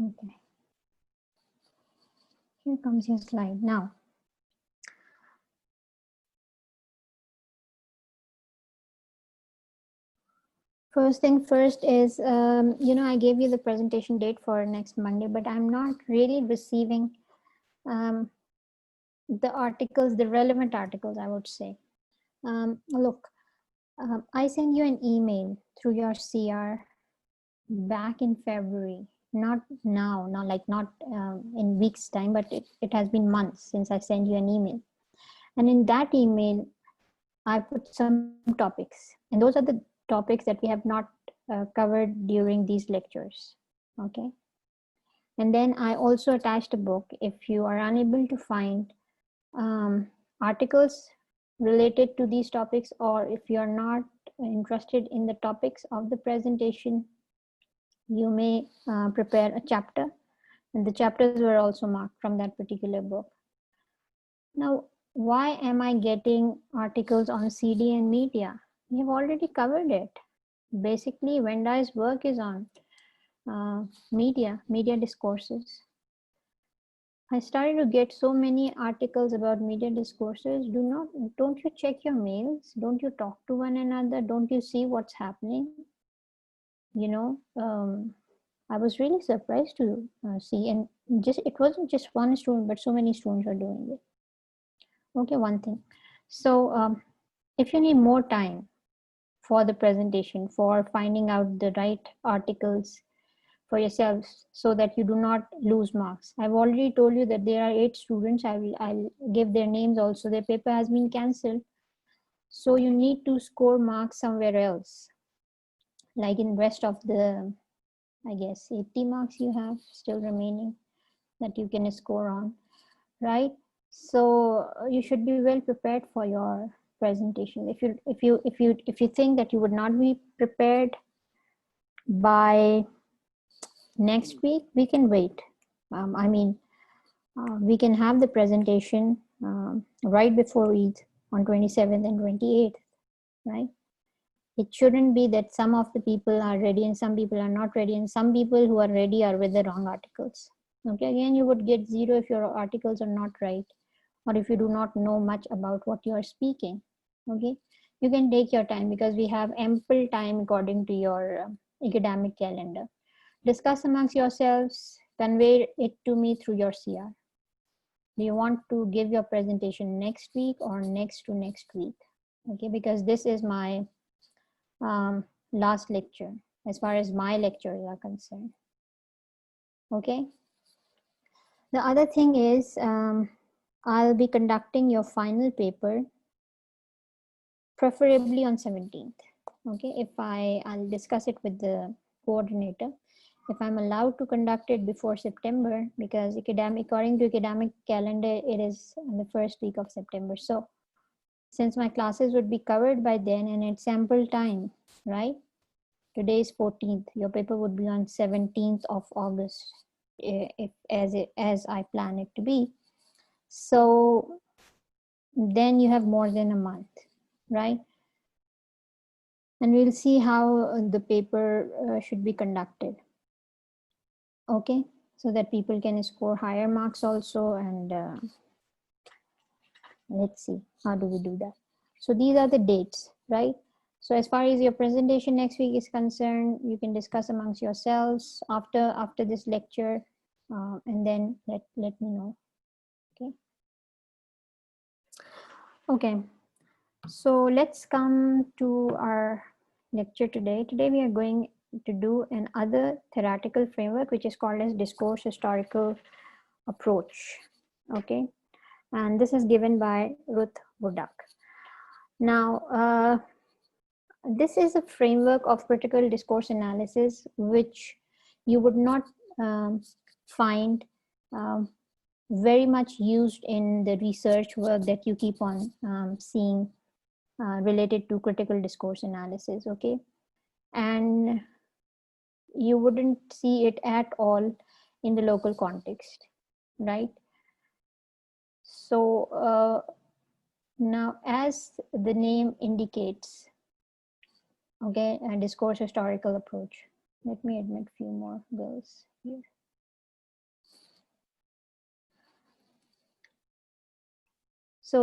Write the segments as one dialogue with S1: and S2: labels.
S1: Okay, here comes your slide now. First thing first is, I gave you the presentation date for next Monday, but I'm not really receiving um, the articles, the relevant articles, I would say. Look, I sent you an email through your CR back in February, not now, not in weeks time, but it has been months since I sent you an email. And in that email, I put some topics, and those are the topics that we have not covered during these lectures. Okay. And then I also attached a book. If you are unable to find articles related to these topics, or if you are not interested in the topics of the presentation, you may prepare a chapter, and the chapters were also marked from that particular book. Now, why am I getting articles on CD and media? We have already covered it. Basically, Vendai's work is on media discourses. I started to get so many articles about media discourses. Don't you check your mails? Don't you talk to one another? Don't you see what's happening? I was really surprised to see, and it wasn't just one student, but so many students are doing it. Okay, one thing. So if you need more time for the presentation, for finding out the right articles for yourselves so that you do not lose marks. I've already told you that there are 8 students. I'll give their names also. Their paper has been cancelled. So you need to score marks somewhere else. Like in rest of the, I guess, 80 marks you have still remaining that you can score on, right? So you should be well prepared for your presentation. If you think that you would not be prepared by next week, we can wait. We can have the presentation right before Eid on 27th and 28th, right? It shouldn't be that some of the people are ready and some people are not ready, and some people who are ready are with the wrong articles. Okay, again, you would get 0 if your articles are not right, or if you do not know much about what you are speaking. Okay, you can take your time because we have ample time according to your academic calendar. Discuss amongst yourselves, convey it to me through your CR. Do you want to give your presentation next week or next to next week? Okay, because this is my last lecture as far as my lectures are concerned. Okay. The other thing is I'll be conducting your final paper preferably on 17th. Okay, I'll discuss it with the coordinator if I'm allowed to conduct it before September, because according to academic calendar, it is in the first week of September. So since my classes would be covered by then and it's sample time, right? Today is 14th. Your paper would be on 17th of August, as I plan it to be. So then you have more than a month, right? And we'll see how the paper should be conducted. Okay, so that people can score higher marks also, and let's see how do we do that. So these are the dates, right? So as far as your presentation next week is concerned, you can discuss amongst yourselves after this lecture, and then let me know. Okay, so let's come to our lecture today. Today we are going to do another theoretical framework, which is called as discourse historical approach. Okay, and this is given by Ruth Wodak. Now, this is a framework of critical discourse analysis, which you would not find very much used in the research work that you keep on seeing related to critical discourse analysis. Okay, and you wouldn't see it at all in the local context, right? So now, as the name indicates, okay, a discourse historical approach. Let me admit few more girls here. So,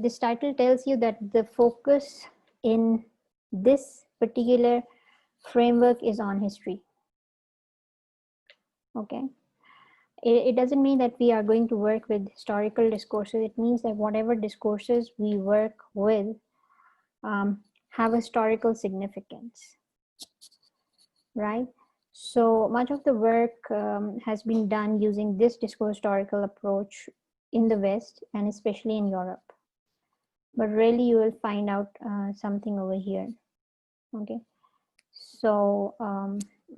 S1: this title tells you that the focus in this particular framework is on history. Okay. It doesn't mean that we are going to work with historical discourses. It means that whatever discourses we work with have historical significance, right? So much of the work has been done using this discourse historical approach in the West and especially in Europe. But really you will find out something over here, okay? So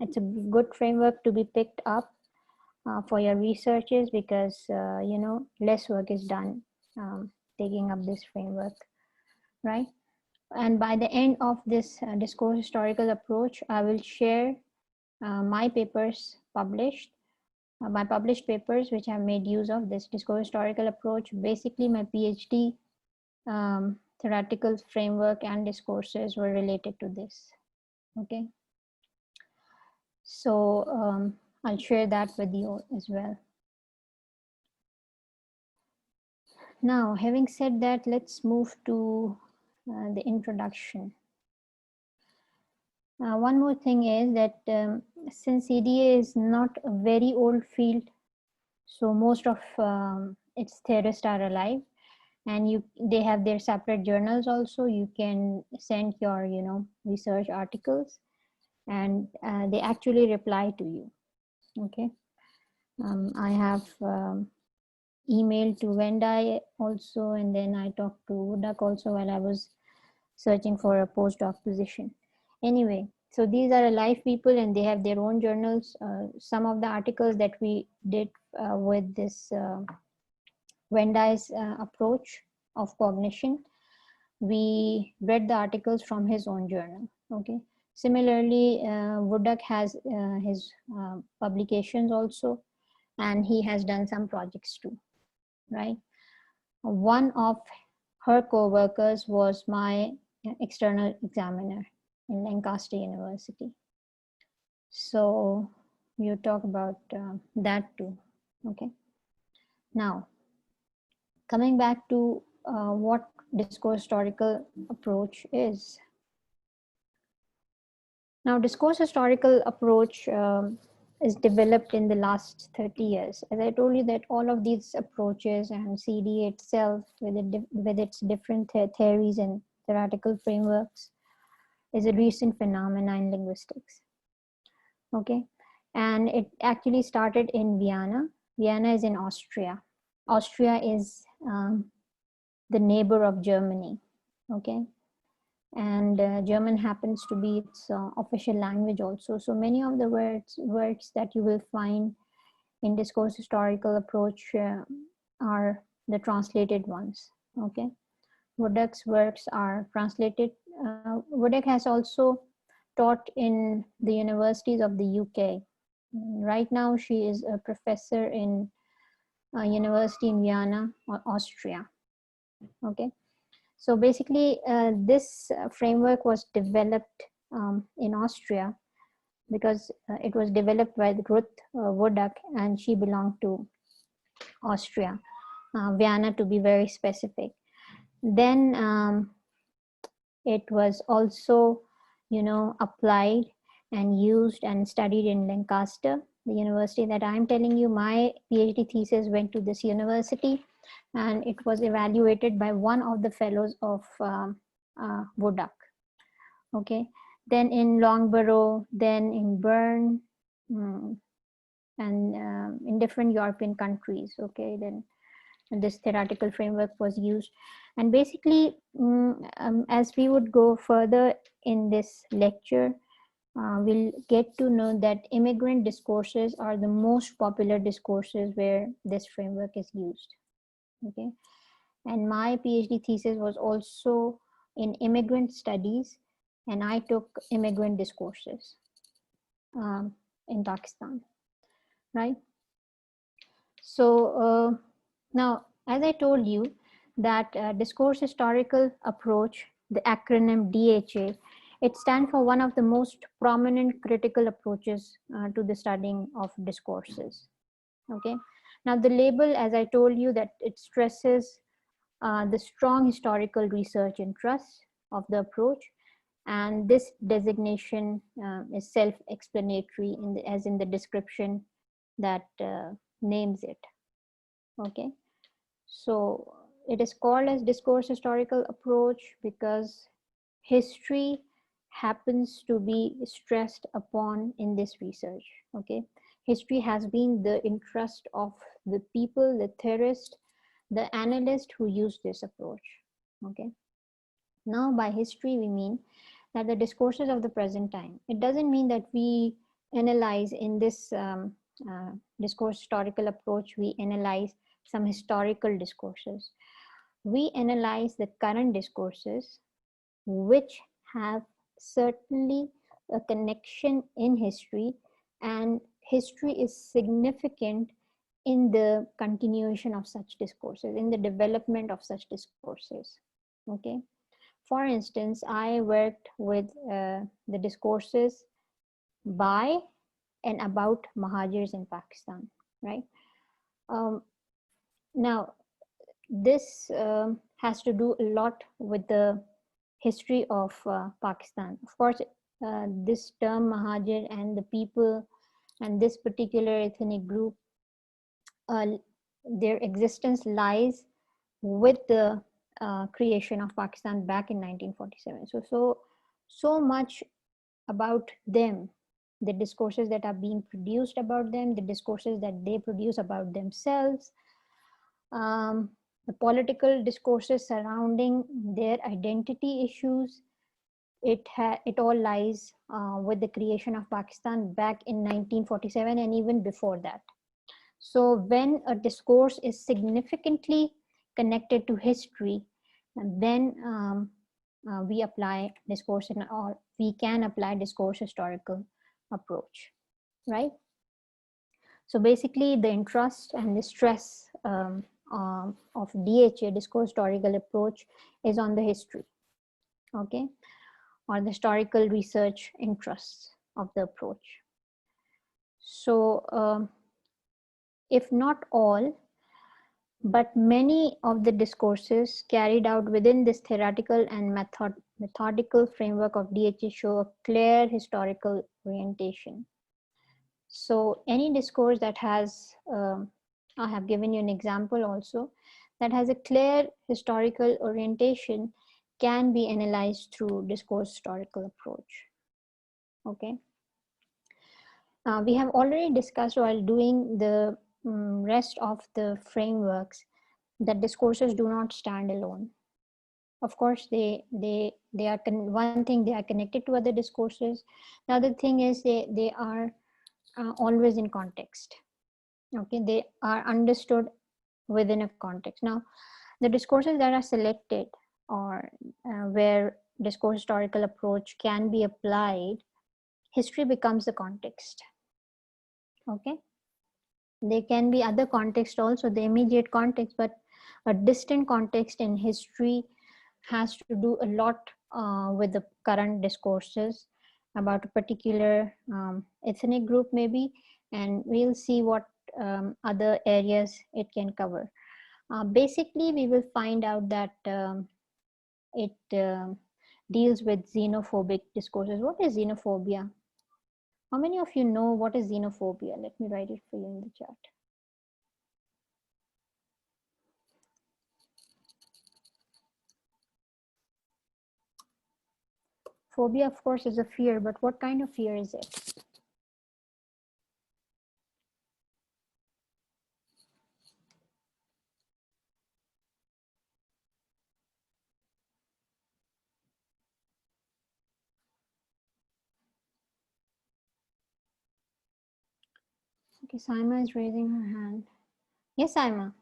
S1: it's a good framework to be picked up for your researches because, less work is done taking up this framework, right? And by the end of this discourse historical approach, I will share my papers published, my published papers, which have made use of this discourse historical approach. Basically, my PhD theoretical framework and discourses were related to this, okay? So I'll share that with you as well. Now, having said that, let's move to the introduction. One more thing is that since CDA is not a very old field, so most of its theorists are alive, and they have their separate journals also. You can send your research articles, and they actually reply to you. Okay, I have emailed to Vendai also, and then I talked to Wodak also while I was searching for a postdoc position. Anyway, so these are alive people and they have their own journals. Some of the articles that we did with this Vendai's approach of cognition, we read the articles from his own journal. Okay. Similarly, Wodak has his publications also, and he has done some projects too, right? One of her co-workers was my external examiner in Lancaster University. So you talk about that too, okay? Now, coming back to what discourse historical approach is. Now, discourse historical approach is developed in the last 30 years. As I told you that all of these approaches and CDA itself with its different theories and theoretical frameworks is a recent phenomenon in linguistics. Okay, and it actually started in Vienna. Vienna is in Austria. Austria is the neighbor of Germany. Okay, and German happens to be its official language also. So many of the words that you will find in discourse historical approach are the translated ones. Okay, Wodak's works are translated. Wodak has also taught in the universities of the UK. Right now, she is a professor in a university in Vienna, Austria. Okay. So basically, this framework was developed in Austria because it was developed by Ruth Wodak, and she belonged to Austria, Vienna to be very specific. Then it was also, applied and used and studied in Lancaster, the university that I'm telling you. My PhD thesis went to this university, and it was evaluated by one of the fellows of Wodak. Okay, then in Loughborough, then in Bern, and in different European countries. Okay, then this theoretical framework was used. And basically, as we would go further in this lecture, we'll get to know that immigrant discourses are the most popular discourses where this framework is used. Okay, and my PhD thesis was also in immigrant studies, and I took immigrant discourses in Pakistan, right? So now, as I told you, that discourse historical approach, the acronym DHA, it stands for one of the most prominent critical approaches to the studying of discourses. Okay. Now the label, as I told you, that it stresses the strong historical research interests of the approach, and this designation is self-explanatory as in the description that names it. Okay, so it is called as discourse historical approach because history happens to be stressed upon in this research. Okay, history has been the interest of the people, the theorist, the analyst who use this approach. Okay, now by history we mean that the discourses of the present time. It doesn't mean that we analyze in this discourse historical approach, we analyze some historical discourses. We analyze the current discourses which have certainly a connection in history, and history is significant in the continuation of such discourses, in the development of such discourses. Okay, for instance, I worked with the discourses by and about Mahajirs in Pakistan, right? Now, this has to do a lot with the history of Pakistan. Of course, this term Mahajir and the people and this particular ethnic group, their existence lies with the creation of Pakistan back in 1947. So much about them, the discourses that are being produced about them, the discourses that they produce about themselves, the political discourses surrounding their identity issues, it all lies with the creation of Pakistan back in 1947 and even before that. So when a discourse is significantly connected to history, then we apply discourse or we can apply discourse historical approach, right? So basically the interest and the stress of DHA, discourse historical approach, is on the history, okay, or the historical research interests of the approach. So if not all, but many of the discourses carried out within this theoretical and methodical framework of DHA show a clear historical orientation. So any discourse that has, I have given you an example also, that has a clear historical orientation can be analyzed through discourse historical approach. Okay. We have already discussed while doing the rest of the frameworks that discourses do not stand alone. Of course, they are one thing, they are connected to other discourses. The other thing is they are always in context. Okay, they are understood within a context. Now, the discourses that are selected or where discourse historical approach can be applied, history becomes the context. Okay, there can be other context also, the immediate context, but a distant context in history has to do a lot with the current discourses about a particular ethnic group maybe, and we'll see what other areas it can cover. Basically, we will find out that it deals with xenophobic discourses. What is xenophobia? How many of you know what is xenophobia? Let me write it for you in the chat. Phobia, of course, is a fear, but what kind of fear is it? Okay, Saima is raising her hand. Yes, Saima.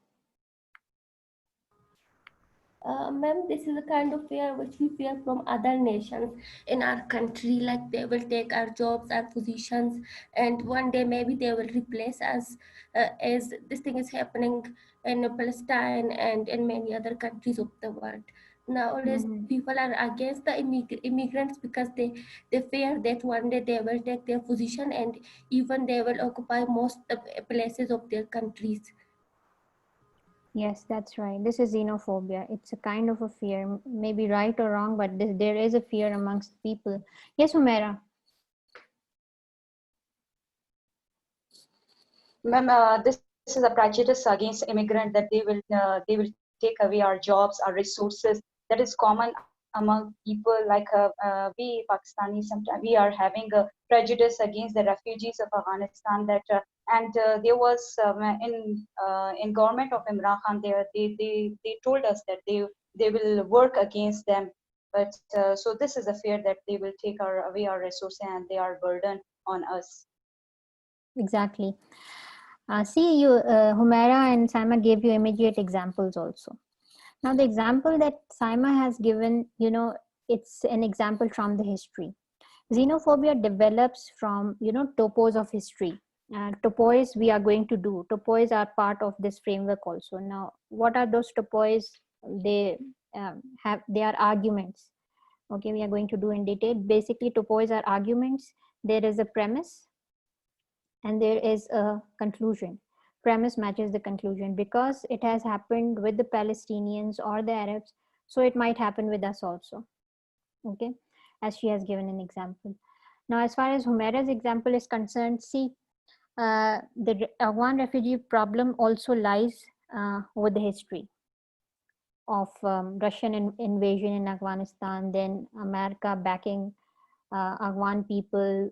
S2: Ma'am, this is a kind of fear which we fear from other nations in our country, like they will take our jobs, our positions, and one day maybe they will replace us, as this thing is happening in Palestine and in many other countries of the world. Nowadays, people are against the immigrants because they fear that one day they will take their position and even they will occupy most of the places of their countries.
S1: Yes, that's right. This is xenophobia. It's a kind of a fear, maybe right or wrong, but there is a fear amongst people. Yes, Humera.
S3: Ma'am, this is a prejudice against immigrant that they will take away our jobs, our resources. That is common among people like we Pakistanis. Sometimes we are having a prejudice against the refugees of Afghanistan. That and there was in government of Imran Khan there they told us that they will work against them. But so this is a fear that they will take away our resources and they are burden on us.
S1: Exactly. See, Humera and Saima gave you immediate examples also. Now, the example that Saima has given, it's an example from the history. Xenophobia develops from, topos of history. Topos we are going to do. Topos are part of this framework also. Now, what are those topos? They they are arguments. Okay, we are going to do in detail. Basically, topos are arguments. There is a premise and there is a conclusion. Premise matches the conclusion because it has happened with the Palestinians or the Arabs, so it might happen with us also. Okay, as she has given an example. Now, as far as Humera's example is concerned, see, the Afghan refugee problem also lies with the history of Russian invasion in Afghanistan, then America backing Afghan people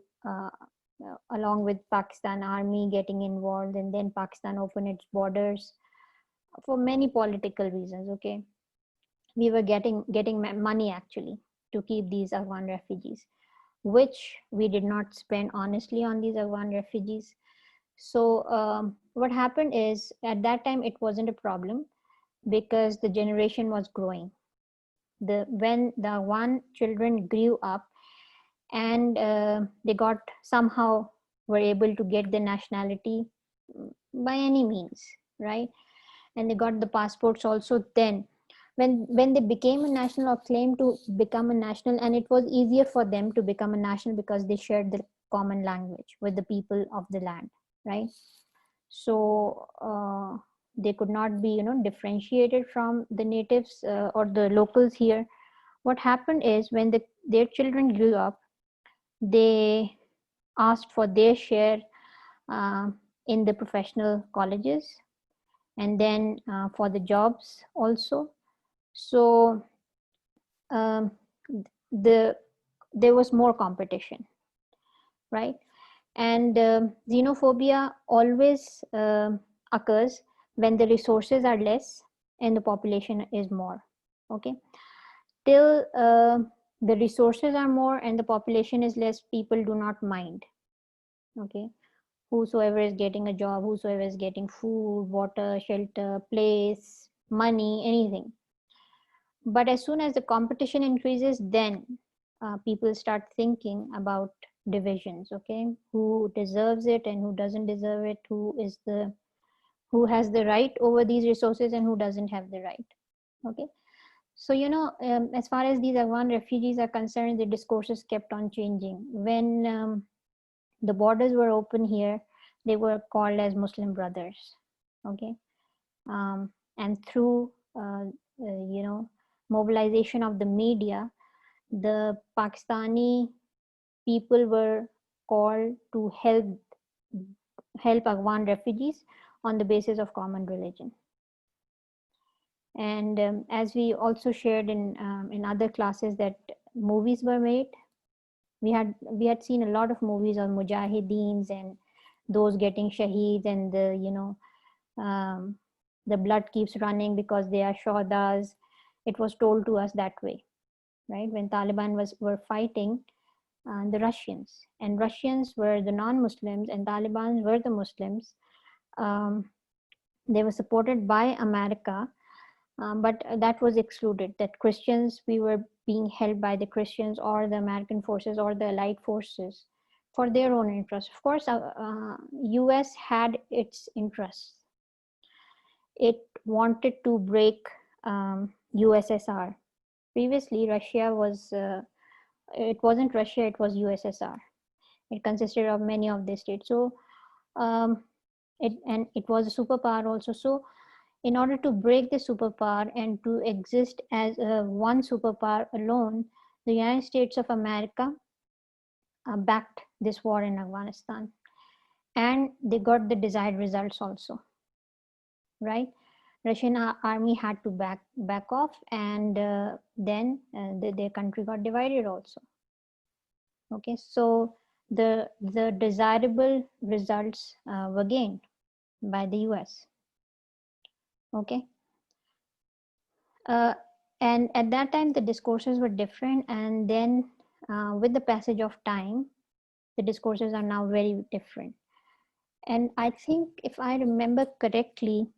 S1: along with Pakistan army getting involved, and then Pakistan opened its borders for many political reasons. Okay, we were getting money actually to keep these Afghan refugees, which we did not spend honestly on these Afghan refugees. So what happened is at that time it wasn't a problem because the generation was growing. When the Afghan children grew up and they got somehow were able to get the nationality by any means, right? And they got the passports also. Then when they became a national or claimed to become a national, and it was easier for them to become a national because they shared the common language with the people of the land, right? So they could not be differentiated from the natives or the locals here. What happened is when their children grew up, they asked for their share uh, in the professional colleges and then for the jobs also. So um, the there was more competition, right? And xenophobia always occurs when the resources are less and the population is more. Okay, till the resources are more and the population is less, people do not mind. Okay, whosoever is getting a job, whosoever is getting food, water, shelter, place, money, anything. But as soon as the competition increases, then people start thinking about divisions. Okay, who deserves it and who doesn't deserve it, who has the right over these resources and who doesn't have the right. Okay, so as far as these Afghan refugees are concerned, the discourses kept on changing. When the borders were open here, they were called as Muslim brothers. Okay, and through mobilization of the media, the Pakistani people were called to help Afghan refugees on the basis of common religion. And as we also shared in other classes, that movies were made. We had seen a lot of movies on mujahideens and those getting shaheed, and the blood keeps running because they are shohadas. It was told to us that way, right? When Taliban were fighting the Russians, and Russians were the non-Muslims and Taliban were the Muslims. They were supported by America, but that was excluded, that Christians, we were being held by the Christians or the American forces or the Allied forces for their own interests. Of course, US had its interests. It wanted to break USSR. Previously, Russia was, it wasn't Russia, it was USSR. It consisted of many of the states. So, it was a superpower also. So, In order to break the superpower and to exist as one superpower alone, the United States of America backed this war in Afghanistan, and they got the desired results also, right? Russian army had to back off, and then their country got divided also. Okay, so the desirable results were gained by the US. Okay, and at that time the discourses were different, and then with the passage of time, the discourses are now very different. And I think, if I remember correctly,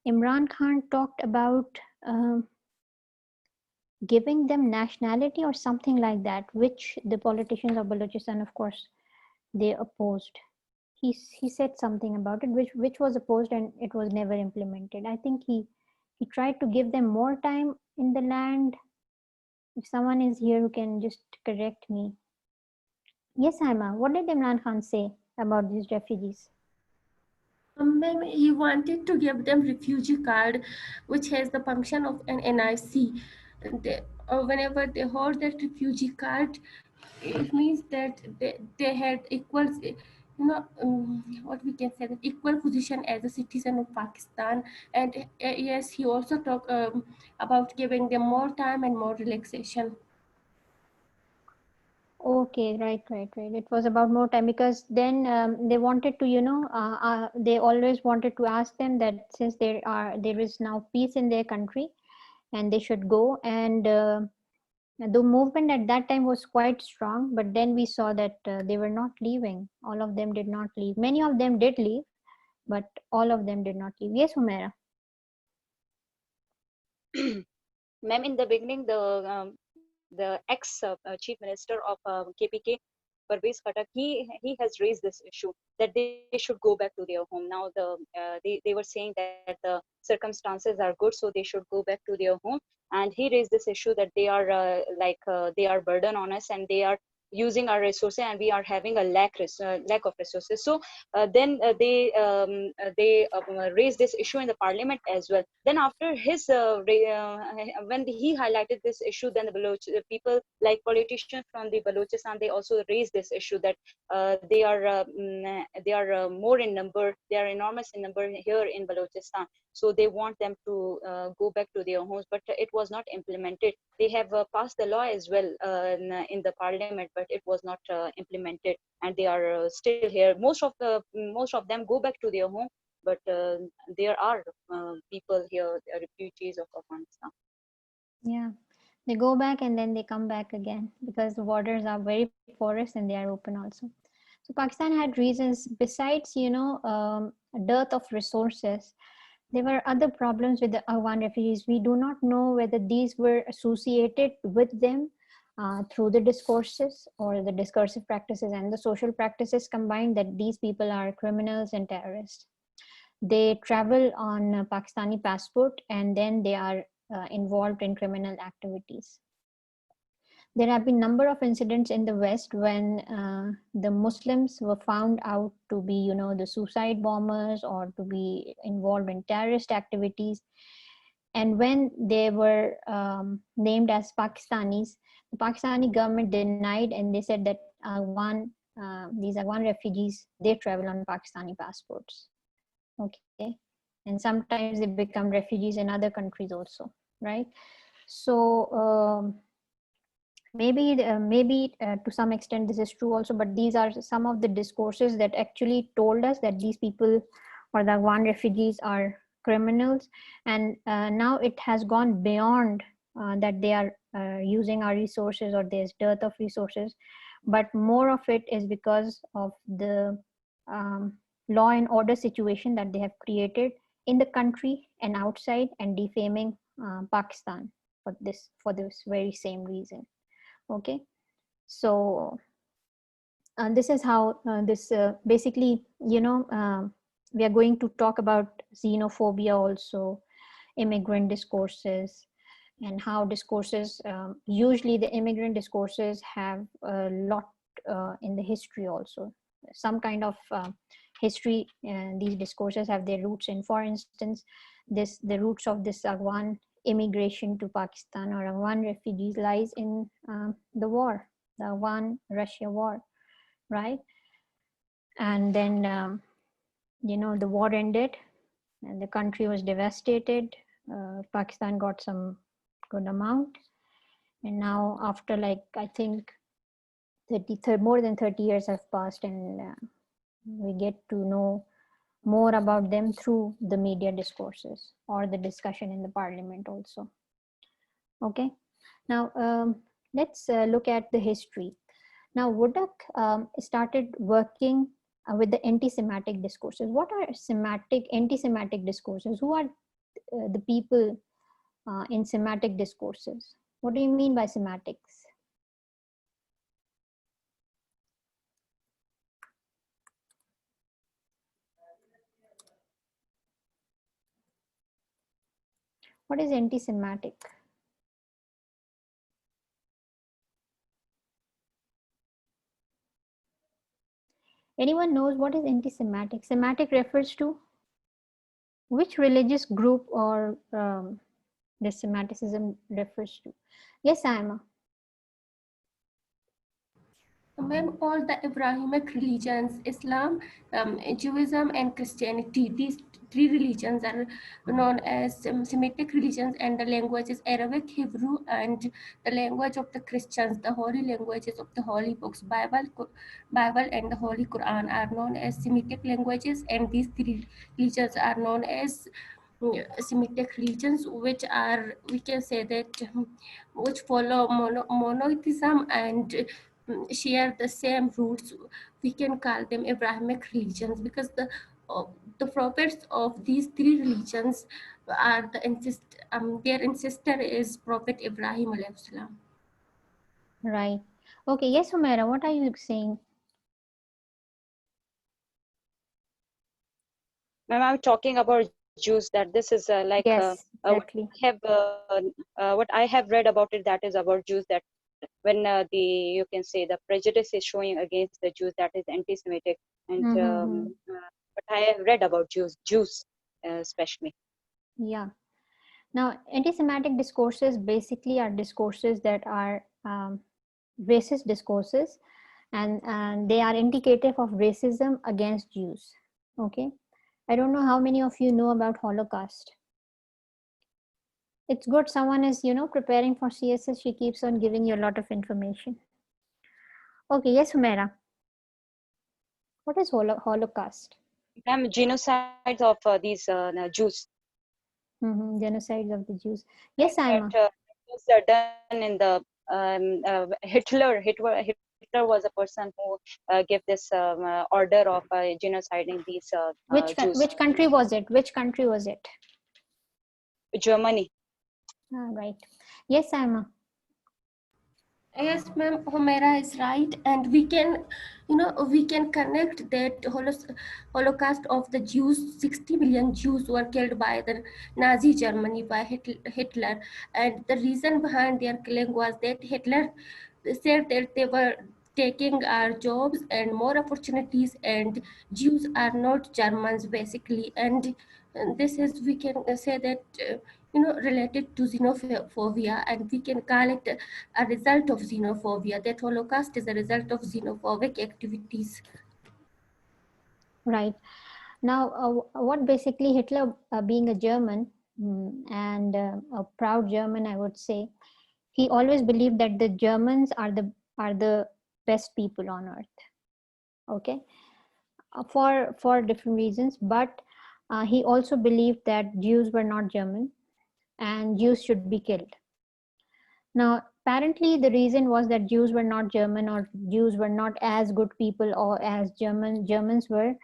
S1: Imran Khan talked about giving them nationality or something like that, which the politicians of Balochistan, of course, they opposed. He said something about it, which was opposed, and it was never implemented. I think he tried to give them more time in the land. If someone is here who can just correct me. Yes, Haima, what did Imran Khan say about these refugees?
S2: Ma'am, he wanted to give them refugee card, which has the function of an NIC. Whenever they hold that refugee card, it means that they had equal, what we can say, that equal position as a citizen of Pakistan. And yes, he also talked about giving them more time and more relaxation.
S1: Okay, right. It was about more time, because then they wanted to, they always wanted to ask them that since there is now peace in their country, and they should go. And the movement at that time was quite strong, but then we saw that they were not leaving. All of them did not leave. Many of them did leave, but all of them did not leave. Yes, Humaira.
S3: Ma'am, in the beginning, the ex chief minister of KPK, Parvez Khattak, he has raised this issue that they should go back to their home. Now they were saying that the circumstances are good, so they should go back to their home. And he raised this issue that they are they are burden on us, and they are using our resources, and we are having a lack of resources. So then they raised this issue in the parliament as well. Then after his when he highlighted this issue, then the people, like politicians from the Balochistan, they also raised this issue that they are more in number, they are enormous in number here in Balochistan. So they want them to go back to their homes, but it was not implemented. They have passed the law as well in the parliament, but it was not implemented, and they are still here. Most of them go back to their home, but there are people here, refugees of Afghanistan.
S1: Yeah, they go back and then they come back again, because the waters are very porous and they are open also. So Pakistan had reasons besides, dearth of resources. There were other problems with the Afghan refugees. We do not know whether these were associated with them through the discourses or the discursive practices and the social practices combined, that these people are criminals and terrorists. They travel on a Pakistani passport, and then they are involved in criminal activities. There have been number of incidents in the West when the Muslims were found out to be, the suicide bombers or to be involved in terrorist activities. And when they were named as Pakistanis, the Pakistani government denied, and they said that these Afghan refugees, they travel on Pakistani passports. Okay, and sometimes they become refugees in other countries also, right? So maybe to some extent this is true also, but these are some of the discourses that actually told us that these people, or the Afghan refugees, are criminals. And now it has gone beyond that they are using our resources, or there's dearth of resources, but more of it is because of the law and order situation that they have created in the country and outside, and defaming Pakistan for this very same reason. Okay, so this is how this basically, we are going to talk about xenophobia also, immigrant discourses, and how discourses, usually the immigrant discourses have a lot in the history also, some kind of history. These discourses have their roots in, for instance, the roots of this Afghan immigration to Pakistan or Afghan refugees lies in the war, the Afghan-Russia war, right? And then, the war ended and the country was devastated. Pakistan got some good amount. And now after I think more than 30 years have passed, and we get to know more about them through the media discourses or the discussion in the parliament also. Okay, now let's look at the history. Now Wodak started working with the anti-Semitic discourses. What are anti-Semitic discourses? Who are the people in Semitic discourses? What do you mean by Semitics? What is anti-Semitic? Anyone knows what is anti-Semitic? Semitic refers to which religious group or the Semiticism refers to? Yes, Aima.
S2: Ma'am, all the Abrahamic religions, Islam, Judaism, and Christianity, these three religions are known as Semitic religions, and the language is Arabic, Hebrew, and the language of the Christians, the holy languages of the holy books, Bible, and the Holy Quran are known as Semitic languages, and these three religions are known as Semitic religions, which are, we can say that, which follow monotheism and share the same roots. We can call them Abrahamic religions because the prophets of these three religions are their ancestor is Prophet Ibrahim alayhi salam.
S1: Right. Okay. Yes, Humaira, what are you saying?
S3: Ma'am, I'm talking about Jews, that this is
S1: Yes, exactly.
S3: what I have read about it, that is about Jews, that when you can say the prejudice is showing against the Jews, that is anti-Semitic, and but I have read about Jews especially.
S1: Yeah. Now, anti-Semitic discourses basically are discourses that are racist discourses, and they are indicative of racism against Jews. Okay. I don't know how many of you know about Holocaust. It's good someone is, preparing for CSS. She keeps on giving you a lot of information. Okay, yes, Humaira. What is Holocaust?
S3: Ma'am, genocides of these Jews.
S1: Genocides of the Jews. Yes, Aima.
S3: That was done in the Hitler was a person who gave this order of genociding these Jews.
S1: Which country was it? Which country was it?
S3: Germany.
S1: Right. Yes, Aima.
S2: Yes, ma'am, Humaira is right, and we can, we can connect that Holocaust of the Jews. 60 million Jews were killed by the Nazi Germany, by Hitler, and the reason behind their killing was that Hitler said that they were taking our jobs and more opportunities, and Jews are not Germans basically, and this is, we can say that related to xenophobia, and we can call it a result of xenophobia. That Holocaust is a result of xenophobic activities.
S1: Right. Now, what basically Hitler, being a German and a proud German, I would say, he always believed that the Germans are the best people on earth. Okay, for different reasons, but he also believed that Jews were not German and Jews should be killed. Now, apparently, the reason was that Jews were not German, or Jews were not as good people or as Germans were.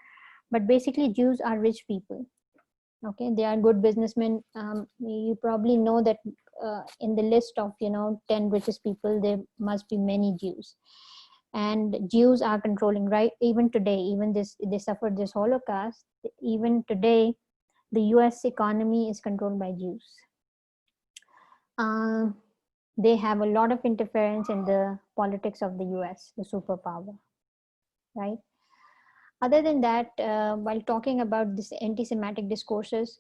S1: But basically, Jews are rich people. Okay, they are good businessmen. You probably know that in the list of 10 richest people, there must be many Jews, and Jews are controlling, right? Even today, even they suffered this Holocaust. Even today, the U.S. economy is controlled by Jews. They have a lot of interference in the politics of the US, the superpower, right? Other than that, while talking about this anti-Semitic discourses,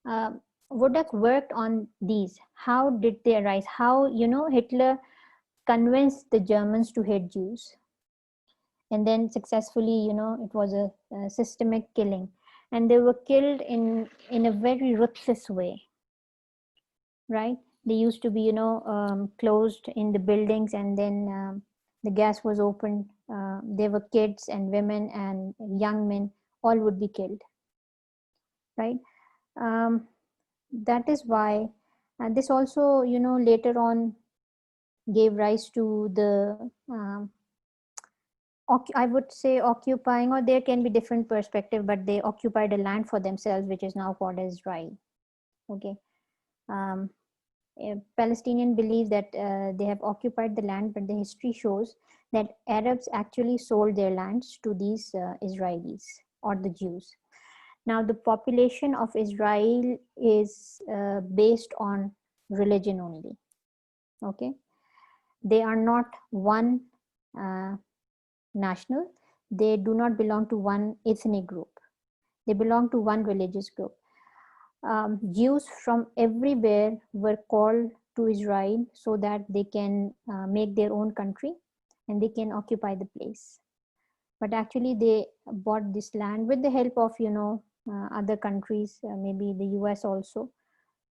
S1: uh, Wodak worked on these. How did they arise? How, Hitler convinced the Germans to hate Jews, and then successfully, it was a systemic killing, and they were killed in a very ruthless way, right? They used to be, closed in the buildings, and then the gas was opened. There were kids and women and young men, all would be killed, right? Um, that is why, and this also, later on gave rise to the I would say occupying, or there can be different perspective, but they occupied a land for themselves, which is now called as Israel. Okay. Um, Palestinian believe that they have occupied the land, but the history shows that Arabs actually sold their lands to these Israelis or the Jews. Now, the population of Israel is based on religion only. Okay. They are not one national. They do not belong to one ethnic group. They belong to one religious group. Jews from everywhere were called to Israel so that they can make their own country and they can occupy the place. But actually, they bought this land with the help of, other countries, maybe the US also.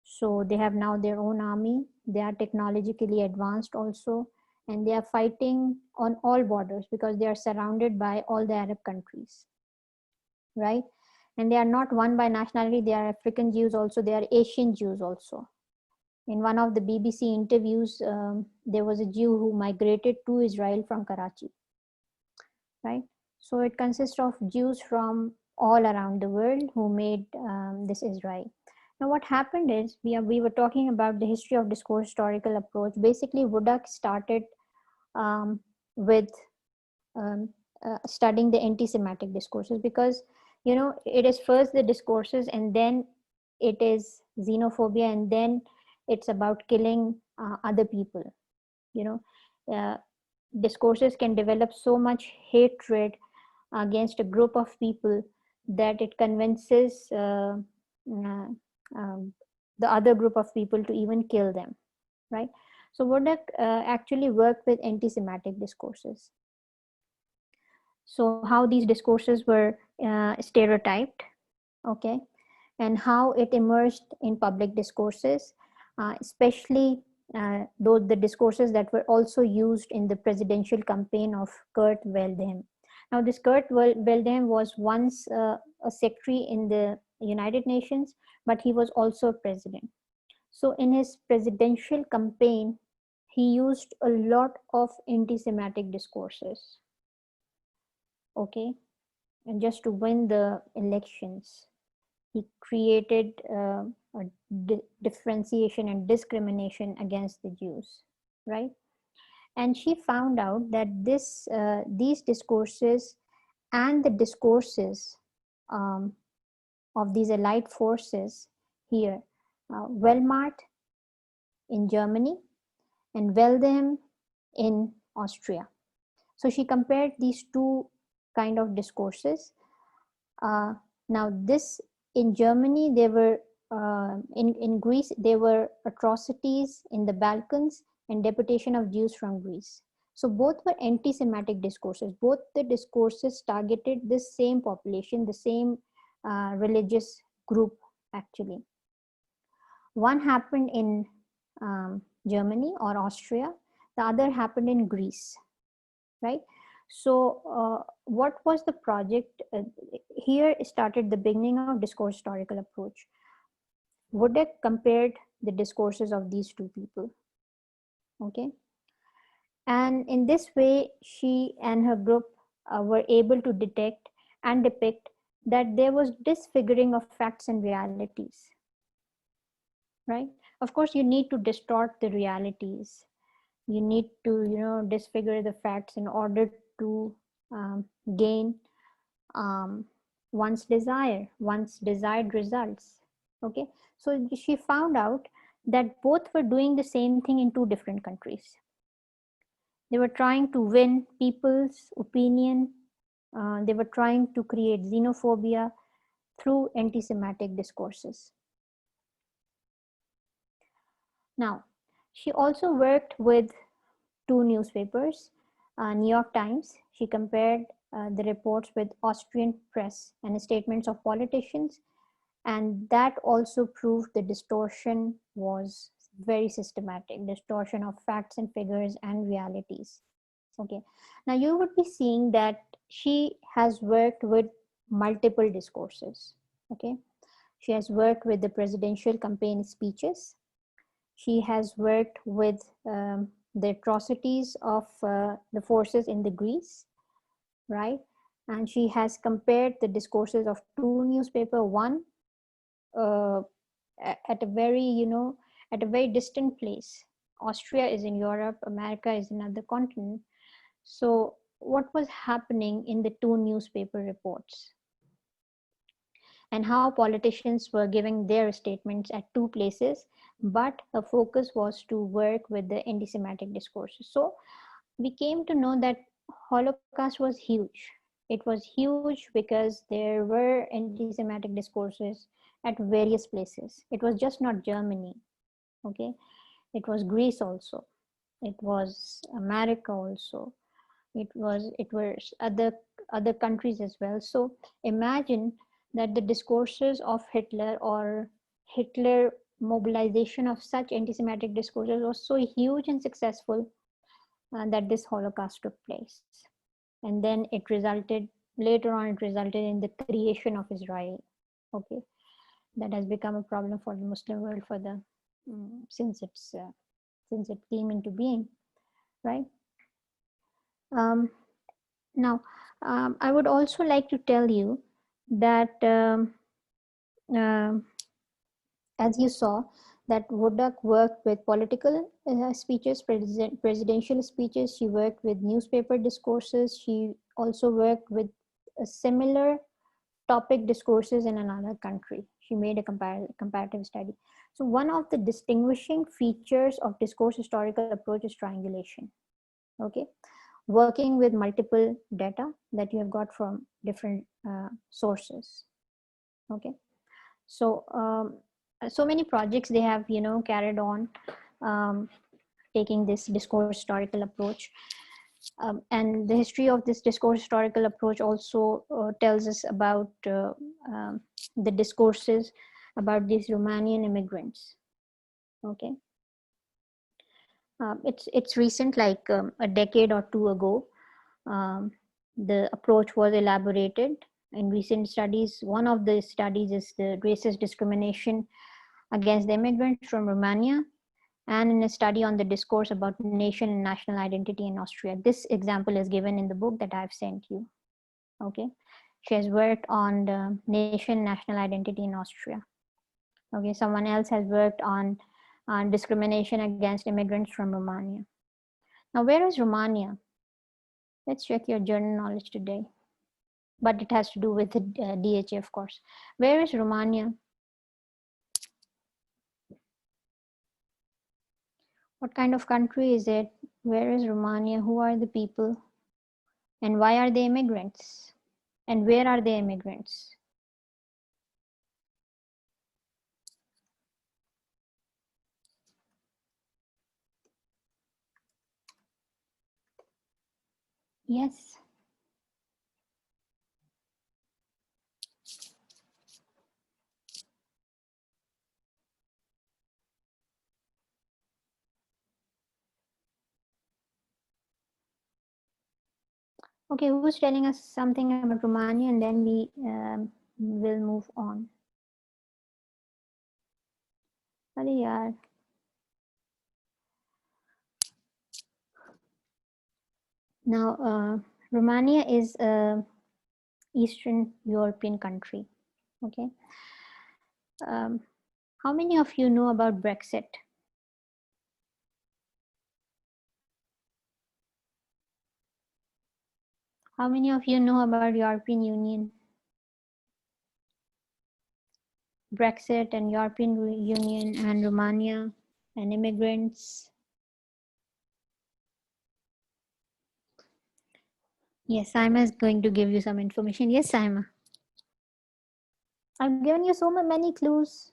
S1: So they have now their own army. They are technologically advanced also, and they are fighting on all borders because they are surrounded by all the Arab countries, right? And they are not one by nationality. They are African Jews also. They are Asian Jews also. In one of the BBC interviews, there was a Jew who migrated to Israel from Karachi, right? So it consists of Jews from all around the world who made this Israel. Now, what happened is we were talking about the history of discourse historical approach. Basically, Wodak started with studying the anti-Semitic discourses because, it is first the discourses, and then it is xenophobia, and then it's about killing other people. Discourses can develop so much hatred against a group of people that it convinces uh, um, the other group of people to even kill them, right? So Wodak actually worked with anti-Semitic discourses. So how these discourses were stereotyped, okay, and how it emerged in public discourses, especially the discourses that were also used in the presidential campaign of Kurt Waldheim. Now, this Kurt Waldheim was once a secretary in the United Nations, but he was also president. So in his presidential campaign, he used a lot of anti-Semitic discourses, okay, and just to win the elections. He created a differentiation and discrimination against the Jews, right? And she found out that these discourses and the discourses of these allied forces here, Wehrmacht in Germany and Waldheim in Austria. So she compared these two kind of discourses. Now this in Germany, there were in Greece, there were atrocities in the Balkans and deportation of Jews from Greece. So both were anti-Semitic discourses. Both the discourses targeted the same population, the same religious group actually. One happened in Germany or Austria, the other happened in Greece, right? So what was the project? Here started the beginning of discourse historical approach. Wodak compared the discourses of these two people, okay? And in this way, she and her group were able to detect and depict that there was disfiguring of facts and realities, right? Of course, you need to distort the realities. You need to, disfigure the facts in order to gain one's desired results. Okay, so she found out that both were doing the same thing in two different countries. They were trying to win people's opinion They were trying to create xenophobia through anti-Semitic discourses. Now, she also worked with two newspapers, New York Times. She compared the reports with Austrian press and statements of politicians, and that also proved the distortion was very systematic, distortion of facts and figures and realities. Okay, now you would be seeing that she has worked with multiple discourses. Okay, she has worked with the presidential campaign speeches. She has worked with the atrocities of the forces in the Greece, right? And she has compared the discourses of two newspaper, one uh, at a very, at a very distant place. Austria is in Europe, America is another continent. So what was happening in the two newspaper reports, and how politicians were giving their statements at two places, but her focus was to work with the anti-Semitic discourses. So we came to know that Holocaust was huge. It was huge because there were anti-Semitic discourses at various places. It was just not Germany, okay? It was Greece also. It was America also. It was other countries as well. So imagine that the discourses of Hitler, or Hitler mobilization of such anti-Semitic discourses, was so huge and successful that this Holocaust took place. And then later on it resulted in the creation of Israel. Okay, that has become a problem for the Muslim world for the since it came into being, right? Now, I would also like to tell you that uh, as you saw, that Wodak worked with political speeches, presidential speeches. She worked with newspaper discourses. She also worked with a similar topic discourses in another country. She made a comparative study. So one of the distinguishing features of discourse historical approach is triangulation. Okay, working with multiple data that you have got from different sources. Okay, so so many projects they have carried on, taking this discourse historical approach, and the history of this discourse historical approach also tells us about the discourses about these Romanian immigrants. Okay, it's recent, like a decade or two ago. The approach was elaborated in recent studies. One of the studies is the racist discrimination against the immigrants from Romania, and in a study on the discourse about nation and national identity in Austria. This example is given in the book that I've sent you. Okay, she has worked on the nation and national identity in Austria. Okay, someone else has worked on discrimination against immigrants from Romania. Now, where is Romania? Let's check your journal knowledge today. But it has to do with the DHA, of course. Where is Romania? What kind of country is it? Where is Romania? Who are the people? And why are they immigrants? And where are they immigrants? Yes. Okay, who's telling us something about Romania, and then we will move on. Arey yaar. Now, Romania is a Eastern European country. Okay. How many of you know about Brexit? How many of you know about European Union? Brexit and European Union and Romania and immigrants. Yes, Saima is going to give you some information. Yes, Saima. I've given you so many clues.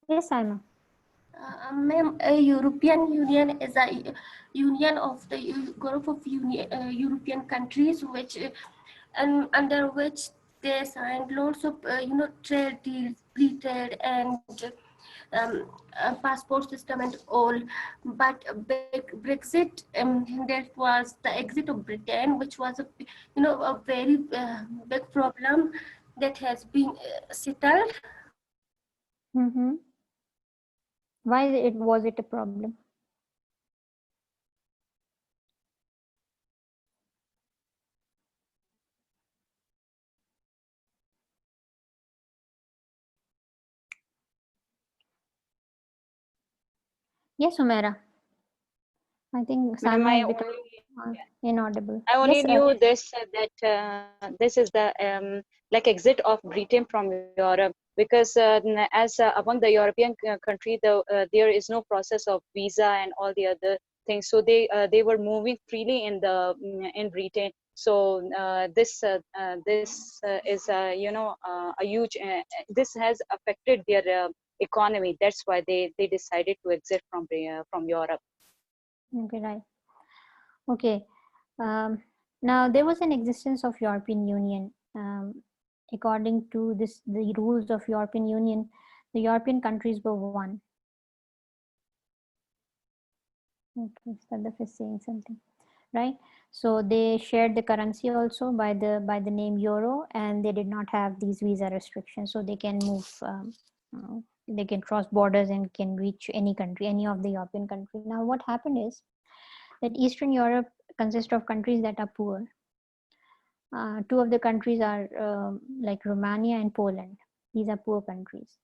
S1: Yes, Saima.
S2: Ma'am, a European Union is a union of the group of European countries which and under which they signed lots of trade deals, free trade, and passport system and all. But Brexit, that was the exit of Britain, which was a very big problem that has been settled.
S1: Mm-hmm. Why was it a problem? Yes, Umaira. I think
S3: Ma'am,
S1: Saima has become inaudible.
S3: I only
S1: Yes,
S3: knew this that this is the like exit of Britain from Europe, because as among the European country, there is no process of visa and all the other things, so they were moving freely in Britain. So this is a huge. This has affected their economy. That's why they decided to exit from Europe.
S1: okay, right. Okay. Now there was an existence of European Union. According to the rules of European Union, the European countries were one. Okay, Sadaf is saying something, right? So they shared the currency also by the name euro, and they did not have these visa restrictions, so they can move. They can cross borders and can reach any country, any of the European country. Now, what happened is that Eastern Europe consists of countries that are poor. Two of the countries are like Romania and Poland. These are poor countries.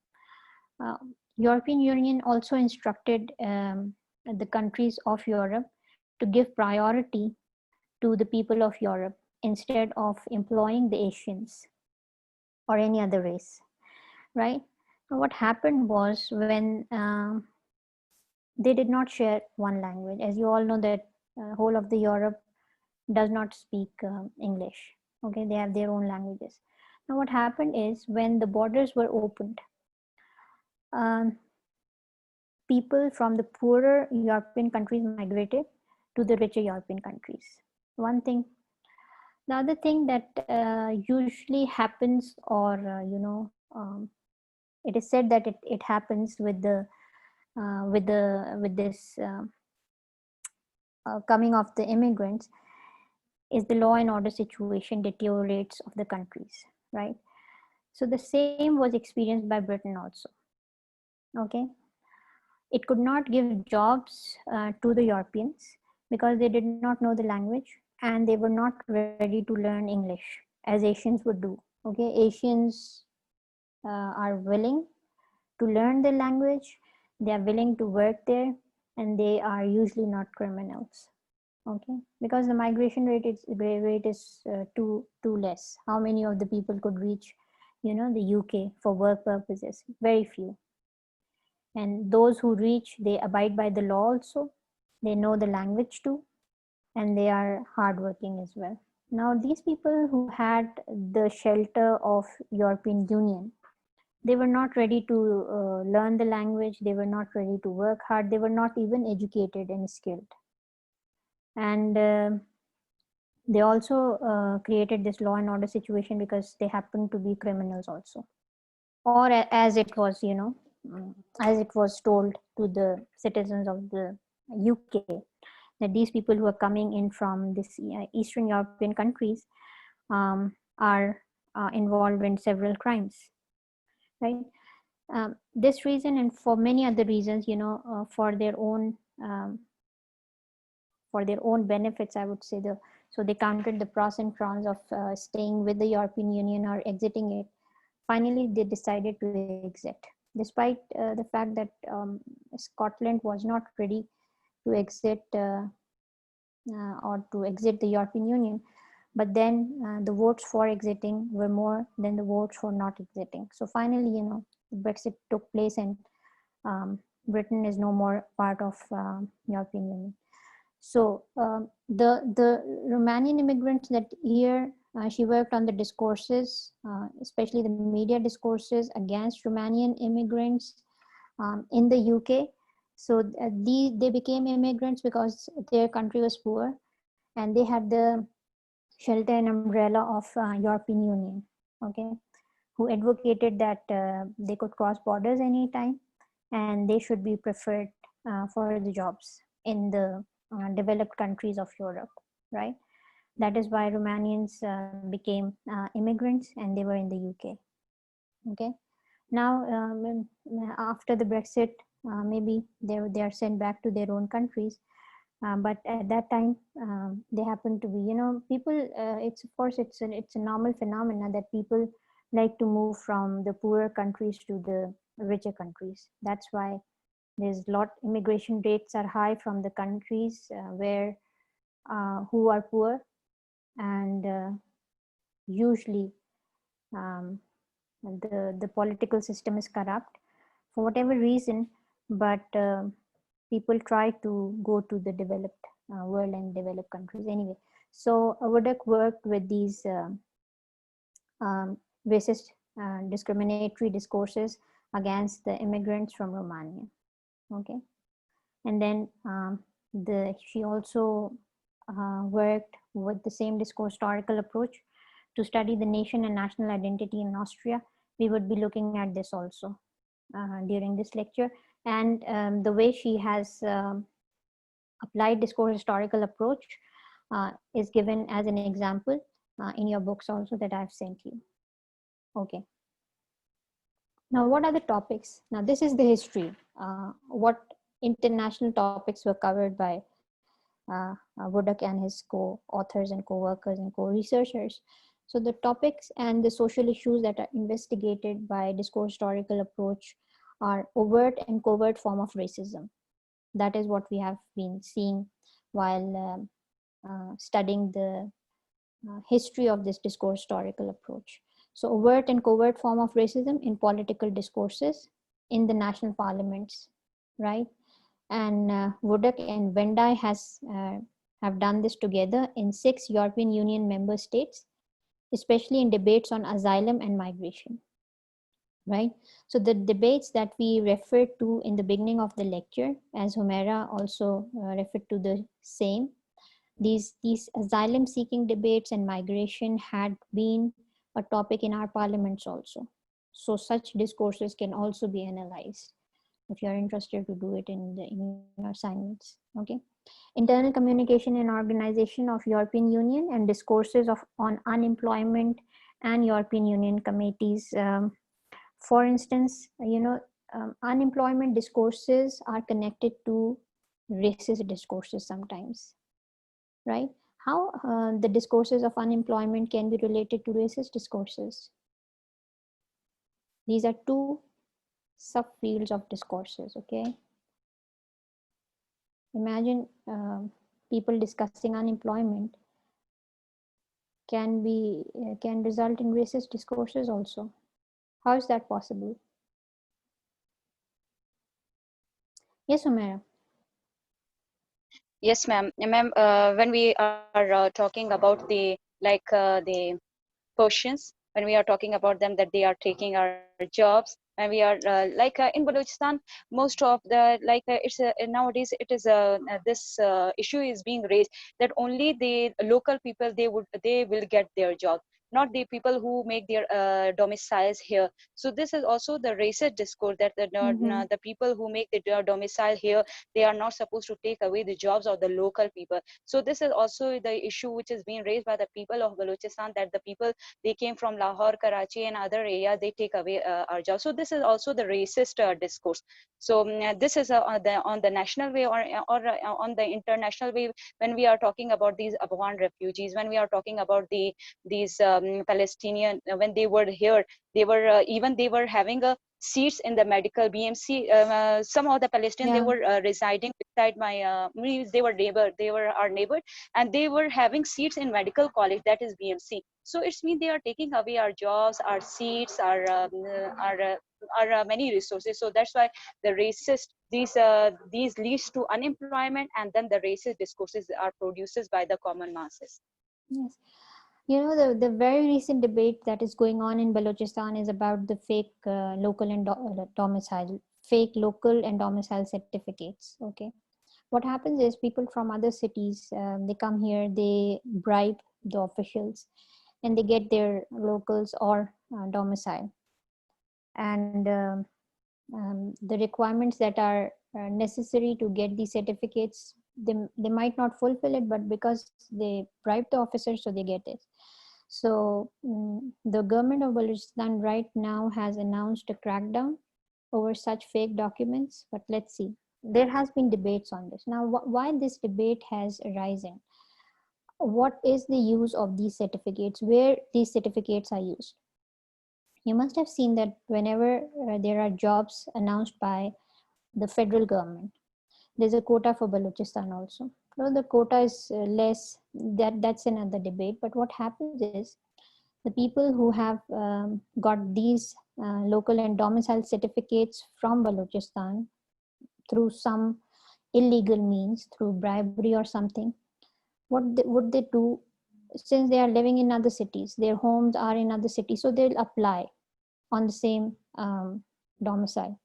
S1: Uh, European Union also instructed the countries of Europe to give priority to the people of Europe instead of employing the Asians or any other race, right? So what happened was when they did not share one language. As you all know that whole of the Europe does not speak English. Okay, they have their own languages. Now what happened is when the borders were opened, um, people from the poorer European countries migrated to the richer European countries. One thing. The other thing that usually happens, or it is said that it happens with this coming of the immigrants, is the law and order situation deteriorates of the countries, right? So the same was experienced by Britain also. Okay, it could not give jobs to the Europeans because they did not know the language and they were not ready to learn English as Asians would do. Okay, Asians are willing to learn the language, they are willing to work there, and they are usually not criminals. Okay, because the migration rate is too less. How many of the people could reach, the UK for work purposes? Very few. And those who reach, they abide by the law also. They know the language too, and they are hardworking as well. Now, these people who had the shelter of European Union, they were not ready to learn the language. They were not ready to work hard. They were not even educated and skilled. And they also created this law and order situation because they happened to be criminals also, or as it was, as it was told to the citizens of the UK, that these people who are coming in from this Eastern European countries are involved in several crimes, right? This reason and for many other reasons, for their own benefits, I would say, so they counted the pros and cons of staying with the European Union or exiting it. Finally, they decided to exit, despite the fact that Scotland was not ready to exit or to exit the European Union. But then the votes for exiting were more than the votes for not exiting. So finally, Brexit took place, and Britain is no more part of European Union. So the Romanian immigrants that here, she worked on the discourses, especially the media discourses against Romanian immigrants in the UK. So they became immigrants because their country was poor, and they had the shelter and umbrella of European Union. Okay, who advocated that they could cross borders anytime, and they should be preferred for the jobs in the developed countries of Europe, right? That is why Romanians became immigrants, and they were in the UK. Okay. Now, after the Brexit, maybe they are sent back to their own countries. But at that time, they happen to be, people. It's, of course, it's a normal phenomena that people like to move from the poorer countries to the richer countries. That's why there's lot immigration rates are high from the countries where who are poor, and usually um, the political system is corrupt for whatever reason, but people try to go to the developed world and developed countries anyway. So Wodak worked with these racist, discriminatory discourses against the immigrants from Romania. Okay, and then she also worked with the same discourse historical approach to study the nation and national identity in Austria. We would be looking at this also during this lecture, and the way she has applied discourse historical approach is given as an example in your books also that I've sent you. Okay. Now, what are the topics? Now, this is the history. What international topics were covered by Wodak and his co-authors and co-workers and co-researchers. So the topics and the social issues that are investigated by discourse historical approach are overt and covert form of racism. That is what we have been seeing while studying the history of this discourse historical approach. So overt and covert form of racism in political discourses in the national parliaments, right? And Wodak and Vendai have done this together in 6 European Union member states, especially in debates on asylum and migration, right? So the debates that we referred to in the beginning of the lecture, as Humaira also referred to the same, these asylum seeking debates and migration had been a topic in our parliaments also. So such discourses can also be analyzed if you're interested to do it in your assignments. Okay. Internal communication and organization of European Union and discourses on unemployment and European Union committees. For instance, unemployment discourses are connected to racist discourses sometimes, right? How the discourses of unemployment can be related to racist discourses? These are two subfields of discourses, okay? Imagine people discussing unemployment can result in racist discourses also. How is that possible? Yes, Humaira.
S3: Yes, ma'am. Ma'am, when we are talking about the Persians, when we are talking about them that they are taking our jobs, and we are in Balochistan, most of the nowadays it is this issue is being raised that only the local people they will get their job, not the people who make their domiciles here. So this is also the racist discourse that the people who make their domicile here, they are not supposed to take away the jobs of the local people. So this is also the issue which is being raised by the people of Balochistan, that the people they came from Lahore, Karachi and other areas, they take away our jobs. So this is also the racist discourse. So this is on the national way or on the international way, when we are talking about these Afghan refugees, when we are talking about these Palestinian, when they were here, they were even they were having a seats in the medical BMC. Some of the Palestinians, they were residing beside my they were our neighbor, and they were having seats in medical college, that is BMC. So it's mean they are taking away our jobs, our seats, our many resources. So that's why the racist, these leads to unemployment, and then the racist discourses are produced by the common masses.
S1: Yes. You know, the very recent debate that is going on in Balochistan is about the fake local and fake local and domicile certificates. Okay. What happens is people from other cities, they come here, they bribe the officials, and they get their locals or domicile. And the requirements that are necessary to get these certificates, they might not fulfill it, but because they bribe the officers, so they get it. So the government of Balochistan right now has announced a crackdown over such fake documents, but let's see. There has been debates on this. Now, why this debate has arisen? What is the use of these certificates? Where these certificates are used? You must have seen that whenever there are jobs announced by the federal government, there's a quota for Balochistan also. Well, the quota is less, that's another debate. But what happens is the people who have got these local and domicile certificates from Balochistan through some illegal means, through bribery or something, what they do, since they are living in other cities, their homes are in other cities, so they'll apply on the same domicile.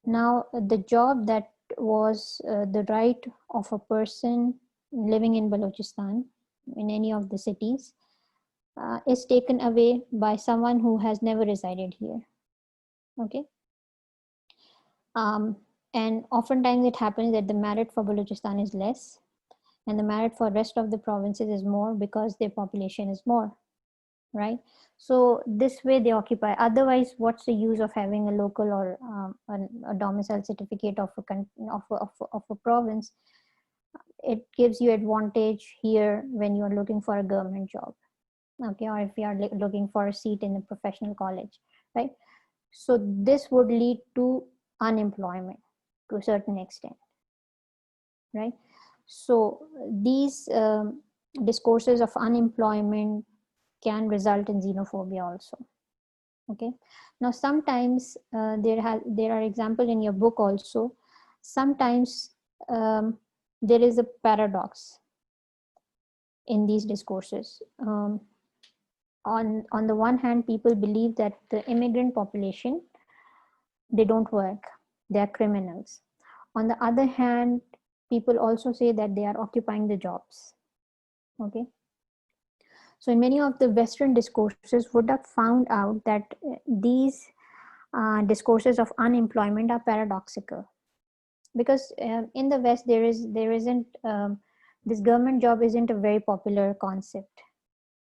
S1: Now, the job that was the right of a person living in Balochistan, in any of the cities, is taken away by someone who has never resided here. Okay. And oftentimes it happens that the merit for Balochistan is less, and the merit for rest of the provinces is more because their population is more, right? So this way they occupy. Otherwise, what's the use of having a local or a domicile certificate of a province? It gives you advantage here when you are looking for a government job, okay, or if you are looking for a seat in a professional college, right? So this would lead to unemployment to a certain extent, right? So these discourses of unemployment can result in xenophobia also. Okay. Now sometimes there are examples in your book also. Sometimes there is a paradox in these discourses. On the one hand, people believe that the immigrant population, they don't work, they are criminals. On the other hand, people also say that they are occupying the jobs. Okay. So in many of the Western discourses would have found out that these discourses of unemployment are paradoxical, because in the West there isn't this government job isn't a very popular concept.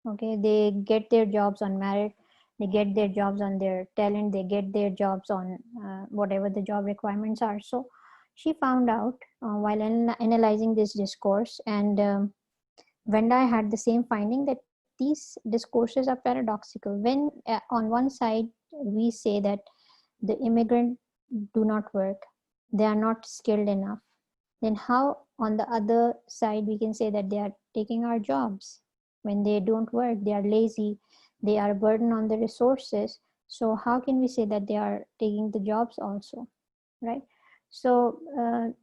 S1: Okay, they get their jobs on merit, they get their jobs on their talent, they get their jobs on whatever the job requirements are. So she found out while analyzing this discourse, and Venda had the same finding, that these discourses are paradoxical. When on one side we say that the immigrant do not work, they are not skilled enough, then how on the other side we can say that they are taking our jobs? When they don't work, they are lazy, they are a burden on the resources. So how can we say that they are taking the jobs also, right? So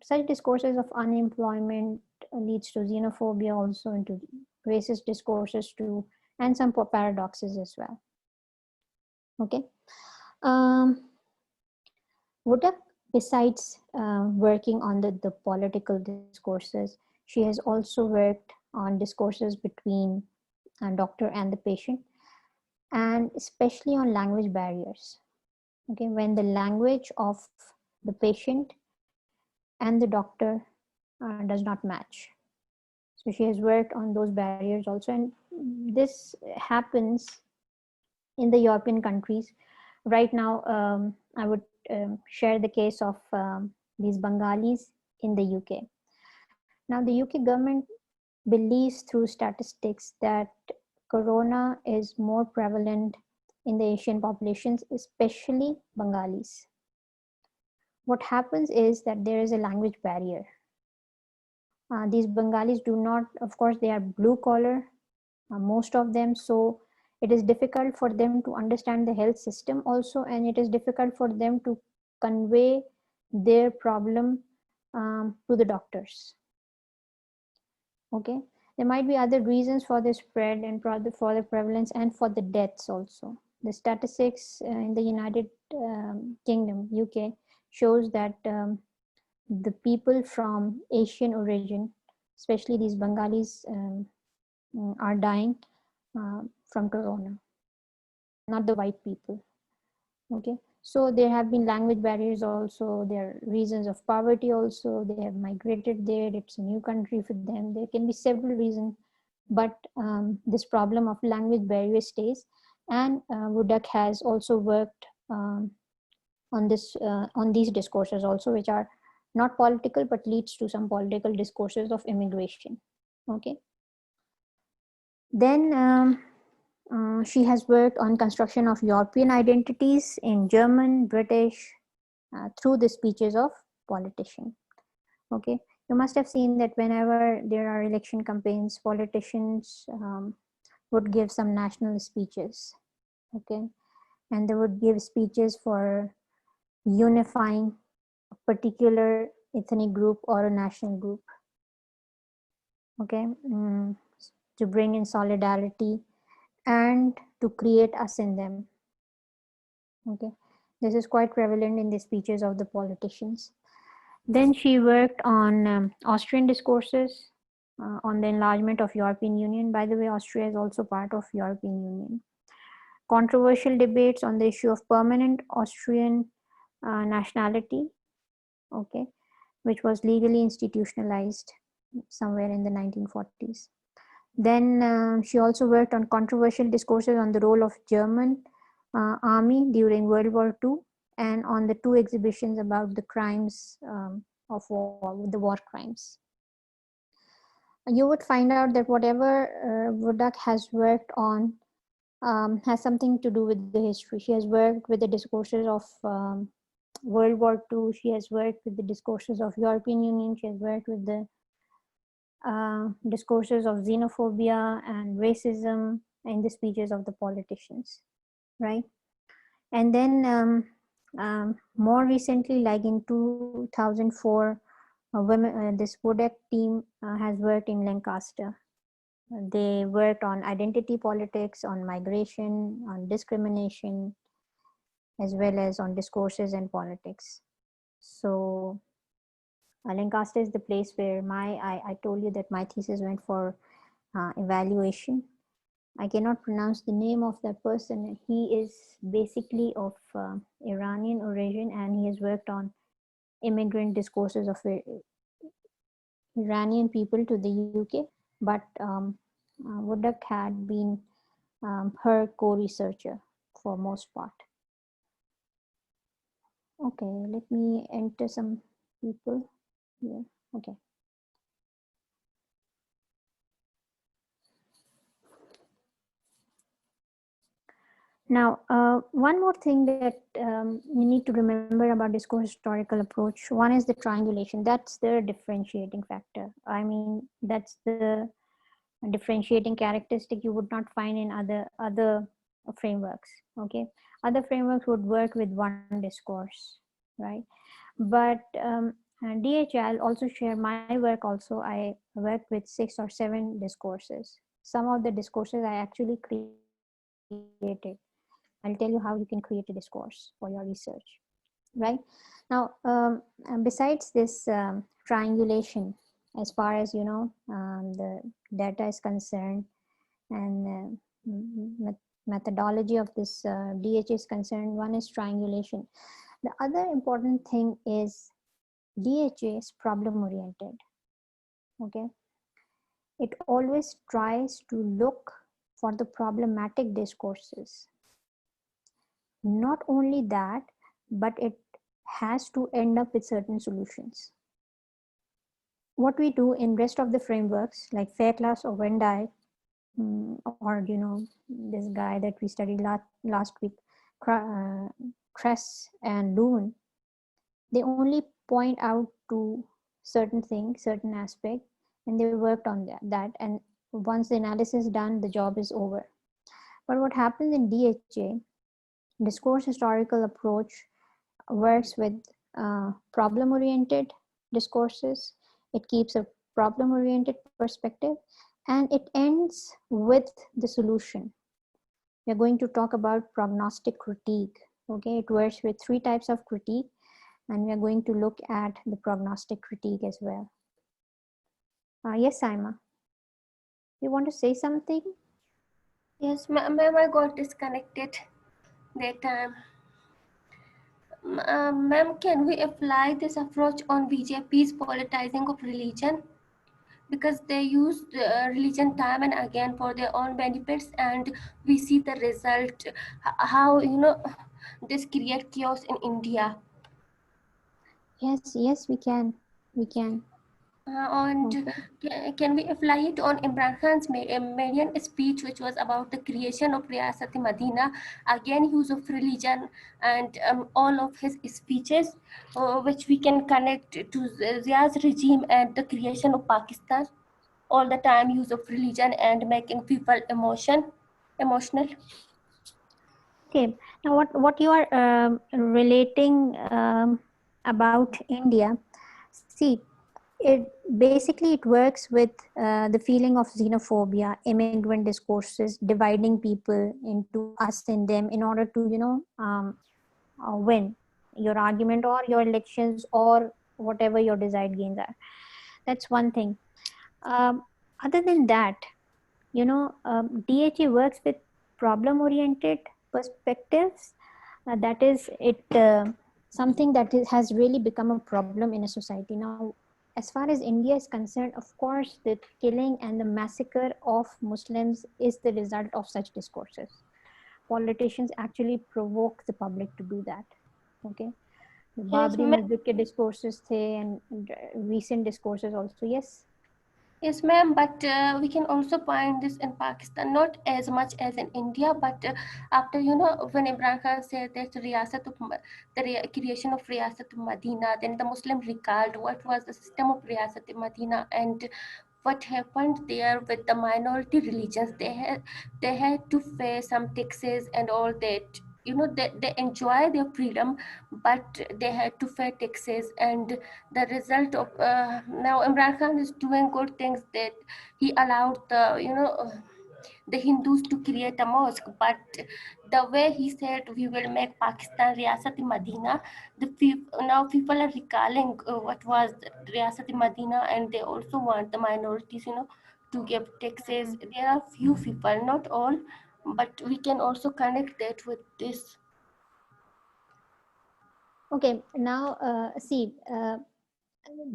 S1: such discourses of unemployment leads to xenophobia also, into racist discourses too, and some paradoxes as well. Okay. Vudak, besides working on the political discourses, she has also worked on discourses between a doctor and the patient, and especially on language barriers. Okay, when the language of the patient and the doctor does not match. So she has worked on those barriers also, and this happens in the European countries. Right now, I would share the case of these Bengalis in the UK. Now, the UK government believes through statistics that corona is more prevalent in the Asian populations, especially Bengalis. What happens is that there is a language barrier. These Bengalis do not, of course, they are blue collar, most of them, so it is difficult for them to understand the health system also, and it is difficult for them to convey their problem to the doctors. Okay, there might be other reasons for the spread and for the prevalence and for the deaths also. The statistics in the United Kingdom, UK, shows that the people from Asian origin, especially these Bengalis, are dying from corona, not the white people. Okay, so there have been language barriers also, there are reasons of poverty also, they have migrated there, it's a new country for them, there can be several reasons, but this problem of language barrier stays. And Woodduck has also worked on these discourses also, which are not political but leads to some political discourses of immigration. Okay, then she has worked on construction of European identities in German, British, through the speeches of politicians. Okay, you must have seen that whenever there are election campaigns, politicians would give some national speeches. Okay, and they would give speeches for unifying a particular ethnic group or a national group. Okay, to bring in solidarity and to create us in them. Okay, this is quite prevalent in the speeches of the politicians. Then she worked on Austrian discourses, on the enlargement of European Union. By the way, Austria is also part of European Union. Controversial debates on the issue of permanent Austrian nationality, okay, which was legally institutionalized somewhere in the 1940s. Then she also worked on controversial discourses on the role of German army during World War II, and on the 2 exhibitions about the crimes of war, the war crimes. You would find out that whatever Woodduck has worked on has something to do with the history. She has worked with the discourses of World War II. She has worked with the discourses of European Union. She has worked with the discourses of xenophobia and racism in the speeches of the politicians, right? And then more recently, like in 2004, this Woodduck team has worked in Lancaster. They worked on identity politics, on migration, on discrimination, as well as on discourses and politics. So Lancaster is the place where I told you that my thesis went for evaluation. I cannot pronounce the name of that person. He is basically of Iranian origin, and he has worked on immigrant discourses of Iranian people to the UK, but Woodduck had been her co-researcher for most part. Okay, let me enter some people here. Okay. Now, one more thing that you need to remember about discourse historical approach. One is the triangulation. That's the differentiating factor. I mean, that's the differentiating characteristic you would not find in other frameworks. Okay, other frameworks would work with one discourse, right? But DHL also share my work. Also, I work with 6 or 7 discourses. Some of the discourses I actually created. I'll tell you how you can create a discourse for your research, right? Now, besides this triangulation, as far as you know, the data is concerned, and methodology of this DH is concerned, one is triangulation. The other important thing is DHA is problem oriented. Okay, it always tries to look for the problematic discourses. Not only that, but it has to end up with certain solutions. What we do in rest of the frameworks like Fairclough or Venn diag or this guy that we studied last week, Kress and Loon, they only point out to certain things, certain aspect, and they worked on that. And once the analysis is done, the job is over. But what happens in DHA, discourse historical approach, works with problem-oriented discourses. It keeps a problem-oriented perspective, and it ends with the solution. We're going to talk about prognostic critique. Okay, it works with 3 types of critique, and we're going to look at the prognostic critique as well. Yes, Saima, you want to say something?
S2: Yes, ma'am, I got disconnected that time. Ma'am, can we apply this approach on BJP's politicizing of religion? Because they use religion time and again for their own benefits, and we see the result, how this create chaos in India.
S1: Yes, we can.
S2: And
S1: Okay.
S2: can we apply it on Imran Khan's Marian speech, which was about the creation of Riyasat Madina, again use of religion, and all of his speeches, which we can connect to Zia's regime and the creation of Pakistan, all the time use of religion and making people emotional.
S1: Okay, now what you are relating about India, see, it basically it works with the feeling of xenophobia, immigrant discourses, dividing people into us and them in order to win your argument or your elections or whatever your desired gains are. That's one thing. Other than that, DHA works with problem oriented perspectives. That is it something that has really become a problem in a society now. As far as India is concerned, of course the killing and the massacre of Muslims is the result of such discourses. Politicians actually provoke the public to do that. Okay, the
S2: Yes,
S1: Babri Masjid ke discourses the and recent discourses also. Yes.
S2: yes, ma'am, but we can also find this in Pakistan, not as much as in India, but after, when Imran Khan said that creation of Riyasat Madina, then the Muslim recalled what was the system of Riyasat Madina and what happened there with the minority religions. They had to face some taxes and all that. They enjoy their freedom, but they had to pay taxes, and the result of now Imran Khan is doing good things, that he allowed the Hindus to create a mosque, but the way he said we will make Pakistan Riyasat Madina, now people are recalling what was Riyasat Madina, and they also want the minorities, to give taxes. There are few people, not all, but we can also connect that with this.
S1: Okay, now see,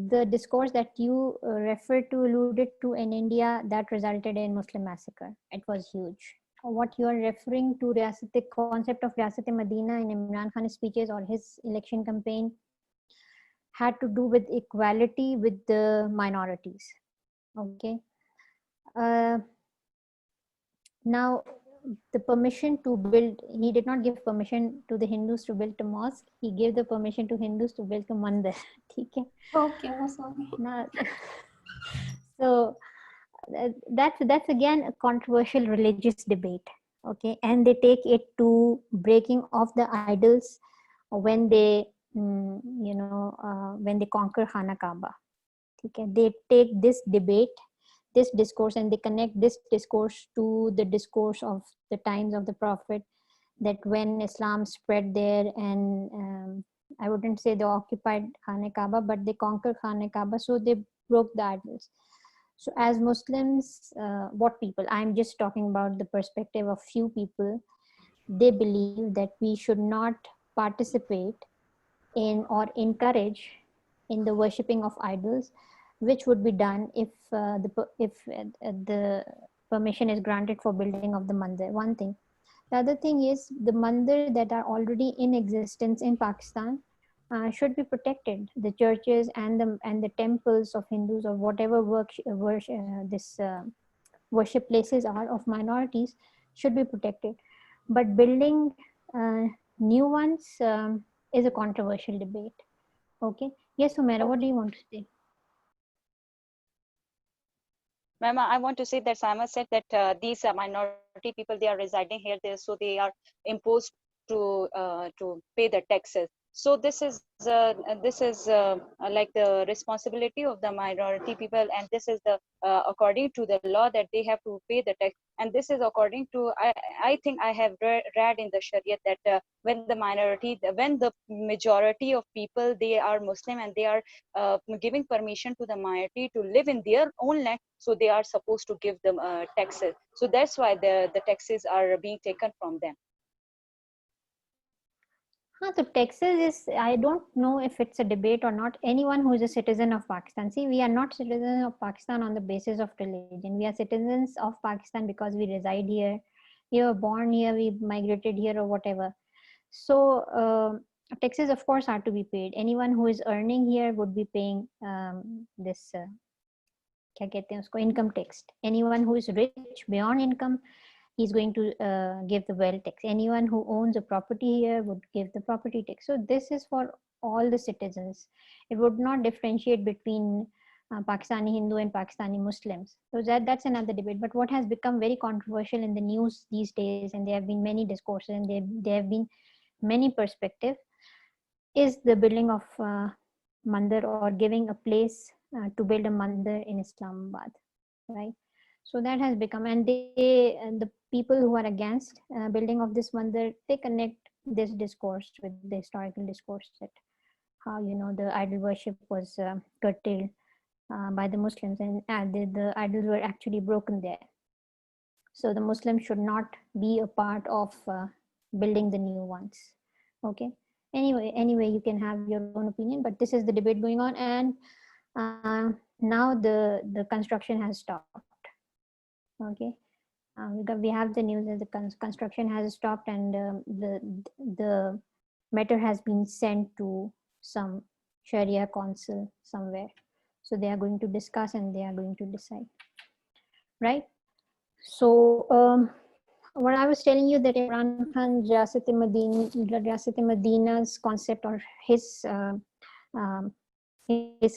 S1: the discourse that you referred to, alluded to in India, that resulted in Muslim massacre. It was huge. What you are referring to, the concept of Riyasat Madina in Imran Khan's speeches or his election campaign, had to do with equality with the minorities. Okay. Uh, Now, the permission to build, he did not give permission to the Hindus to build a mosque. He gave the permission to Hindus to build a mandir. Okay.
S2: Okay, I'm sorry.
S1: Now, so that's again a controversial religious debate. Okay, and they take it to breaking of the idols when they, when they conquer Khana Kaaba. Okay, they take this debate, this discourse, and they connect this discourse to the discourse of the times of the Prophet, that when Islam spread there, and I wouldn't say they occupied Khana Kaaba, but they conquered Khana Kaaba, so they broke the idols. So as Muslims, what people, I'm just talking about the perspective of few people, they believe that we should not participate in or encourage in the worshipping of idols, which would be done if the permission is granted for building of the mandir. One thing. The other thing is the mandir that are already in existence in Pakistan should be protected. The churches and the temples of Hindus or whatever worship places are of minorities should be protected. But building new ones is a controversial debate. Okay. Yes, Humera, what do you want to say?
S3: Ma'am, I want to say that Sama said that these minority people, they are residing here, so they are imposed to pay the taxes. So this is like the responsibility of the minority people, and this is the according to the law that they have to pay the tax. And this is according to I think I have read in the Sharia that when the minority, when the majority of people they are Muslim and they are giving permission to the minority to live in their own land, so they are supposed to give them taxes. So that's why the taxes are being taken from them.
S1: So Texas is, I don't know if it's a debate or not. Anyone who is a citizen of Pakistan, see, we are not citizens of Pakistan on the basis of religion. We are citizens of Pakistan because we reside here. We were born here, we migrated here or whatever. So taxes, of course, are to be paid. Anyone who is earning here would be paying this, क्या कहते हैं उसको, income tax. Anyone who is rich beyond income, he's going to give the wealth tax. Anyone who owns a property here would give the property tax. So this is for all the citizens. It would not differentiate between Pakistani Hindu and Pakistani Muslims. So that's another debate. But what has become very controversial in the news these days, and there have been many discourses and there have been many perspectives, is the building of mandir or giving a place to build a mandir in Islamabad, right? So that has become, and the people who are against building of this mandir, they connect this discourse with the historical discourse that how, you know, the idol worship was curtailed by the Muslims, and the idols were actually broken there. So the Muslims should not be a part of building the new ones. Okay. Anyway, you can have your own opinion, but this is the debate going on, and now the construction has stopped. Okay. We have the news that the construction has stopped, and the matter has been sent to some Sharia council somewhere. So they are going to discuss and they are going to decide, right? So what I was telling you that Imran Khan Riyasat-e-Madina's concept, or his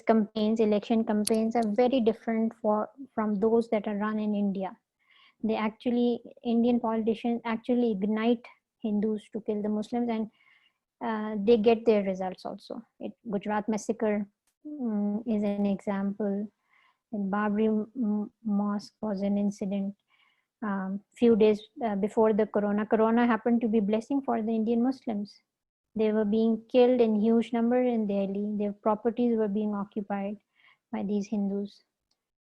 S1: campaigns, election campaigns, are very different from those that are run in India. Indian politicians actually ignite Hindus to kill the Muslims, and they get their results also. Gujarat massacre is an example. And Babri Mosque was an incident. Few days before the corona happened to be blessing for the Indian Muslims. They were being killed in huge number in Delhi. Their properties were being occupied by these Hindus,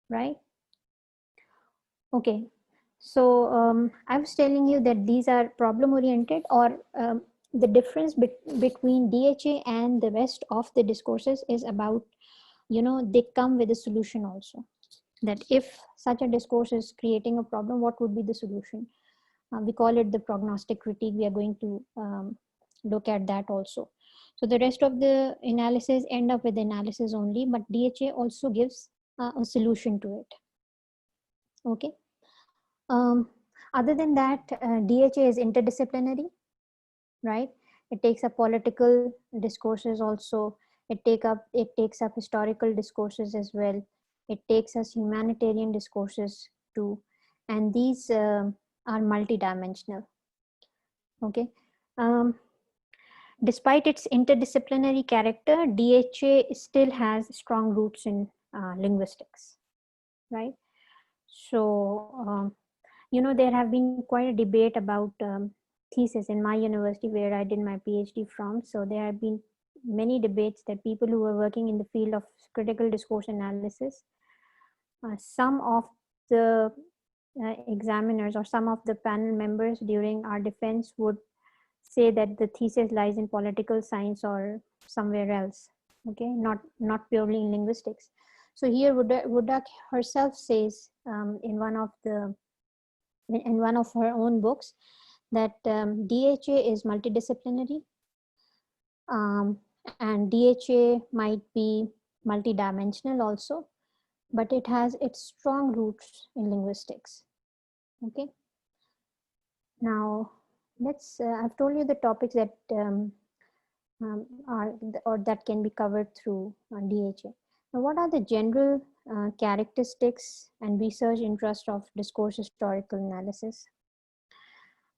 S1: right? Okay, so I was telling you that these are problem oriented, or the difference between DHA and the rest of the discourses is about, you know, they come with a solution also. That if such a discourse is creating a problem, what would be the solution? We call it the prognostic critique. We are going to look at that also. So the rest of the analysis end up with analysis only, but DHA also gives a solution to it. Okay. Other than that, DHA is interdisciplinary, right? It takes up political discourses also. It takes up historical discourses as well. It takes us humanitarian discourses too, and these are multidimensional. Okay. Despite its interdisciplinary character, DHA still has strong roots in linguistics, right? So, you know, there have been quite a debate about thesis in my university where I did my PhD from. So there have been many debates that people who are working in the field of critical discourse analysis, some of the examiners or some of the panel members during our defense would say that the thesis lies in political science or somewhere else. Okay, not purely in linguistics. So here Wodak herself says in one of her own books that DHA is multidisciplinary, and DHA might be multidimensional also, but it has its strong roots in linguistics. Okay. Now, I've told you the topics that are or that can be covered through DHA. Now, what are the general characteristics and research interest of discourse historical analysis?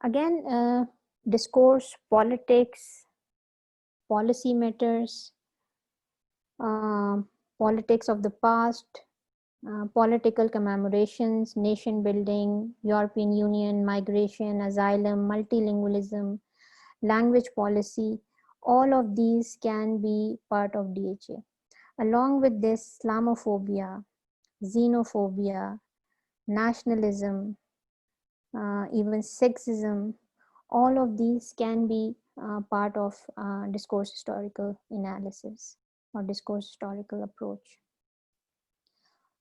S1: Again, discourse, politics, policy matters, politics of the past, political commemorations, nation building, European Union, migration, asylum, multilingualism, language policy, all of these can be part of DHA. Along with this, Islamophobia, xenophobia, nationalism, even sexism, all of these can be part of discourse historical analysis or discourse historical approach.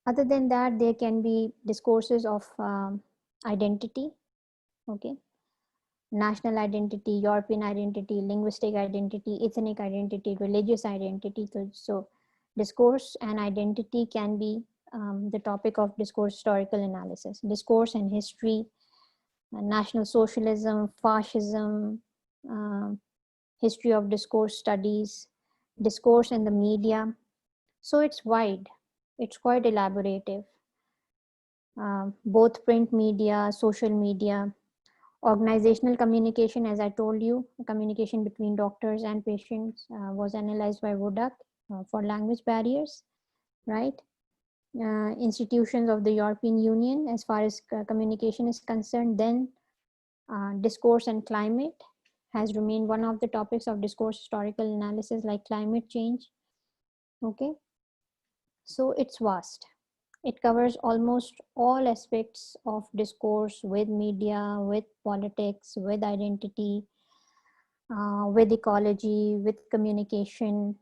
S1: Other than that, there can be discourses of identity, okay, national identity, European identity, linguistic identity, ethnic identity, religious identity. So discourse and identity can be the topic of discourse historical analysis. Discourse and history, National Socialism, Fascism, history of discourse studies, discourse in the media. So it's wide, it's quite elaborative. Both print media, social media, organizational communication, as I told you, communication between doctors and patients was analyzed by Wodak for language barriers, right? Institutions of the European Union as far as communication is concerned. Then discourse and climate has remained one of the topics of discourse historical analysis, like climate change. Okay, so it's vast. It covers almost all aspects of discourse with media, with politics, with identity, with ecology, with communication,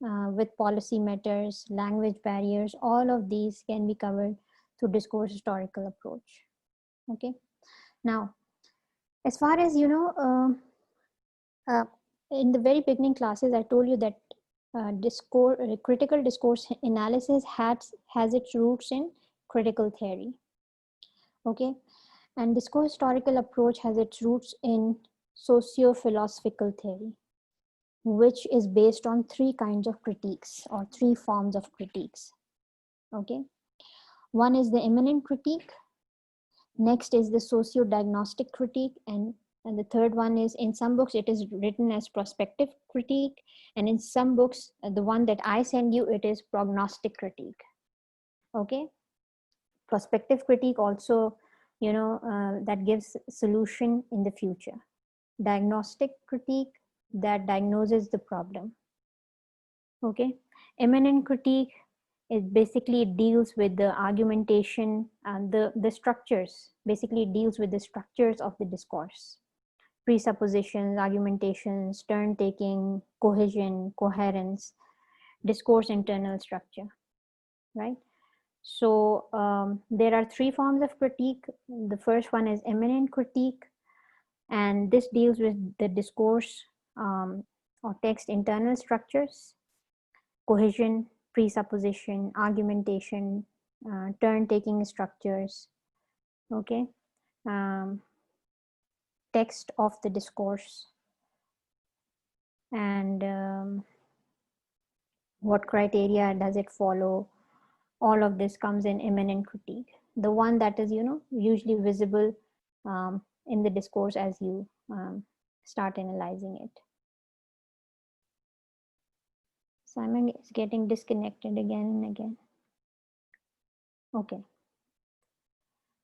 S1: with policy matters, language barriers. All of these can be covered through discourse historical approach. Okay. Now, as far as in the very beginning classes, I told you that critical discourse analysis has its roots in critical theory. Okay, and discourse historical approach has its roots in socio-philosophical theory, which is based on three kinds of critiques or three forms of critiques. Okay, one is the immanent critique, next is the socio-diagnostic critique, and the third one is, in some books it is written as prospective critique, and in some books, the one that I send you, it is prognostic critique. Okay, prospective critique also, that gives solution in the future. Diagnostic critique, that diagnoses the problem. Okay, immanent critique is basically, it deals with the argumentation and the structures. Basically, it deals with the structures of the discourse, presuppositions, argumentations, turn taking, cohesion, coherence, discourse internal structure, right? So there are three forms of critique. The first one is immanent critique, and this deals with the discourse or text internal structures, cohesion, presupposition, argumentation, turn-taking structures, okay, text of the discourse, and what criteria does it follow. All of this comes in immanent critique, the one that is usually visible in the discourse as you start analyzing it. Simon is getting disconnected again and again. Okay.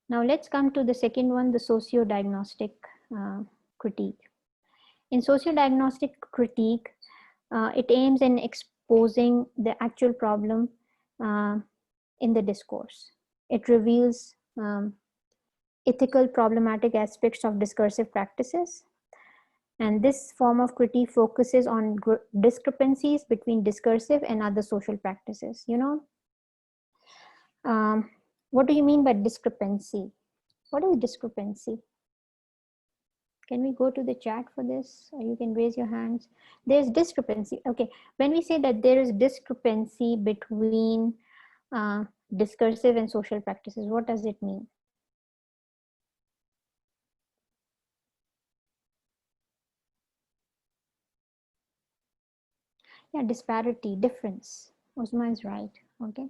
S1: Now let's come to the second one, the socio-diagnostic critique. In socio-diagnostic critique, it aims in exposing the actual problem in the discourse. It reveals ethical problematic aspects of discursive practices. And this form of critique focuses on discrepancies between discursive and other social practices. What do you mean by discrepancy? What is discrepancy? Can we go to the chat for this, or you can raise your hands? There's discrepancy. Okay, when we say that there is discrepancy between discursive and social practices. What does it mean? Yeah, disparity, difference. Uzma is right. Okay.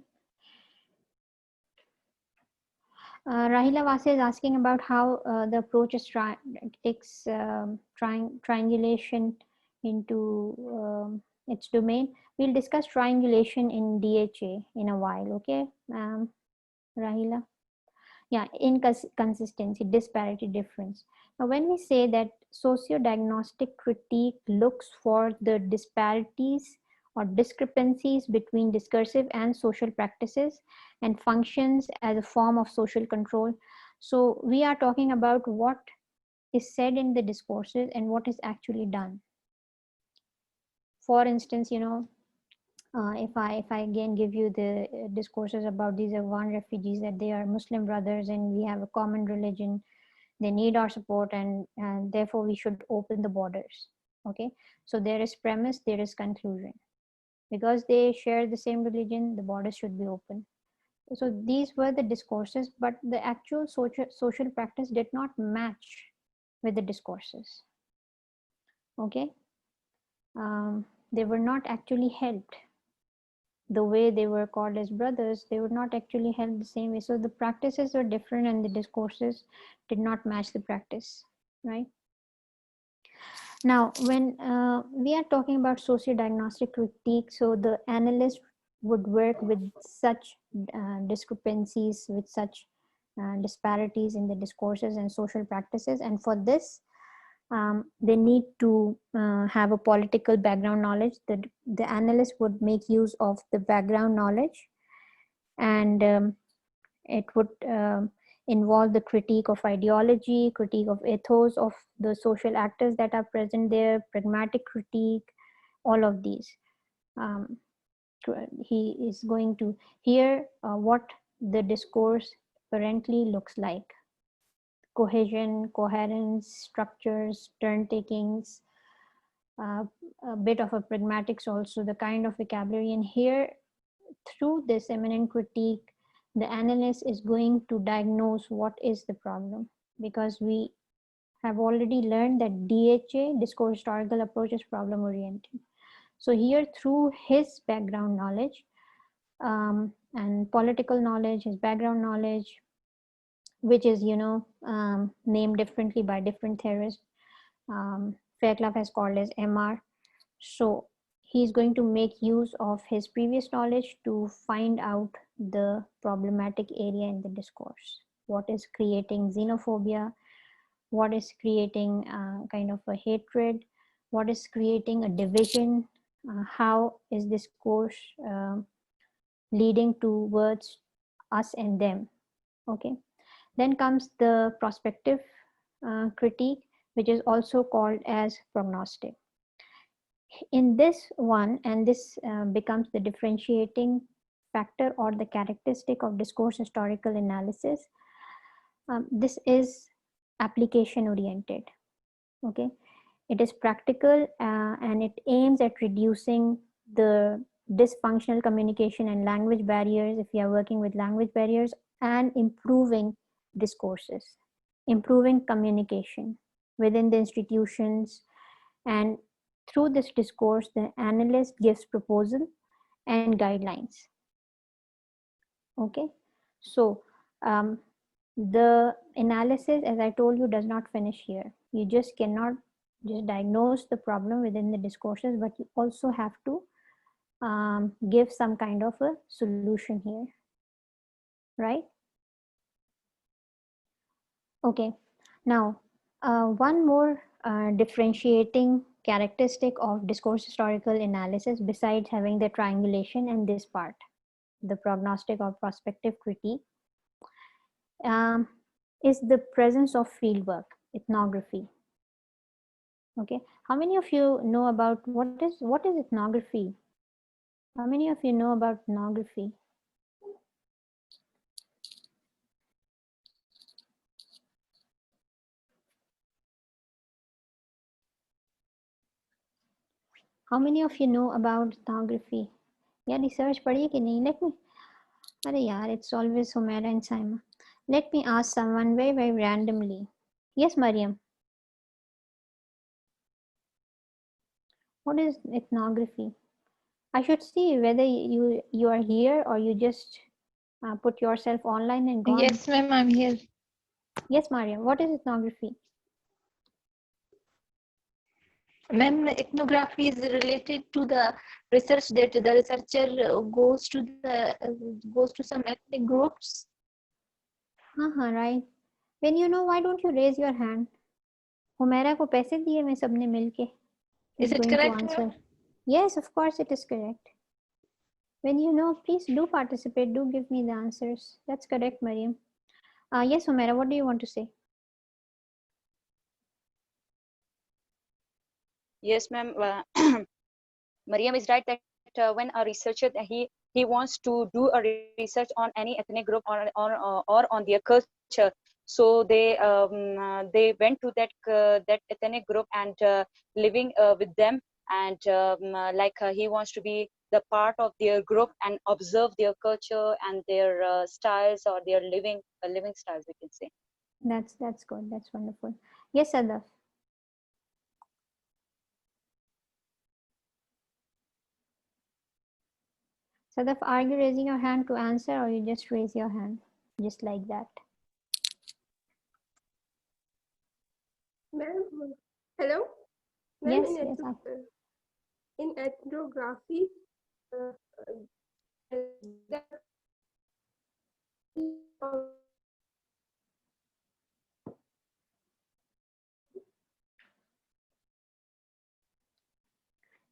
S1: Rahila Vase is asking about how the approach is takes triangulation into its domain. We'll discuss triangulation in DHA in a while, okay, Rahila? Yeah, inconsistency, disparity, difference. Now, when we say that socio-diagnostic critique looks for the disparities or discrepancies between discursive and social practices and functions as a form of social control. So we are talking about what is said in the discourses and what is actually done. For instance, if I again give you the discourses about these Afghan refugees, that they are Muslim brothers and we have a common religion, they need our support, and therefore we should open the borders. Okay, so there is premise, there is conclusion. Because they share the same religion, the borders should be open. So these were the discourses, but the actual social practice did not match with the discourses. Okay, they were not actually helped the way they were called as brothers. They would not actually help the same way. So the practices were different and the discourses did not match the practice, right? Now, when we are talking about socio-diagnostic critique, so the analyst would work with such discrepancies, with such disparities in the discourses and social practices. And for this, they need to have a political background knowledge. The analyst would make use of the background knowledge, and it would involve the critique of ideology, critique of ethos of the social actors that are present there, pragmatic critique, all of these. He is going to hear what the discourse apparently looks like. Cohesion, coherence, structures, turn takings, a bit of a pragmatics also, the kind of vocabulary. And here, through this eminent critique, the analyst is going to diagnose what is the problem, because we have already learned that DHA, discourse historical approach, is problem oriented. So here, through his background knowledge and political knowledge, his background knowledge, which is named differently by different theorists, Fairclough has called as MR. So he's going to make use of his previous knowledge to find out the problematic area in the discourse. What is creating xenophobia? What is creating kind of a hatred? What is creating a division? How is discourse leading towards us and them? Okay. Then comes the prospective critique, which is also called as prognostic. In this one, and this becomes the differentiating factor or the characteristic of discourse historical analysis, this is application oriented. Okay, it is practical and it aims at reducing the dysfunctional communication and language barriers, if you are working with language barriers, and improving discourses, improving communication within the institutions. And through this discourse, the analyst gives proposal and guidelines. Okay, so the analysis, as I told you, does not finish here. You just cannot just diagnose the problem within the discourses, but you also have to give some kind of a solution here, right? Okay, now one more differentiating characteristic of discourse historical analysis, besides having the triangulation and this part, the prognostic or prospective critique, is the presence of fieldwork, ethnography. Okay, how many of you know about what is ethnography? How many of you know about ethnography? How many of you know about ethnography? Yeah, research पढ़ी कि नहीं? Arey yaar, it's always Humaira and Saima. Let me ask someone very, very randomly. Yes, Mariam. What is ethnography? I should see whether you are here or you just put yourself online and gone.
S4: Yes, ma'am, I'm here.
S1: Yes, Mariam. What is ethnography?
S4: Ma'am, ethnography is related to the research that the researcher goes to some ethnic groups.
S1: Right. When you know, why don't you raise your hand? Humaira को पैसे दिए मैं सबने मिलके.
S4: Is it
S1: Going to
S4: correct,
S1: answer.
S4: ma'am?
S1: Yes, of course it is correct. When you know, please do participate. Do give me the answers. That's correct, Mariam. Yes, Humaira, what do you want to say?
S3: Yes, ma'am. Mariam is right that when a researcher he wants to do a research on any ethnic group or on their culture, so they went to that ethnic group and living with them, and he wants to be the part of their group and observe their culture and their styles or their living styles, we can say.
S1: That's good. That's wonderful. Yes, Sadaf. Sadaf, are you raising your hand to answer or you just raise your hand just like that?
S5: Ma'am, hello?
S1: Yes,
S5: Ma'am,
S1: yes.
S5: in ethnography, the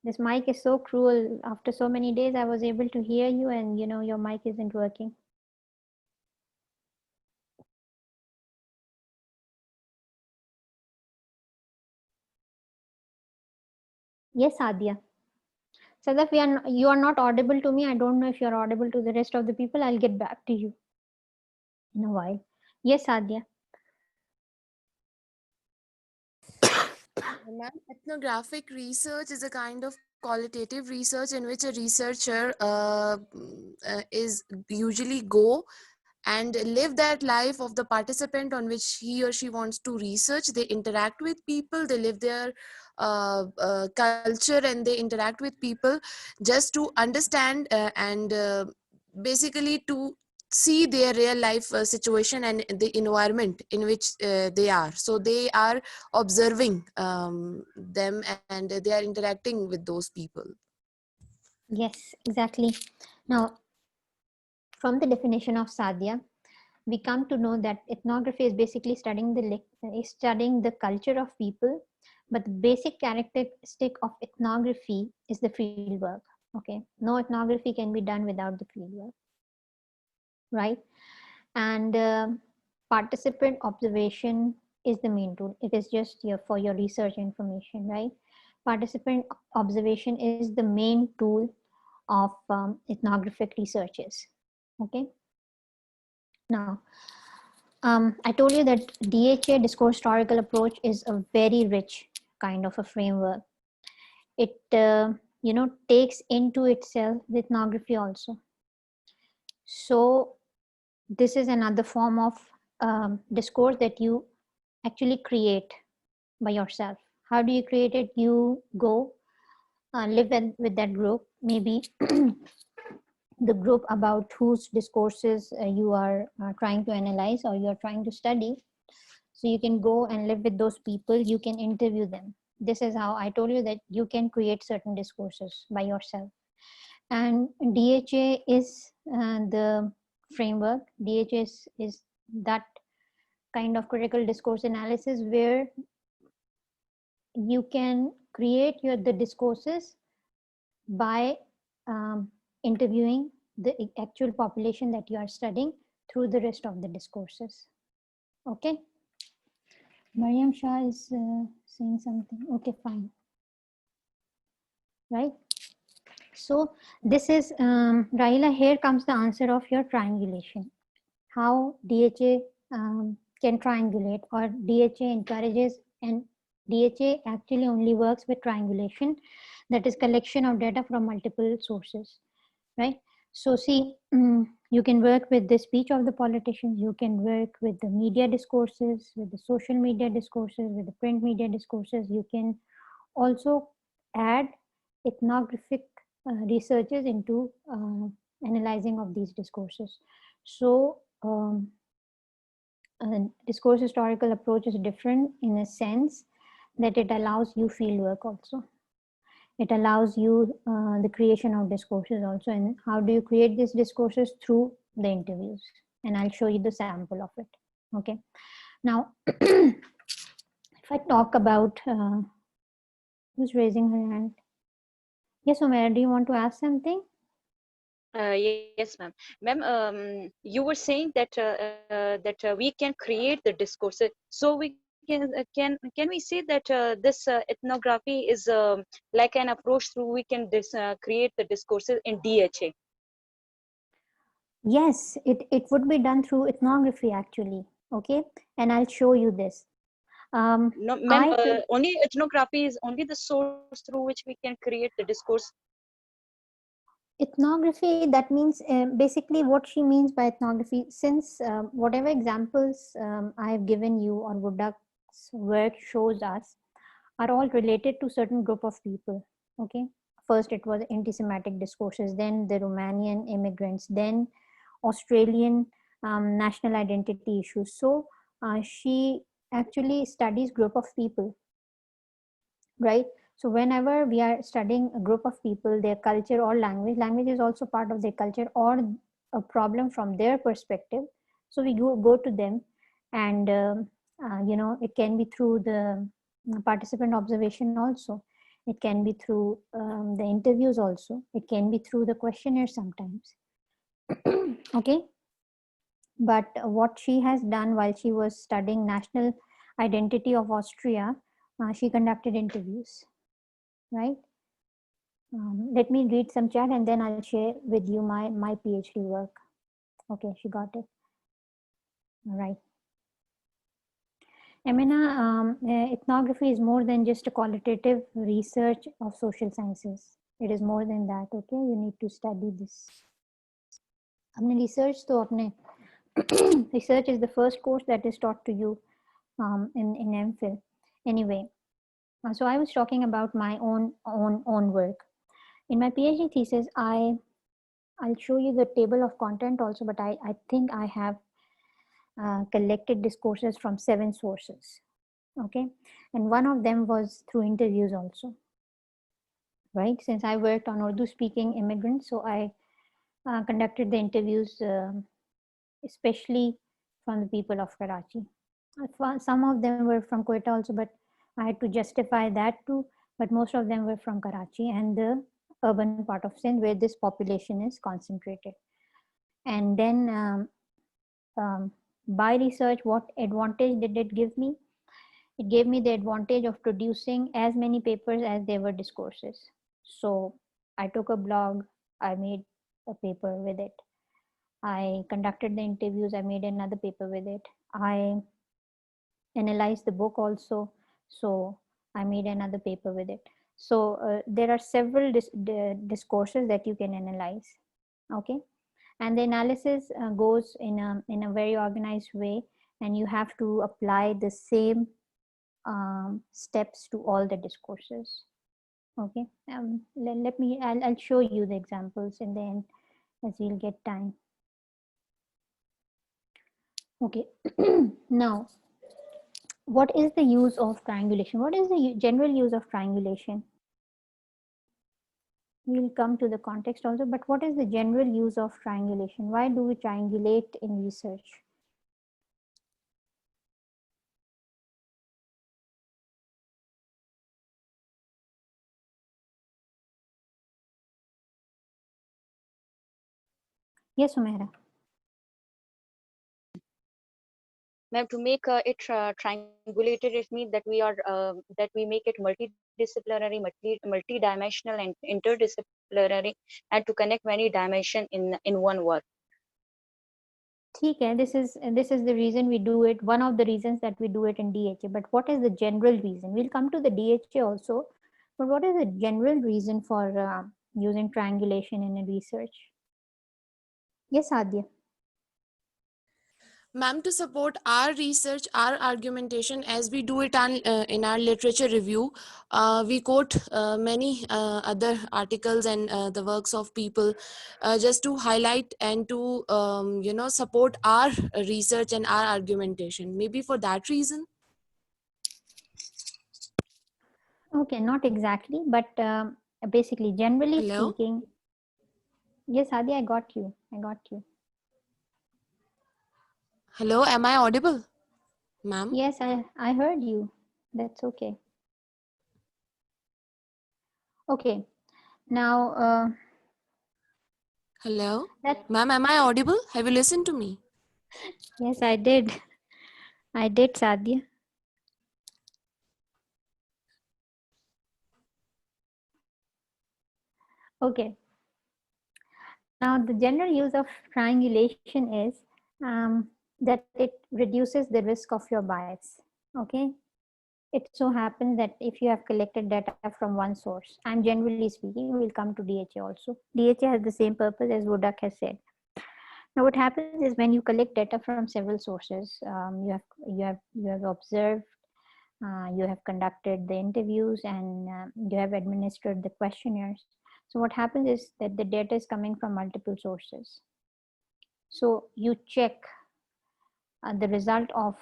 S1: This mic is so cruel. After so many days, I was able to hear you and you know, your mic isn't working. Yes, Adia. Sadaf, you are not audible to me. I don't know if you're audible to the rest of the people. I'll get back to you in a while. Yes, Adia.
S6: Ma'am, ethnographic research is a kind of qualitative research in which a researcher is usually go and live that life of the participant on which he or she wants to research. They interact with people, they live their culture, and they interact with people just to understand and basically to see their real life situation and the environment in which they are. So they are observing them and they are interacting with those people.
S1: Yes, exactly. Now, from the definition of Sadia, we come to know that ethnography is basically studying the culture of people, but the basic characteristic of ethnography is the field work. Okay, no ethnography can be done without the field work, right? And participant observation is the main tool. It is just for your research information, right? Participant observation is the main tool of ethnographic researches. Okay. Now, I told you that DHA, discourse historical approach, is a very rich kind of a framework. It takes into itself the ethnography also. So this is another form of discourse that you actually create by yourself. How do you create it? You go live with that group, maybe the group about whose discourses you are trying to analyze or you are trying to study. So you can go and live with those people, you can interview them. This is how I told you that you can create certain discourses by yourself. And DHA is the framework. DHA is that kind of critical discourse analysis where you can create the discourses by interviewing the actual population that you are studying through the rest of the discourses. Okay. Mariam Shah is saying something. Okay, fine. Right. So this is, Rahila, here comes the answer of your triangulation. How DHA can triangulate, or DHA encourages, and DHA actually only works with triangulation, that is collection of data from multiple sources, right? So see, You can work with the speech of the politicians, you can work with the media discourses, with the social media discourses, with the print media discourses. You can also add ethnographic researches into analyzing of these discourses. So discourse historical approach is different in a sense that it allows you field work also. It allows you the creation of discourses also. And how do you create these discourses? Through the interviews. And I'll show you the sample of it. Okay. Now, if I talk about who's raising her hand? Yes, Omera, do you want to ask something?
S3: Yes, ma'am. Ma'am, you were saying that we can create the discourses. So we can we say that this ethnography is like an approach through we can create the discourses in DHA.
S1: Yes, it would be done through ethnography actually. Okay, and I'll show you this.
S3: No, ma'am. Only ethnography is only the source through which we can create the discourse.
S1: Ethnography, that means basically what she means by ethnography, since whatever examples I have given you or Buddha's work shows us are all related to certain group of people. Okay, first it was anti-Semitic discourses, then the Romanian immigrants, then Australian national identity issues. So she actually studies group of people, right? So whenever we are studying a group of people, their culture or language is also part of their culture or a problem from their perspective. So we go to them, and it can be through the participant observation also. It can be through the interviews also. It can be through the questionnaire sometimes. Okay. But what she has done while she was studying national identity of Austria, she conducted interviews, right? Let me read some chat and then I'll share with you my PhD work. Okay, she got it. All right. Emina, ethnography is more than just a qualitative research of social sciences. It is more than that. Okay, you need to study this. अपने research तो अपने research is the first course that is taught to you in MPhil. Anyway, so I was talking about my own work. In my PhD thesis, I'll show you the table of content also, but I think I have collected discourses from 7 sources. Okay, and one of them was through interviews also, right? Since I worked on Urdu speaking immigrants, so I conducted the interviews, especially from the people of Karachi. Some of them were from Quetta also, but I had to justify that too. But most of them were from Karachi and the urban part of Sindh, where this population is concentrated. And then by research, what advantage did it give me? It gave me the advantage of producing as many papers as there were discourses. So I took a blog, I made a paper with it. I conducted the interviews, I made another paper with it. I analyzed the book also, so I made another paper with it. So there are several discourses that you can analyze. Okay, and the analysis goes in a very organized way, and you have to apply the same steps to all the discourses. Okay, I'll show you the examples in the end as we'll get time. Okay, now what is the use of triangulation? What is the general use of triangulation? We'll come to the context also, but what is the general use of triangulation? Why do we triangulate in research? Yes, Umaira.
S3: Ma'am, to make it triangulated, it means that we make it multidisciplinary, multidimensional, and interdisciplinary, and to connect many dimensions in one work.
S1: ठीक है, this is the reason we do it. One of the reasons that we do it in DHA. But what is the general reason? We'll come to the DHA also. But what is the general reason for using triangulation in a research? Yes, Adya.
S6: Ma'am, to support our research, our argumentation, as we do it in our literature review, we quote many other articles and the works of people, just to highlight and to support our research and our argumentation. Maybe for that reason.
S1: Okay, not exactly, but basically, generally
S6: Hello?
S1: speaking, yes, Adya, I got you. I got you.
S6: Hello, am I audible, ma'am?
S1: Yes, I heard you. That's okay. Okay, now
S6: Hello?
S1: that
S6: Ma'am, am I audible? Have you listened to me?
S1: yes, I did. I did, Sadhya. Okay. Now, the general use of triangulation is that it reduces the risk of your bias. Okay. It so happens that if you have collected data from one source, I'm generally speaking, we'll come to DHA also. DHA has the same purpose as Wodak has said. Now, what happens is when you collect data from several sources, you have observed, you have conducted the interviews, and you have administered the questionnaires. So what happens is that the data is coming from multiple sources. So you check the result of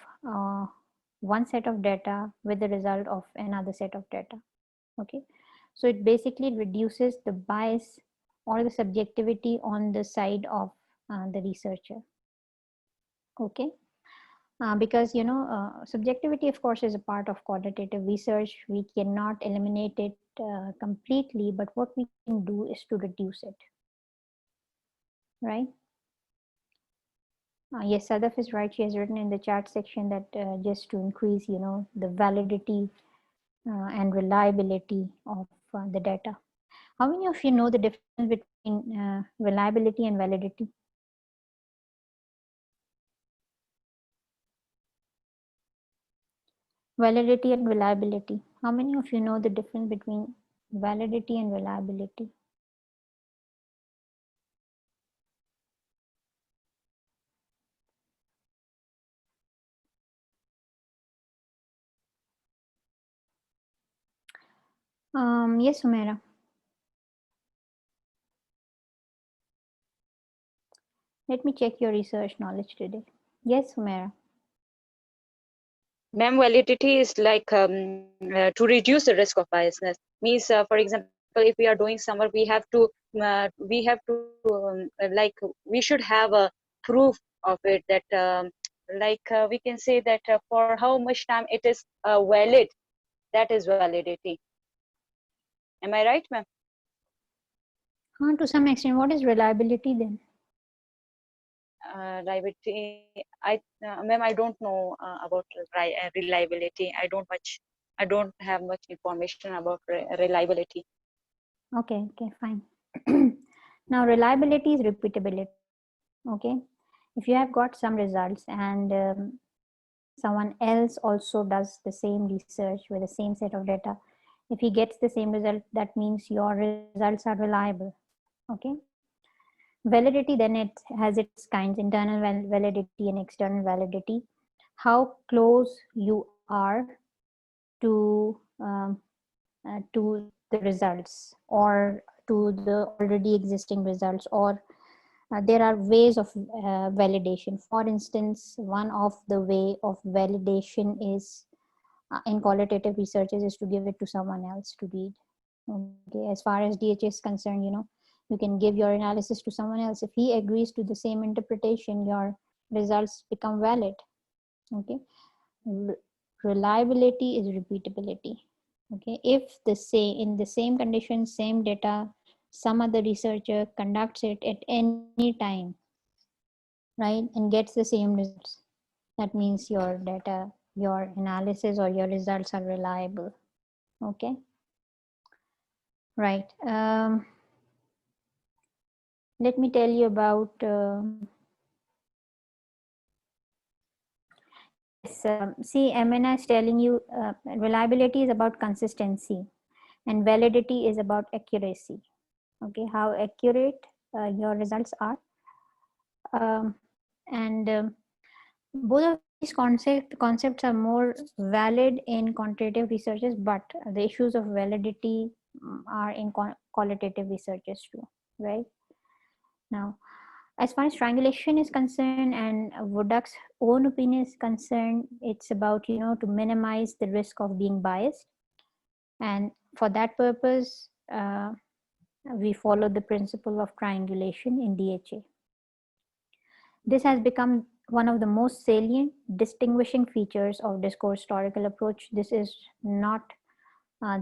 S1: one set of data with the result of another set of data. Okay, so it basically reduces the bias or the subjectivity on the side of the researcher. Okay, because subjectivity of course is a part of qualitative research. We cannot eliminate it completely, but what we can do is to reduce it, right? Yes, Sadaf is right. She has written in the chat section that just to increase the validity and reliability of the data. How many of you know the difference between reliability and validity? Validity and reliability. How many of you know the difference between validity and reliability? Yes, Sumera. Let me check your research knowledge today. Yes, Sumera.
S3: Ma'am, validity is like to reduce the risk of biasness. Means, for example, if we are doing summer, we should have a proof of it that we can say that for how much time it is valid. That is validity. Am I right, ma'am?
S1: To some extent, what is reliability then?
S3: Reliability. Ma'am, I don't know about reliability. I don't have much information about reliability.
S1: Okay, fine. Now, reliability is repeatability. Okay, if you have got some results and someone else also does the same research with the same set of data, if he gets the same result, that means your results are reliable. Okay, validity then it has its kinds: internal validity and external validity. How close you are to the results or to the already existing results, or there are ways of validation. For instance, one of the way of validation is in qualitative researches is to give it to someone else to read. Okay, as far as DHA is concerned, you can give your analysis to someone else. If he agrees to the same interpretation, your results become valid. Okay, reliability is repeatability. Okay, if in the same conditions, same data, some other researcher conducts it at any time, right, and gets the same results, that means your data, your analysis or your results are reliable. Okay, right. Let me tell you about yes, see, Amina is telling you reliability is about consistency and validity is about accuracy. Okay, how accurate your results are. And both of these concepts are more valid in quantitative researches, but the issues of validity are in qualitative researches too, right? Now, as far as triangulation is concerned and Vodak's own opinion is concerned, it's about, to minimize the risk of being biased. And for that purpose, we follow the principle of triangulation in DHA. This has become one of the most salient distinguishing features of discourse historical approach. This is not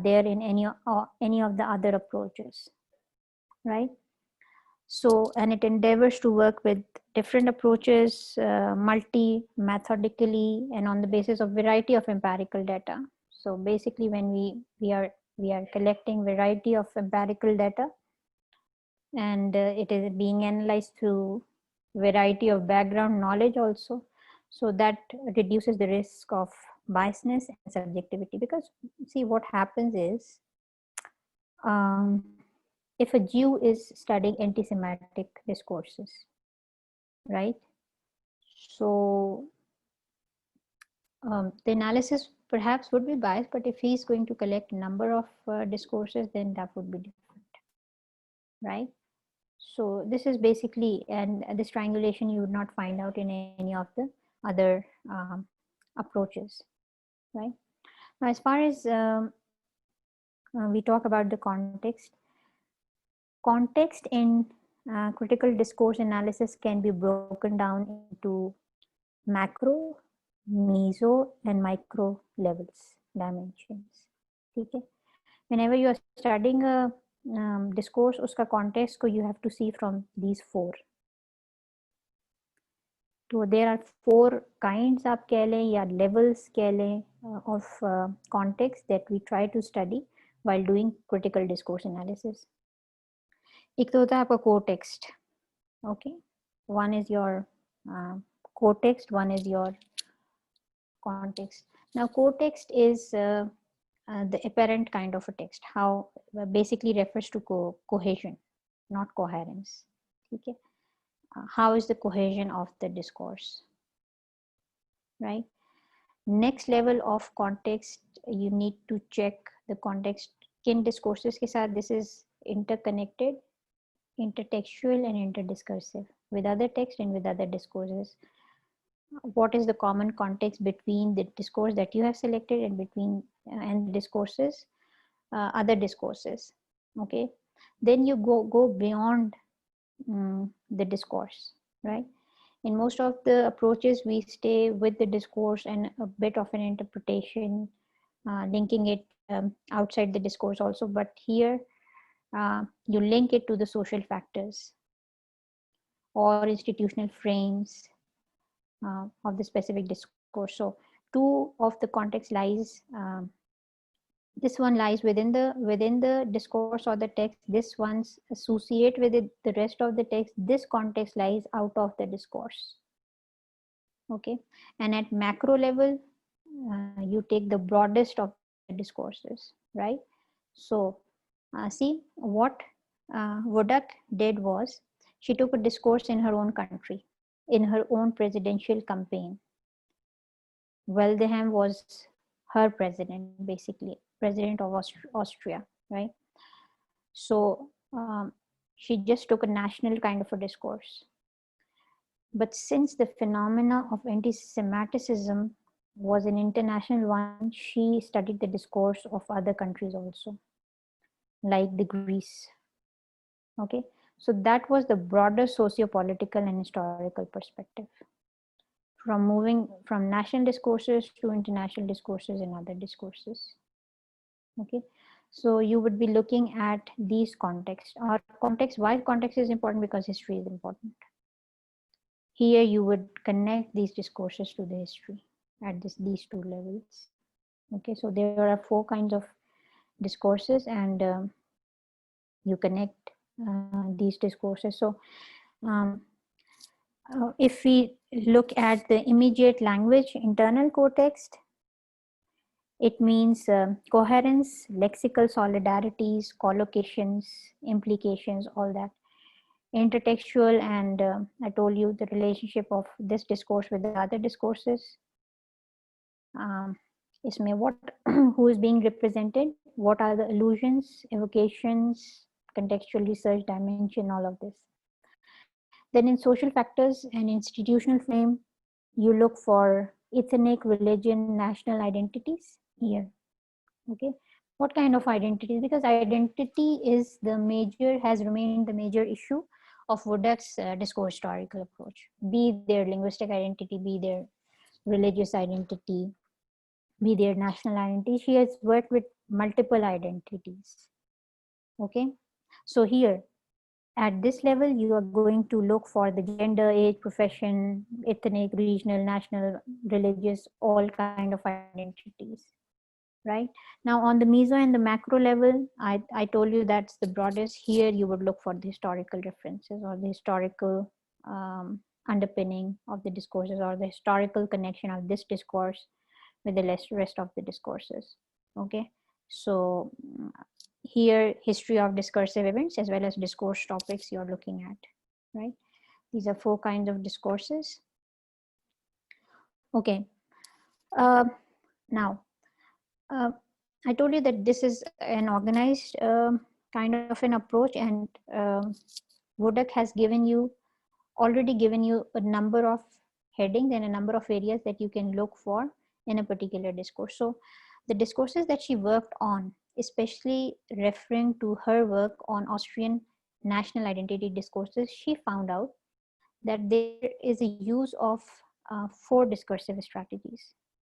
S1: there in any of the other approaches, right? So, and it endeavors to work with different approaches, multi-methodically, and on the basis of variety of empirical data. So basically, when we are collecting variety of empirical data, and it is being analyzed through variety of background knowledge also, so that reduces the risk of biasness and subjectivity. Because see, what happens is, if a Jew is studying anti-Semitic discourses, right? So the analysis perhaps would be biased, but if he's going to collect number of discourses, then that would be different, right? So this is basically, and this triangulation you would not find out in any of the other approaches, right? Now, as far as we talk about the context in critical discourse analysis can be broken down into macro, meso, and micro levels, dimensions. Okay. Whenever you are studying a discourse, uska context ko you have to see from these four. So there are four kinds आप कह लें या levels कह लें of context that we try to study while doing critical discourse analysis. एक तो होता है आपका core text, okay? One is your core text, one is your context. Now, core text is the apparent kind of a text, how basically refers to cohesion, not coherence. Okay. How is the cohesion of the discourse, right? Next level of context, you need to check the context. Kin discourses ke saath this is interconnected, intertextual, and interdiscursive with other text and with other discourses. What is the common context between the discourse that you have selected and between and discourses, other discourses? Okay, then you go beyond the discourse, right? In most of the approaches, we stay with the discourse and a bit of an interpretation, linking it outside the discourse also. But here, you link it to the social factors or institutional frames of the specific discourse. So two of the context lies, this one lies within the discourse or the text, this one's associate with it, the rest of the text, this context lies out of the discourse. Okay, and at macro level, you take the broadest of the discourses, right? So see, what Wodak did was, she took a discourse in her own country, in her own presidential campaign. Waldheim was her president, basically, president of Austria, right? So she just took a national kind of a discourse. But since the phenomena of anti-Semitism was an international one, she studied the discourse of other countries also, like the Greece. Okay, so that was the broader socio-political and historical perspective, from moving from national discourses to international discourses and other discourses. Okay, so you would be looking at these contexts. Or context, why context is important? Because history is important. Here you would connect these discourses to the history at these two levels. Okay, so there are four kinds of discourses, and you connect these discourses. So if we look at the immediate language internal context, it means coherence, lexical solidarities, collocations, implications, all that. intertextual, and I told you the relationship of this discourse with the other discourses. Isme what who is being represented, what are the allusions, evocations, contextual research dimension, all of this. Then in social factors and institutional frame, you look for ethnic, religion, national identities here. Okay, what kind of identities? Because identity is the major, has remained the major issue of Woodak's discourse historical approach, be their linguistic identity, be their religious identity, be their national identity. She has worked with multiple identities. Okay, so here at this level, you are going to look for the gender, age, profession, ethnic, regional, national, religious, all kind of identities, right? Now on the meso and the macro level, I told you that's the broadest. Here you would look for the historical references or the historical underpinning of the discourses, or the historical connection of this discourse with the rest of the discourses. Okay, so here history of discursive events as well as discourse topics you're looking at, right? These are 4 kinds of discourses. Okay, now I told you that this is an organized kind of an approach, and Wodak has already given you a number of headings and a number of areas that you can look for in a particular discourse. So the discourses that she worked on, especially referring to her work on Austrian national identity discourses, she found out that there is a use of 4 discursive strategies.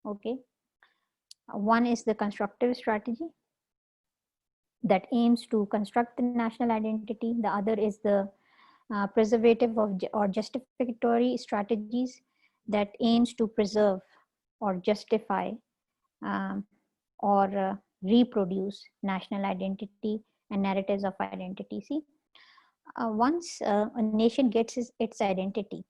S1: Okay, one is the constructive strategy that aims to construct the national identity. The other is the preservative or justificatory strategies that aims to preserve or justify or reproduce national identity and narratives of identity. See, once a nation gets its identity,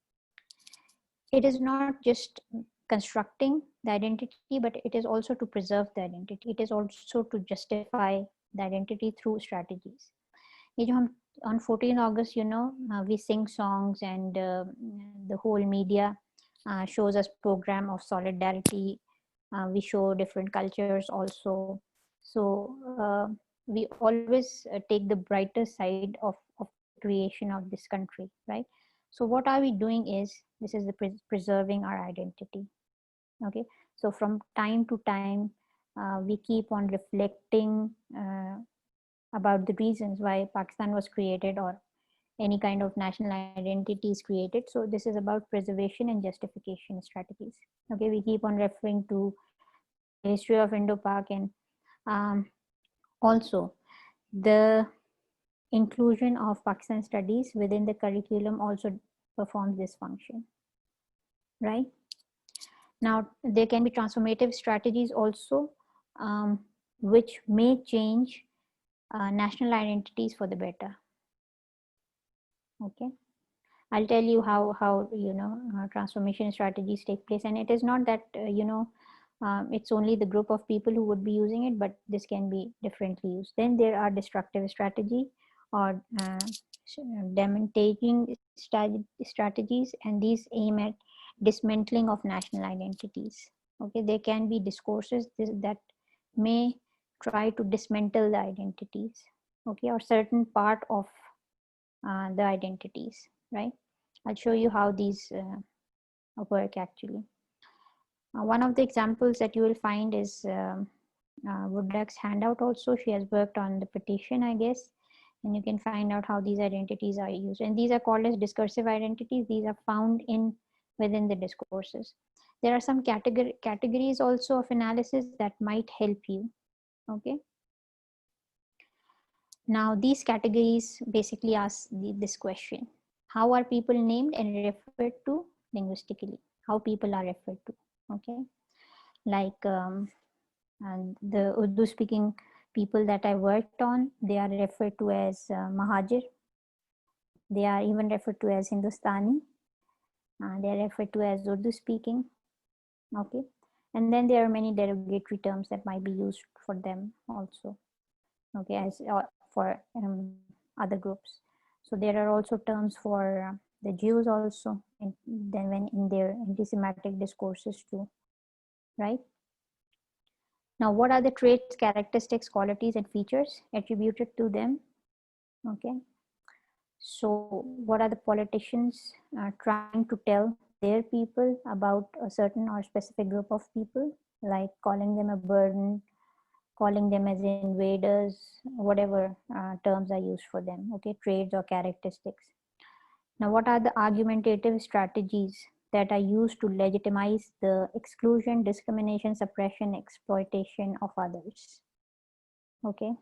S1: it is not just constructing the identity, but it is also to preserve the identity. It is also to justify the identity through strategies. On 14 August, we sing songs, and the whole media shows us program of solidarity. We show different cultures also. So we always take the brighter side of the creation of this country, right? So what are we doing is, this is the preserving our identity. Okay, so from time to time, we keep on reflecting about the reasons why Pakistan was created, or any kind of national identity is created. So this is about preservation and justification strategies. Okay, we keep on referring to the history of Indo-Pak, and also the inclusion of Pakistan studies within the curriculum also performs this function, right? Now, there can be transformative strategies also, which may change national identities for the better. Okay, I'll tell you how transformation strategies take place, and it is not that it's only the group of people who would be using it, but this can be differently used. Then there are destructive strategy or demontating strategies, and these aim at dismantling of national identities. Okay, there can be discourses that may try to dismantle the identities, okay, or certain part of the identities, right? I'll show you how these work actually. One of the examples that you will find is Woodak's handout also. She has worked on the petition, I guess, and you can find out how these identities are used. And these are called as discursive identities. These are found within the discourses. There are some categories also of analysis that might help you. Okay. Now these categories basically ask this question: how are people named and referred to linguistically? How people are referred to? Okay, like and the Urdu speaking people that I worked on, they are referred to as Mahajir. They are even referred to as Hindustani. They are referred to as Urdu speaking. Okay, and then there are many derogatory terms that might be used for them also. Okay, as for other groups. So there are also terms for the Jews also, then when in their anti-Semitic discourses too, right? Now, what are the traits, characteristics, qualities, and features attributed to them? Okay. So, what are the politicians trying to tell their people about a certain or specific group of people, like calling them a burden, calling them as invaders, whatever terms are used for them, okay, traits or characteristics. Now, what are the argumentative strategies that are used to legitimize the exclusion, discrimination, suppression, exploitation of others? Okay,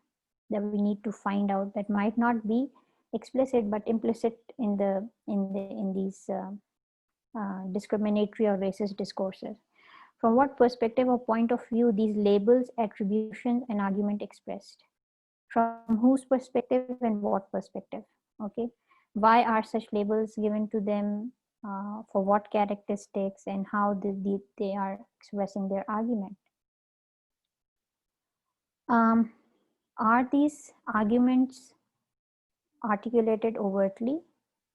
S1: that we need to find out, that might not be explicit but implicit in these discriminatory or racist discourses. From what perspective or point of view these labels, attribution, and argument expressed? From whose perspective and what perspective? Okay, why are such labels given to them? For what characteristics, and how they are expressing their argument? Are these arguments articulated overtly?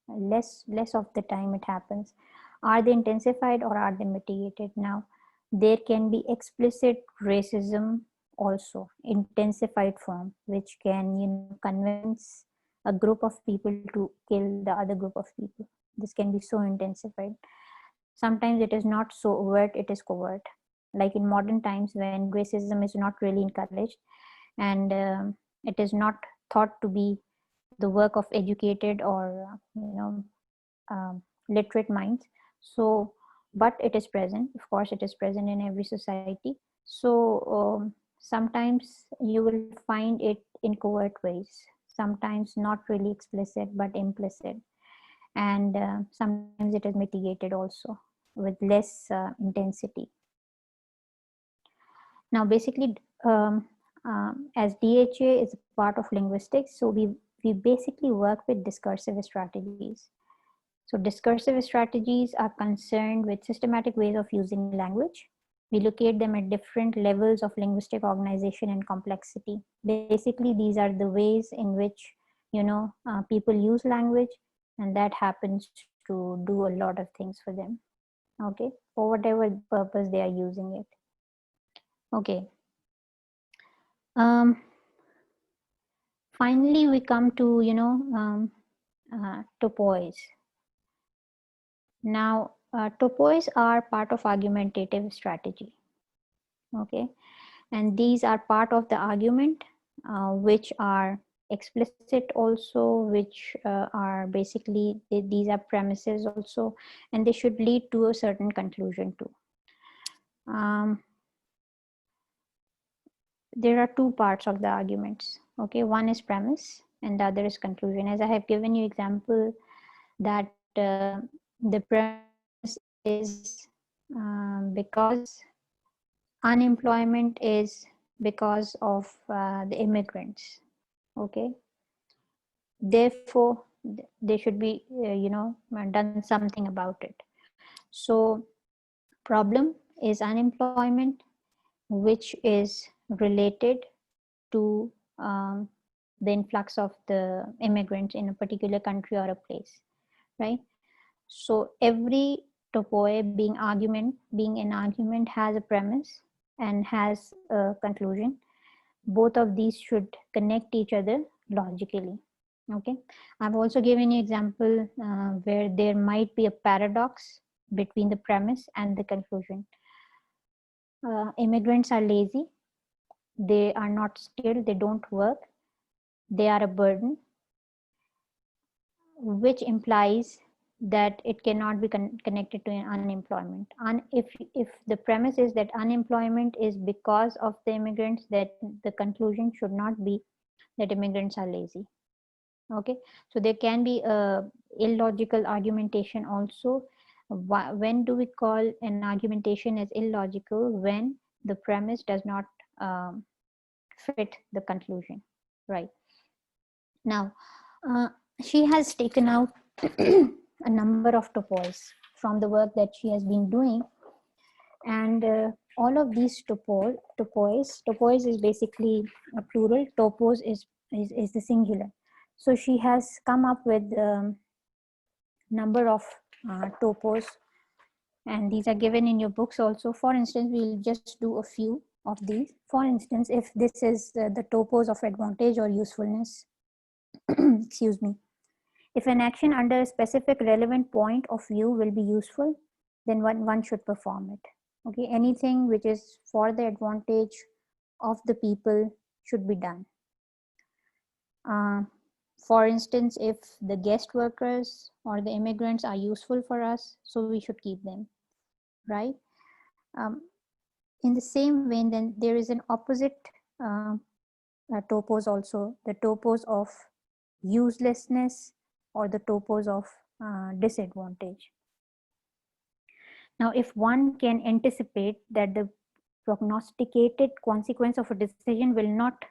S1: Less of the time it happens. Are they intensified or are they mitigated? Now, there can be explicit racism also, intensified form, which can convince a group of people to kill the other group of people. This can be so intensified. Sometimes it is not so overt, it is covert, like in modern times when racism is not really encouraged, and it is not thought to be the work of educated or literate minds. So, but it is present, of course it is present in every society. So sometimes you will find it in covert ways, sometimes not really explicit but implicit, and sometimes it is mitigated also with less intensity. Now, basically, as DHA is a part of linguistics, so we basically work with discursive strategies. So discursive strategies are concerned with systematic ways of using language. We locate them at different levels of linguistic organization and complexity. Basically, these are the ways in which people use language, and that happens to do a lot of things for them. Okay, for whatever purpose they are using it. Okay. Finally, we come to topoi. Now, topoi are part of argumentative strategy. Okay, and these are part of the argument, which are explicit also, which are basically, these are premises also, and they should lead to a certain conclusion too. There are two parts of the arguments. Okay, one is premise and the other is conclusion. As I have given you example that the premise is because unemployment is because of the immigrants. Okay, therefore they should be done something about it. So problem is unemployment, which is related to the influx of the immigrants in a particular country or a place, right? So every topoi being an argument has a premise and has a conclusion. Both of these should connect each other logically. Okay, I've also given you example where there might be a paradox between the premise and the conclusion. Immigrants are lazy, they are not skilled, they don't work, they are a burden, which implies that it cannot be connected to unemployment. If the premise is that unemployment is because of the immigrants, that the conclusion should not be that immigrants are lazy. Okay, so there can be a illogical argumentation also. When do we call an argumentation as illogical? When the premise does not fit the conclusion, right? Now, she has taken out a number of topoi from the work that she has been doing, and all of these topoi is basically a plural, topos is the singular. So she has come up with number of topos, and these are given in your books also. For instance, we'll just do a few of these. For instance, if this is the topos of advantage or usefulness, excuse me, if an action under a specific relevant point of view will be useful, then one should perform it. Okay, anything which is for the advantage of the people should be done. For instance, if the guest workers or the immigrants are useful for us, so we should keep them, right? In the same vein, then there is an opposite topos also, the topos of uselessness or the topos of disadvantage. Now, if one can anticipate that the prognosticated consequence of a decision will not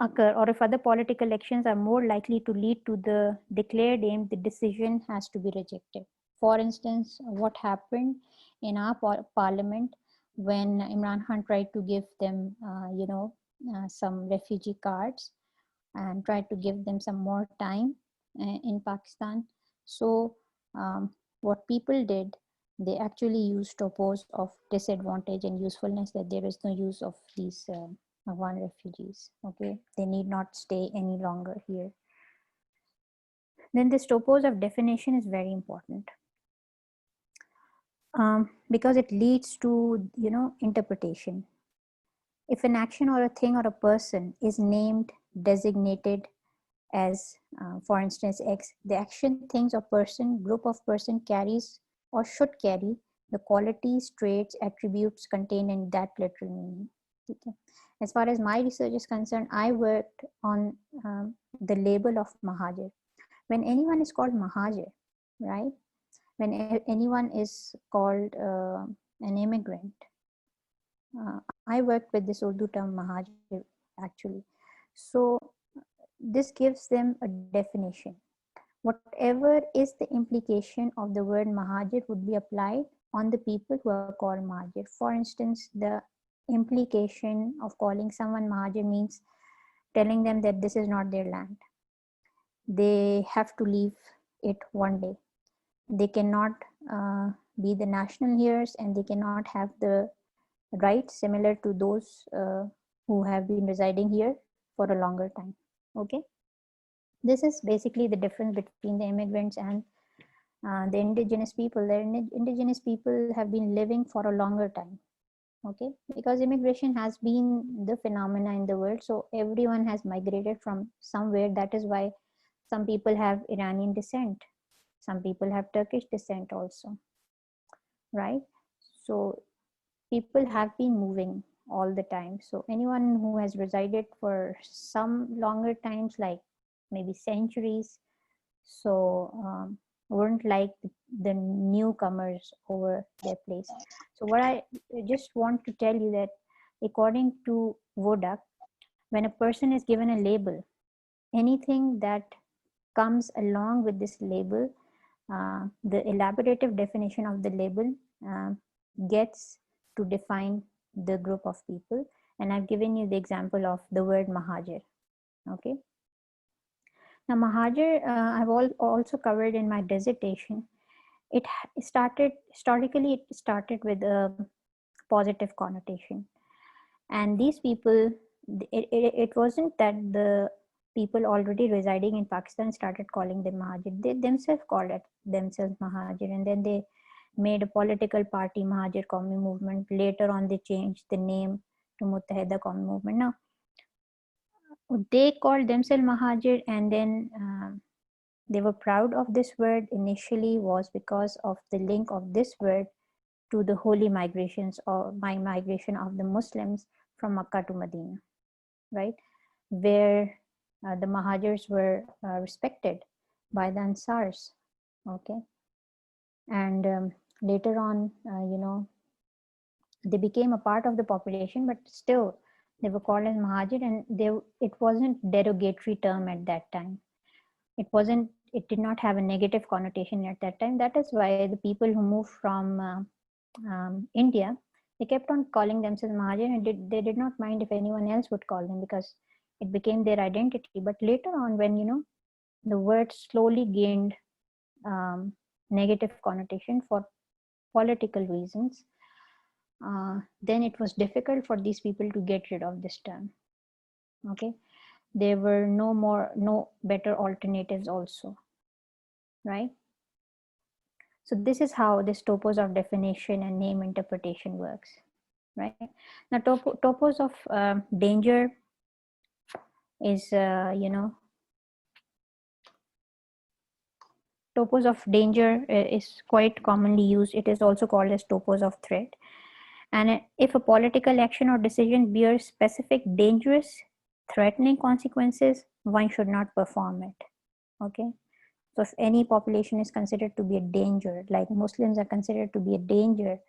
S1: occur, or if other political actions are more likely to lead to the declared aim, the decision has to be rejected. For instance, what happened in our parliament when Imran Khan tried to give them, some refugee cards and tried to give them some more time in Pakistan. So what people did, they actually used topos of disadvantage and usefulness, that there is no use of these Afghan refugees. Okay, they need not stay any longer here. Then this topos of definition is very important because it leads to interpretation. If an action or a thing or a person is named, designated as, for instance, X, the action, things, or person, group of person carries or should carry the qualities, traits, attributes contained in that literal meaning. Okay. As far as my research is concerned, I worked on the label of Mahajir. When anyone is called Mahajir, right? When anyone is called an immigrant, I worked with this Urdu term Mahajir actually. So this gives them a definition. Whatever is the implication of the word Mahajir would be applied on the people who are called Mahajir. For instance, the implication of calling someone Mahajir means telling them that this is not their land. They have to leave it one day. They cannot be the national heirs, and they cannot have the rights similar to those who have been residing here for a longer time. Okay. This is basically the difference between the immigrants and the indigenous people. The indigenous people have been living for a longer time. Okay, because immigration has been the phenomena in the world, so everyone has migrated from somewhere. That is why some people have Iranian descent, some people have Turkish descent also, right? So people have been moving all the time. So anyone who has resided for some longer times, like maybe centuries, so wouldn't like the newcomers over their place. So what I just want to tell you that according to Wodak, when a person is given a label, anything that comes along with this label, the elaborative definition of the label gets to define the group of people. And I've given you the example of the word Mahajir. Okay. Now, Mahajir, I've also covered in my dissertation. It started, historically, it started with a positive connotation. And these people, it wasn't that the people already residing in Pakistan started calling them Mahajir. They themselves called it themselves Mahajir. And then they made a political party, Mahajir Qawmi Movement. Later on, they changed the name to Muttahida Qawmi Movement. Now, they called themselves Mahajir, and then they were proud of this word initially was because of the link of this word to the holy migrations or migration of the Muslims from Makkah to Medina, right? Where the Mahajirs were respected by the Ansars, okay? And later on, they became a part of the population, but still they were called as Mahajir, and it wasn't derogatory term at that time. It did not have a negative connotation at that time. That is why the people who moved from India, they kept on calling themselves Mahajir, and they did not mind if anyone else would call them, because It became their identity. But later on, when the word slowly gained negative connotation for political reasons, then it was difficult for these people to get rid of this term. Okay, there were no better alternatives also, right? So this is how this topos of definition and name interpretation works, right? Now topos of danger is topos of danger is quite commonly used. It is also called as topos of threat. And if a political action or decision bears specific dangerous, threatening consequences, one should not perform it. Okay. So if any population is considered to be a danger, like Muslims are considered to be a danger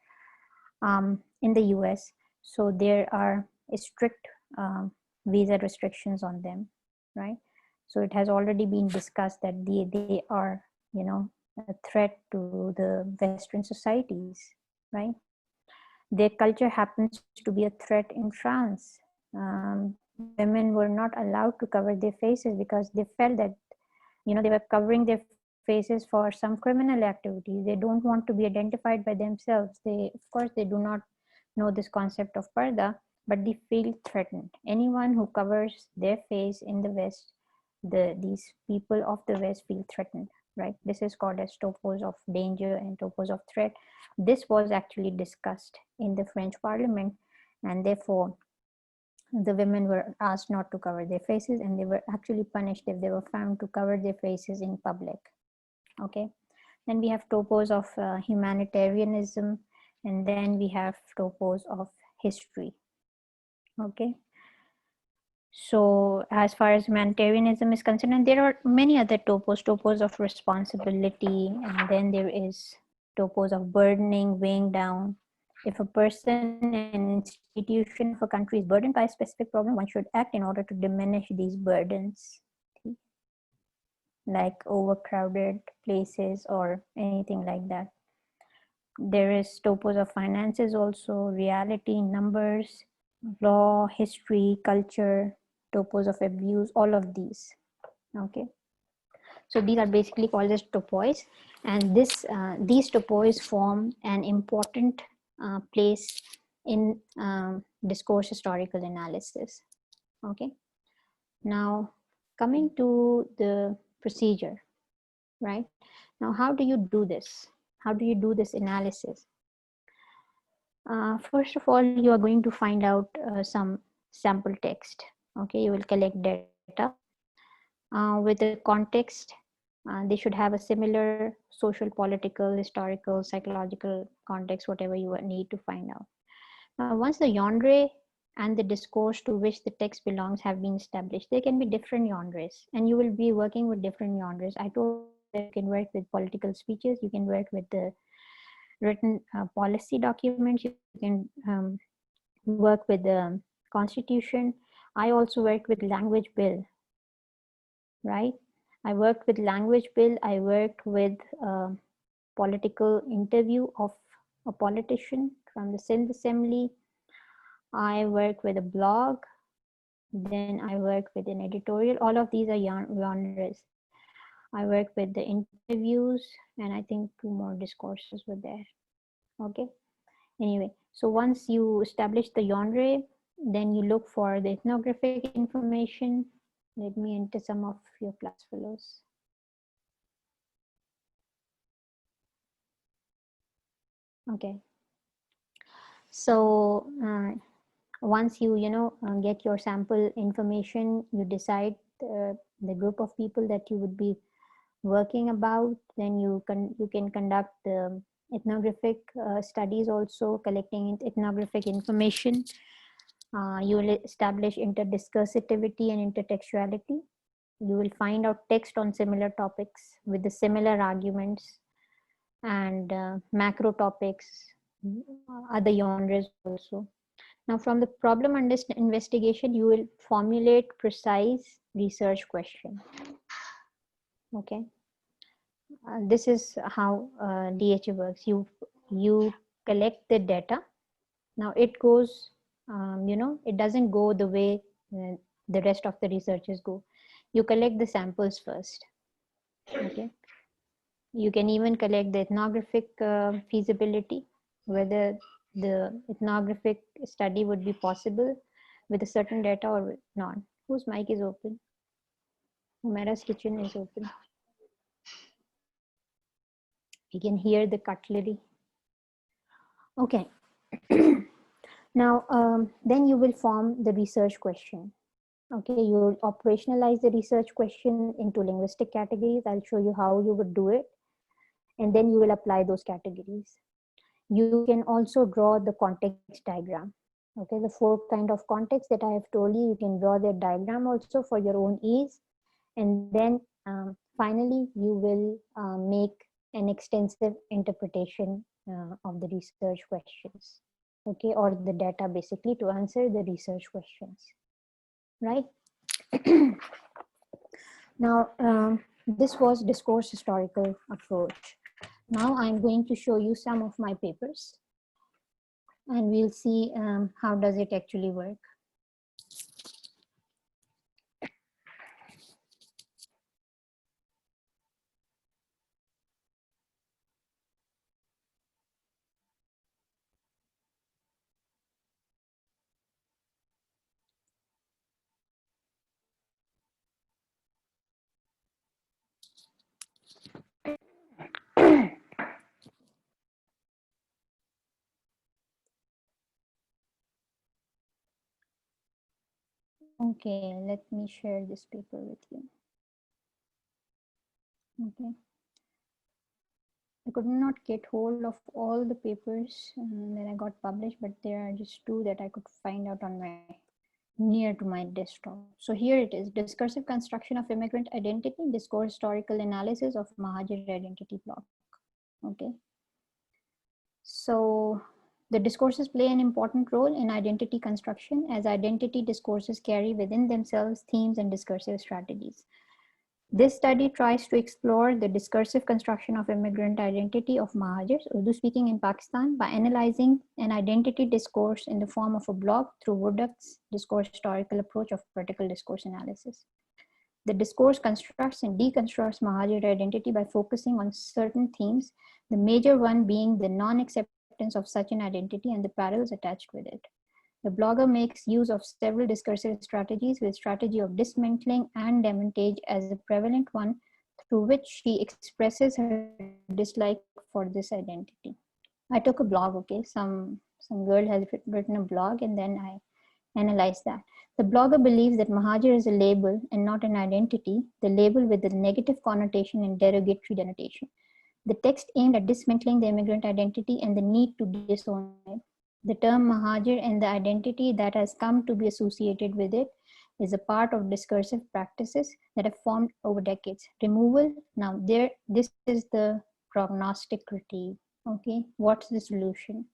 S1: in the US, so there are strict visa restrictions on them, right? So it has already been discussed that they are, a threat to the Western societies, right? Their culture happens to be a threat in France. Women were not allowed to cover their faces because they felt that, they were covering their faces for some criminal activities. They don't want to be identified by themselves. Of course, they do not know this concept of parda, but they feel threatened. Anyone who covers their face in the West, these people of the West feel threatened, right? This is called as topos of danger and topos of threat. This was actually discussed in the French Parliament, and therefore the women were asked not to cover their faces, and they were actually punished if they were found to cover their faces in public. Okay, then we have topos of humanitarianism, and then we have topos of history. Okay, so as far as humanitarianism is concerned, and there are many other topos of responsibility, and then there is topos of burdening, weighing down. If a person, an institution of a country is burdened by a specific problem, one should act in order to diminish these burdens, like overcrowded places or anything like that. There is topos of finances also, reality, numbers, law, history, culture, topos of abuse, all of these. Okay, so these are basically called as topois, and these topois form an important place in discourse historical analysis. Okay, now coming to the procedure, right? Now, how do you do this? How do you do this analysis? First of all, you are going to find out some sample text. Okay, you will collect data with the context. They should have a similar social, political, historical, psychological context, whatever you need to find out. Now, once the genre and the discourse to which the text belongs have been established, there can be different genres, and you will be working with different genres. I told you that you can work with political speeches, you can work with the written policy documents, you can work with the constitution. I also work with language bill, right? I worked with language bill. I worked with a political interview of a politician from the Sindh Assembly. I work with a blog. Then I work with an editorial. All of these are genres. I work with the interviews, and I think 2 more discourses were there. Okay. Anyway, so once you establish the genre, then you look for the ethnographic information. Let me enter some of your class fellows. Okay. So once you get your sample information, you decide the group of people that you would be working about. Then you can conduct the ethnographic studies also, collecting ethnographic information. You will establish interdiscursivity and intertextuality. You will find out text on similar topics with the similar arguments, and macro topics, other genres also. Now, from the problem investigation, you will formulate precise research question. Okay, this is how DHA works. You collect the data. Now it goes, it doesn't go the way the rest of the researchers go. You collect the samples first. Okay. You can even collect the ethnographic feasibility, whether the ethnographic study would be possible with a certain data or not. Whose mic is open? Humera's kitchen is open. You can hear the cutlery. Okay. Now, then you will form the research question. Okay, you will operationalize the research question into linguistic categories. I'll show you how you would do it. And then you will apply those categories. You can also draw the context diagram. Okay, the 4 kind of context that I have told you, you can draw the diagram also for your own ease. And then finally, you will make an extensive interpretation of the research questions. Okay, or the data basically to answer the research questions, right? Now, this was discourse historical approach. Now I'm going to show you some of my papers and we'll see how does it actually work. Okay, let me share this paper with you. Okay. I could not get hold of all the papers that I got published, but there are just 2 that I could find out on my near to my desktop. So here it is: Discursive Construction of Immigrant Identity, Discourse Historical Analysis of Mahajir Identity Block. Okay. So the discourses play an important role in identity construction, as identity discourses carry within themselves themes and discursive strategies. This study tries to explore the discursive construction of immigrant identity of Mahajirs, Urdu speaking in Pakistan, by analyzing an identity discourse in the form of a blog through Woodruff's discourse historical approach of critical discourse analysis. The discourse constructs and deconstructs Mahajir identity by focusing on certain themes, the major one being the non-acceptance of such an identity and the parallels attached with it. The blogger makes use of several discursive strategies, with strategy of dismantling and demontage as a prevalent one, through which she expresses her dislike for this identity. I took a blog, okay, some girl has written a blog and then I analyzed that. The blogger believes that Mahajir is a label and not an identity, the label with the negative connotation and derogatory denotation. The text aimed at dismantling the immigrant identity and the need to disown it. The term Mahajir and the identity that has come to be associated with it is a part of discursive practices that have formed over decades. Removal, now this is the prognostic critique. Okay, what's the solution?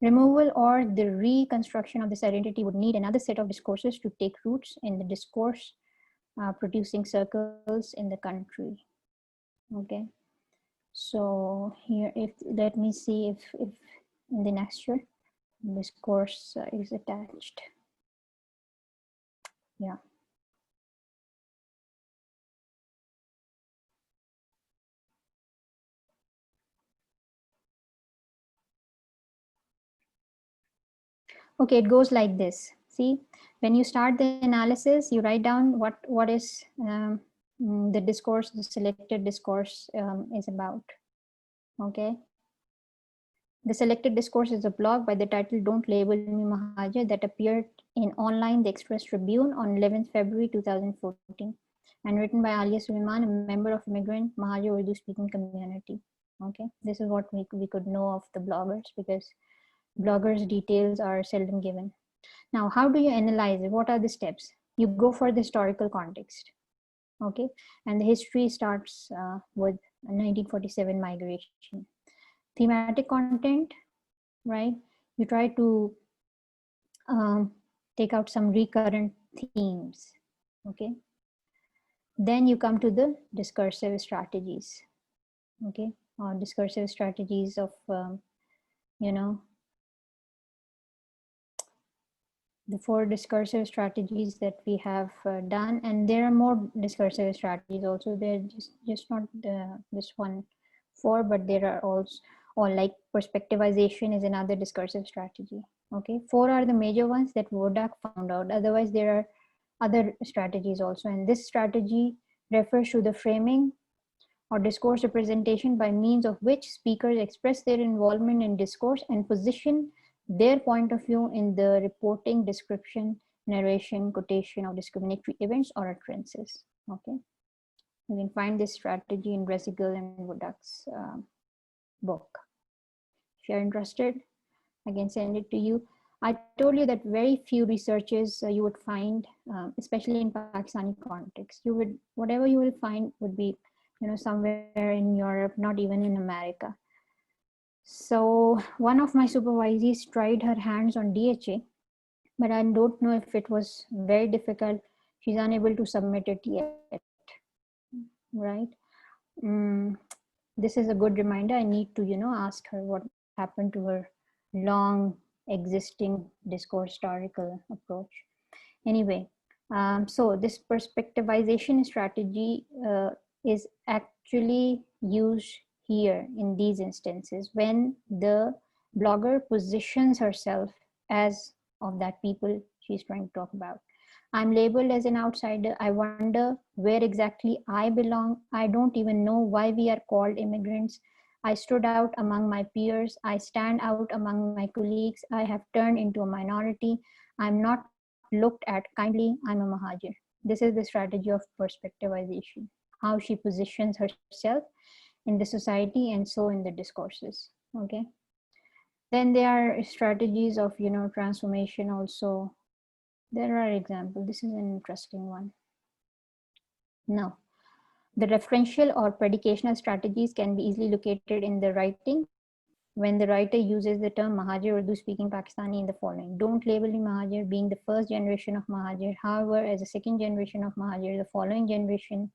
S1: Removal or the reconstruction of this identity would need another set of discourses to take roots in the discourse producing circles in the country. Okay, so here, let me see if in the next year discourse is attached. Yeah. Okay, it goes like this. See, when you start the analysis, you write down what is the discourse, the selected discourse is about. Okay. The selected discourse is a blog by the title "Don't Label Me Mahajir" that appeared in Online The Express Tribune on 11th February 2014 and written by Alia Suleiman, a member of immigrant Mahajir Urdu speaking community. Okay, this is what we could know of the bloggers, because bloggers' details are seldom given. Now, how do you analyze it? What are the steps? You go for the historical context. Okay, and the history starts with 1947 migration. Thematic content, right? You try to take out some recurrent themes. Okay, then you come to the discursive strategies. Okay, or discursive strategies of the 4 discursive strategies that we have done, and there are more discursive strategies also. They're just not this one 4, but there are also, or like perspectivization is another discursive strategy. Okay, 4 are the major ones that Wodak found out. Otherwise, there are other strategies also, and this strategy refers to the framing or discourse representation by means of which speakers express their involvement in discourse and position their point of view in the reporting, description, narration, quotation of discriminatory events or occurrences. Okay, you can find this strategy in Resigel and Wodak's book. If you're interested, I can send it to you. I told you that very few researches you would find, especially in Pakistani context. You would, whatever you will find would be, somewhere in Europe, not even in America. So one of my supervisees tried her hands on DHA, but I don't know if it was very difficult. She's unable to submit it yet, right? This is a good reminder. I need to, ask her what happened to her long existing discourse historical approach. Anyway, so this perspectivization strategy is actually used here in these instances when the blogger positions herself as of that people she's trying to talk about. I'm labeled as an outsider. I wonder where exactly I belong. I don't even know why we are called immigrants. I stood out among my peers. I stand out among my colleagues. I have turned into a minority. I'm not looked at kindly. I'm a Mahajir. This is the strategy of perspectivization, how she positions herself in the society and so in the discourses. Okay. Then there are strategies of, transformation also. There are examples. This is an interesting one. Now, the referential or predicational strategies can be easily located in the writing when the writer uses the term Mahajir Urdu speaking Pakistani in the following. Don't label me Mahajir being the first generation of Mahajir. However, as a second generation of Mahajir, the following generation,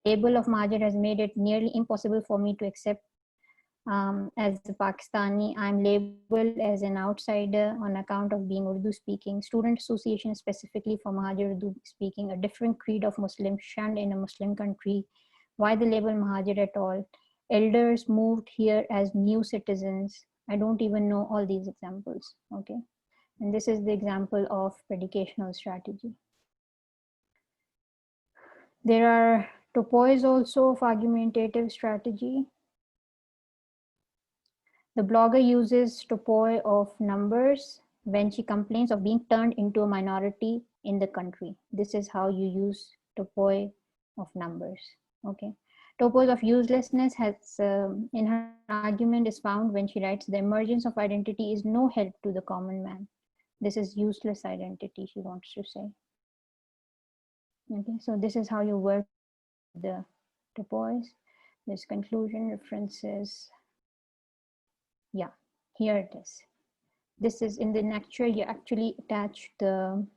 S1: label of Mahajir has made it nearly impossible for me to accept as a Pakistani. I'm labeled as an outsider on account of being Urdu speaking. Student association specifically for Mahajir Urdu speaking, a different creed of Muslims shunned in a Muslim country. Why the label Mahajir at all? Elders moved here as new citizens. I don't even know all these examples. Okay. And this is the example of predicational strategy. There are topoids also of argumentative strategy. The blogger uses topoi of numbers when she complains of being turned into a minority in the country. This is how you use topoi of numbers. Okay. Topos of uselessness has in her argument is found when she writes, the emergence of identity is no help to the common man. This is useless identity, she wants to say. Okay, so this is how you work with the topois. This conclusion references. Yeah, here it is. This is in the lecture, you actually attach the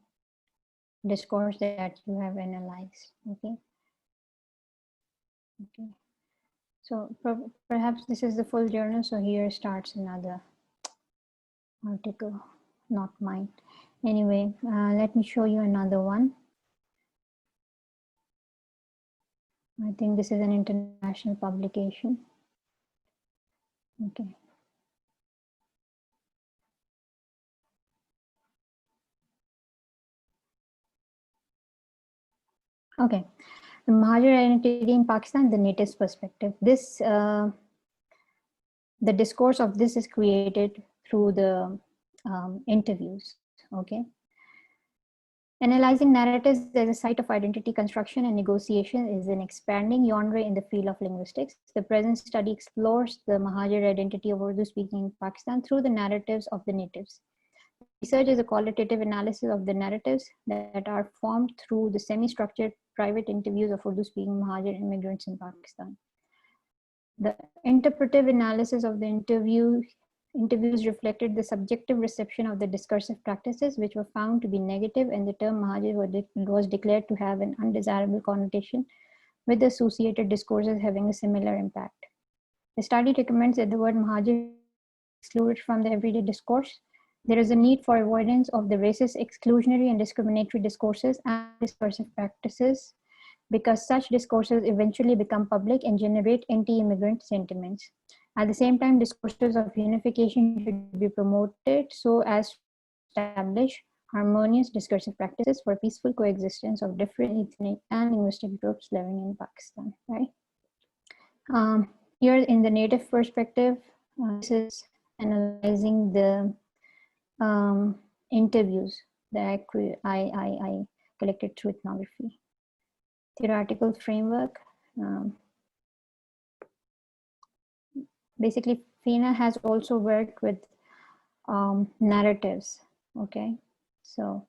S1: discourse that you have analyzed. Okay. Okay. So perhaps this is the full journal. So here starts another article, not mine. Anyway, let me show you another one. I think this is an international publication. Okay. Okay. The Mahajir identity in Pakistan, the natives perspective. This, the discourse of this is created through the interviews. Okay. Analyzing narratives as a site of identity construction and negotiation is an expanding genre in the field of linguistics. The present study explores the Mahajir identity of Urdu-speaking in Pakistan through the narratives of the natives. Research is a qualitative analysis of the narratives that are formed through the semi-structured private interviews of Urdu-speaking Mahajir immigrants in Pakistan. The interpretive analysis of the interviews reflected the subjective reception of the discursive practices, which were found to be negative, and the term Mahajir was declared to have an undesirable connotation, with the associated discourses having a similar impact. The study recommends that the word Mahajir is excluded from the everyday discourse There is a need for avoidance of the racist, exclusionary, and discriminatory discourses and discursive practices, because such discourses eventually become public and generate anti-immigrant sentiments. At the same time, discourses of unification should be promoted so as to establish harmonious discursive practices for peaceful coexistence of different ethnic and linguistic groups living in Pakistan, right? Here in the native perspective, this is analyzing the interviews that I collected through ethnography. Theoretical framework. Basically, FINA has also worked with narratives, okay? So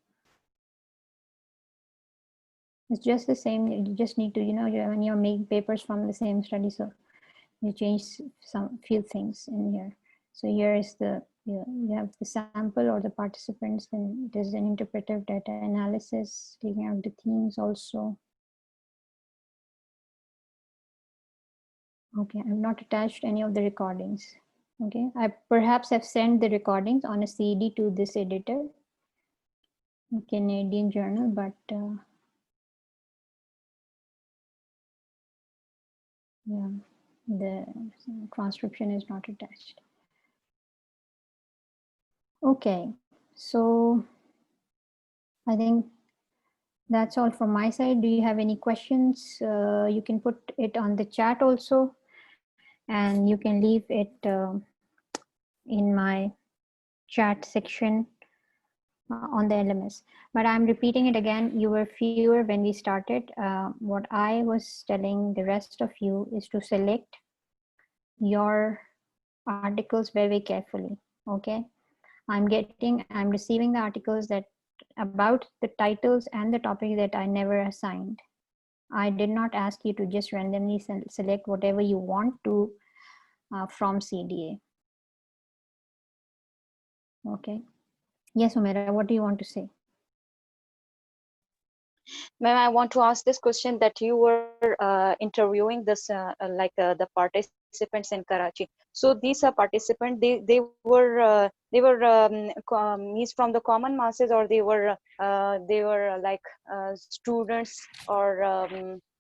S1: it's just the same, you just need to, when you're making papers from the same study, so you change some few things in here. So here is the, you have the sample or the participants, then there's an interpretive data analysis, taking out the themes also. Okay, I've not attached any of the recordings. Okay, I perhaps have sent the recordings on a CD to this editor, Canadian journal, but yeah, the transcription is not attached. Okay, so I think that's all from my side. Do you have any questions? You can put it on the chat also, and you can leave it in my chat section on the LMS. But I'm repeating it again, you were fewer when we started. What I was telling the rest of you is to select your articles very carefully, okay? I'm receiving the articles that about the titles and the topic that I never assigned. I did not ask you to just randomly select whatever you want to from CDA. Okay. Yes, Umaira, what do you want to say?
S3: Ma'am, I want to ask this question that you were interviewing this the participants in Karachi. So these are participants. They were means from the common masses, or they were students or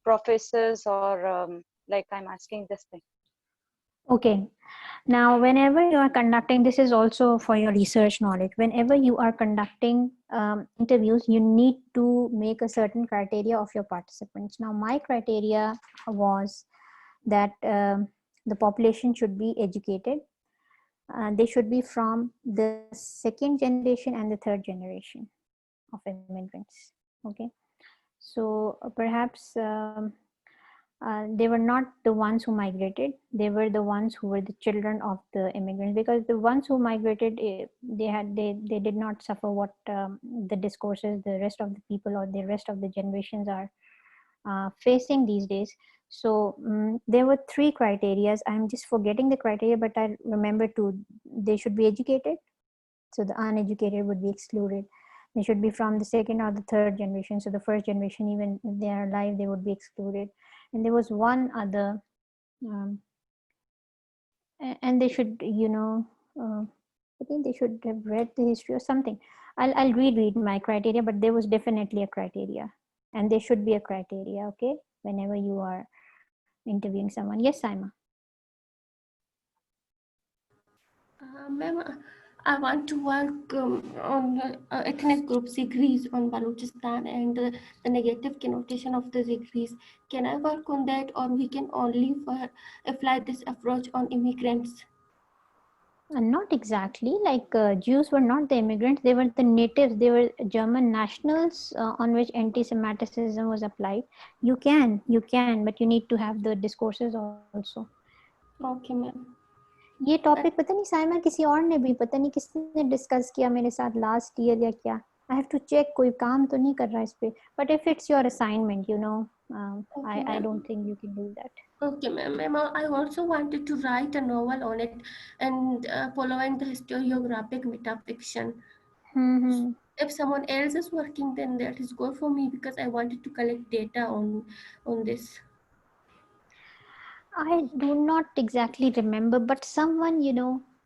S3: professors, or like I'm asking this thing.
S1: Okay. Now, whenever you are conducting, this is also for your research knowledge, whenever you are conducting interviews, you need to make a certain criteria of your participants. Now, my criteria was that the population should be educated. They should be from the second generation and the third generation of immigrants. Okay. So perhaps they were not the ones who migrated. They were the ones who were the children of the immigrants, because the ones who migrated, they did not suffer what the discourses the rest of the people or the rest of the generations are facing these days. So there were 3 criteria. I'm just forgetting the criteria, but I remember 2. They should be educated, so the uneducated would be excluded. They should be from the second or the third generation, so the first generation, even if they are alive, they would be excluded. And there was one other, and they should, I think they should have read the history or something. I'll read my criteria, but there was definitely a criteria, and there should be a criteria, okay, whenever you are interviewing someone. Yes, Saima.
S2: Ma'am, I want to work on ethnic group degrees on Balochistan and the negative connotation of the degrees. Can I work on that, or we can only apply this approach on immigrants?
S1: Not exactly. Like Jews were not the immigrants; they were the natives. They were German nationals on which anti-Semitism was applied. You can, but you need to have the discourses also.
S2: Okay, ma'am.
S1: ये topic पता नहीं साइमा किसी और ने भी पता नहीं किसने डिस्कस किया मेरे साथ लास्ट ईयर या क्या. I have to check, कोई काम तो नहीं कर रहा इस पे. But if it's your assignment,
S2: Okay,
S1: I don't think you can do that.
S2: Okay, ma'am. I also wanted to write a novel on it, and following the historiographic metafiction.
S1: Mm-hmm.
S2: If someone else is working, then that is good for me, because I wanted to collect data on this.
S1: I do not exactly remember, but someone,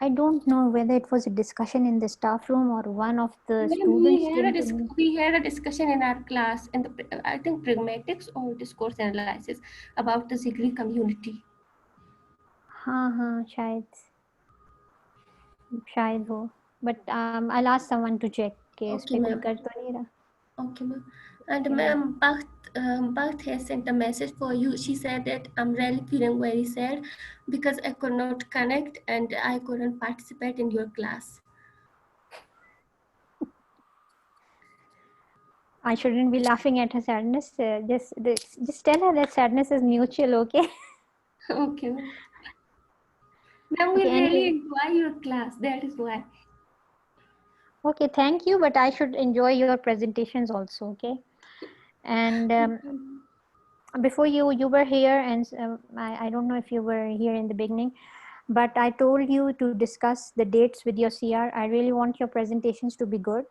S1: I don't know whether it was a discussion in the staff room or one of the
S2: Ma'am,
S1: students came to me.
S2: we had a discussion in our class in the I think pragmatics or discourse analysis about the Zigri community.
S1: हाँ शायद हो, but I'll ask someone to check कि इस
S2: Okay,
S1: पे कोई
S2: ma'am.
S1: कर तो नहीं रहा.
S2: Okay, ma'am. And
S1: Okay,
S2: ma'am, Bakht has sent a message for you. She said that I'm really feeling very sad because I could not connect and I couldn't participate in your class.
S1: I shouldn't be laughing at her sadness. Just tell her that sadness is mutual, okay?
S2: Okay, ma'am. Ma'am, we
S1: Okay,
S2: really
S1: anyway.
S2: enjoy your class. That is why.
S1: Okay, thank you, but I should enjoy your presentations also, okay? And before you were here, and I don't know if you were here in the beginning, but I told you to discuss the dates with your CR. I really want your presentations to be good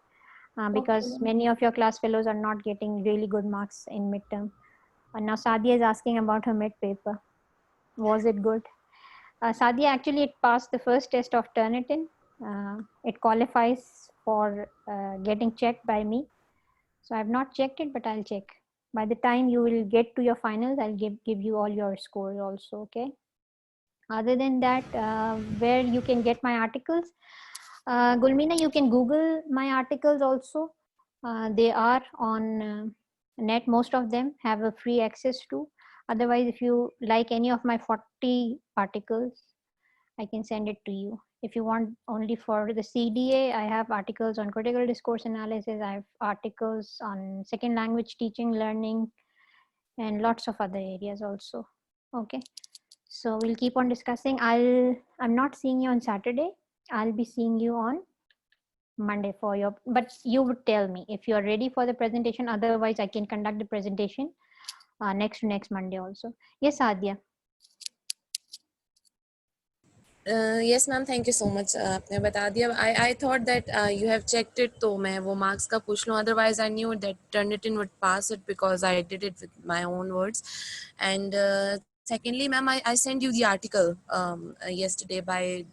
S1: because
S2: Okay,
S1: many of your class fellows are not getting really good marks in midterm. Now Sadia is asking about her mid paper. Was it good? Sadia, actually it passed the first test of Turnitin. It qualifies for getting checked by me. So I have not checked it, but I'll check. By the time you will get to your finals, I'll give you all your scores also, okay? Other than that, where you can get my articles, Gulmina, you can Google my articles also. They are on net. Most of them have a free access to. Otherwise, if you like any of my 40 articles, I can send it to you. If you want only for the CDA, I have articles on critical discourse analysis. I have articles on second language teaching, learning, and lots of other areas also. Okay. So we'll keep on discussing. I'm not seeing you on Saturday. I'll be seeing you on Monday for your, but you would tell me if you're ready for the presentation. Otherwise, I can conduct the presentation next Monday also. Yes, Adya.
S6: Yes ma'am, thank you so much. आपने बता दिया. I thought that you have checked it, तो मैं वो marks का पूछ लूँ. Otherwise I knew that Turnitin would pass it because I did it with my own words. And secondly, ma'am, I sent you the article yesterday by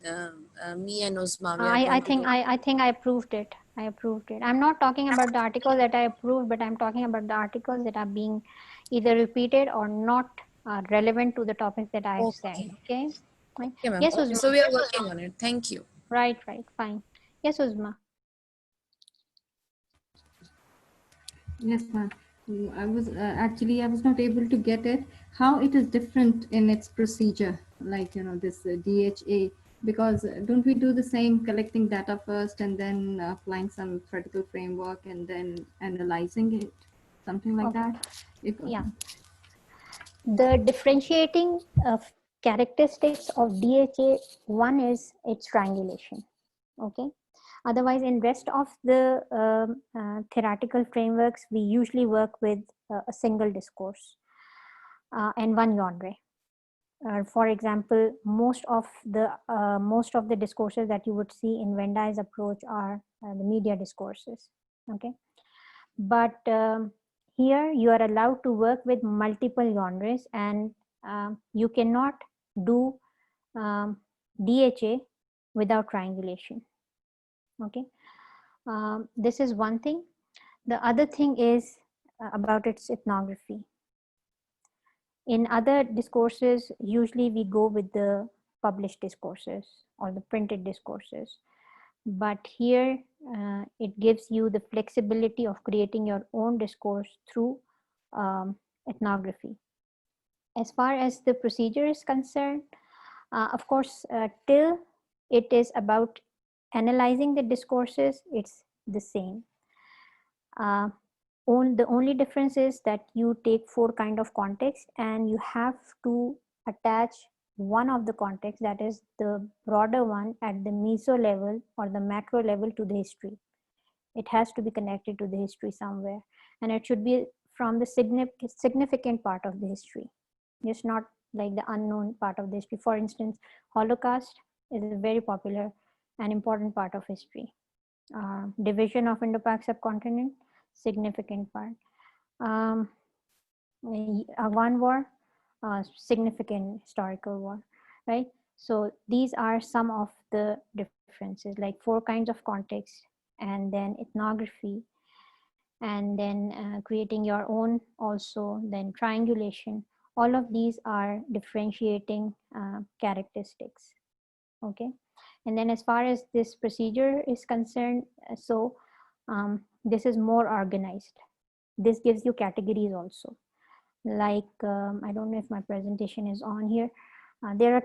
S6: me and Uzma. We are
S1: I
S6: going to
S1: think
S6: do.
S1: I think I approved it. I approved it. I'm not talking about the articles that I approved, but I'm talking about the articles that are being either repeated or not relevant to the topics that I've said.
S6: Okay.
S1: Okay. Right.
S6: Okay, ma'am.
S1: Yes,
S6: Okay,
S1: Uzma.
S6: so we are working on it. Thank you.
S1: Right. Fine. Yes, Uzma.
S7: Yes, ma'am. I was not able to get it. How it is different in its procedure, like this DHA, because don't we do the same, collecting data first and then applying some critical framework and then analyzing it, something like
S1: Okay.
S7: that?
S1: Yeah. The differentiating characteristics of DHA, one is its triangulation. Okay. Otherwise, in rest of the theoretical frameworks, we usually work with a single discourse and one genre. For example, most of the discourses that you would see in Venn Die's approach are the media discourses. Okay, but here you are allowed to work with multiple genres, and you cannot do DHA without triangulation. Okay, this is one thing. The other thing is about its ethnography. In other discourses, usually we go with the published discourses or the printed discourses. But here, it gives you the flexibility of creating your own discourse through ethnography. As far as the procedure is concerned, of course, till it is about analyzing the discourses, it's the same. The only difference is that you take 4 kind of context and you have to attach one of the context, that is the broader one, at the meso level or the macro level to the history. It has to be connected to the history somewhere, and it should be from the significant part of the history, just not like the unknown part of the history. For instance, Holocaust is a very popular and important part of history. Division of Indo-Pak subcontinent, significant part. Afghan war, significant historical war, right? So these are some of the differences, like 4 kinds of context, and then ethnography, and then creating your own also, then triangulation. All of these are differentiating characteristics. Okay. And then as far as this procedure is concerned, this is more organized. This gives you categories also. Like, I don't know if my presentation is on here. There are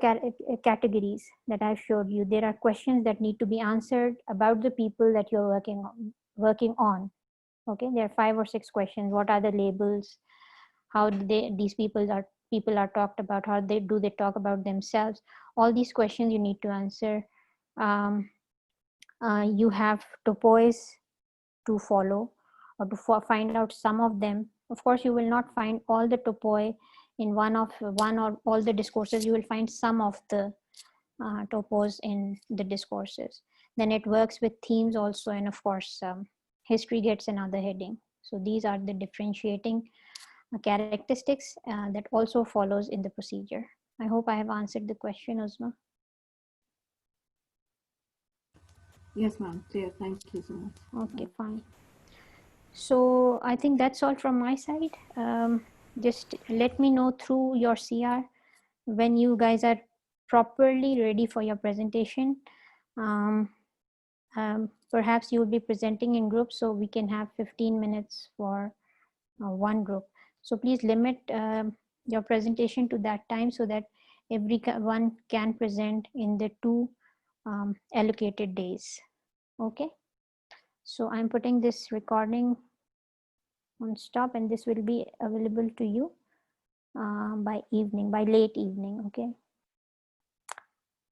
S1: categories that I've showed you. There are questions that need to be answered about the people that you're working on. Okay, there are 5 or 6 questions. What are the labels? How do these people are talked about? How do they talk about themselves? All these questions you need to answer. You have topos to follow, or to find out some of them. Of course, you will not find all the topoi in one or all the discourses. You will find some of the topos in the discourses. Then it works with themes also, and of course, history gets another heading. So these are the differentiating characteristics that also follows in the procedure. I hope I have answered the question, Uzma.
S7: Yes, ma'am. Clear. Thank you so much.
S1: Okay, fine. So I think that's all from my side. Just let me know through your CR when you guys are properly ready for your presentation. Perhaps you will be presenting in groups, so we can have 15 minutes for one group. So please limit your presentation to that time so that everyone can present in the 2 allocated days. Okay. So I'm putting this recording on stop, and this will be available to you by late evening. Okay.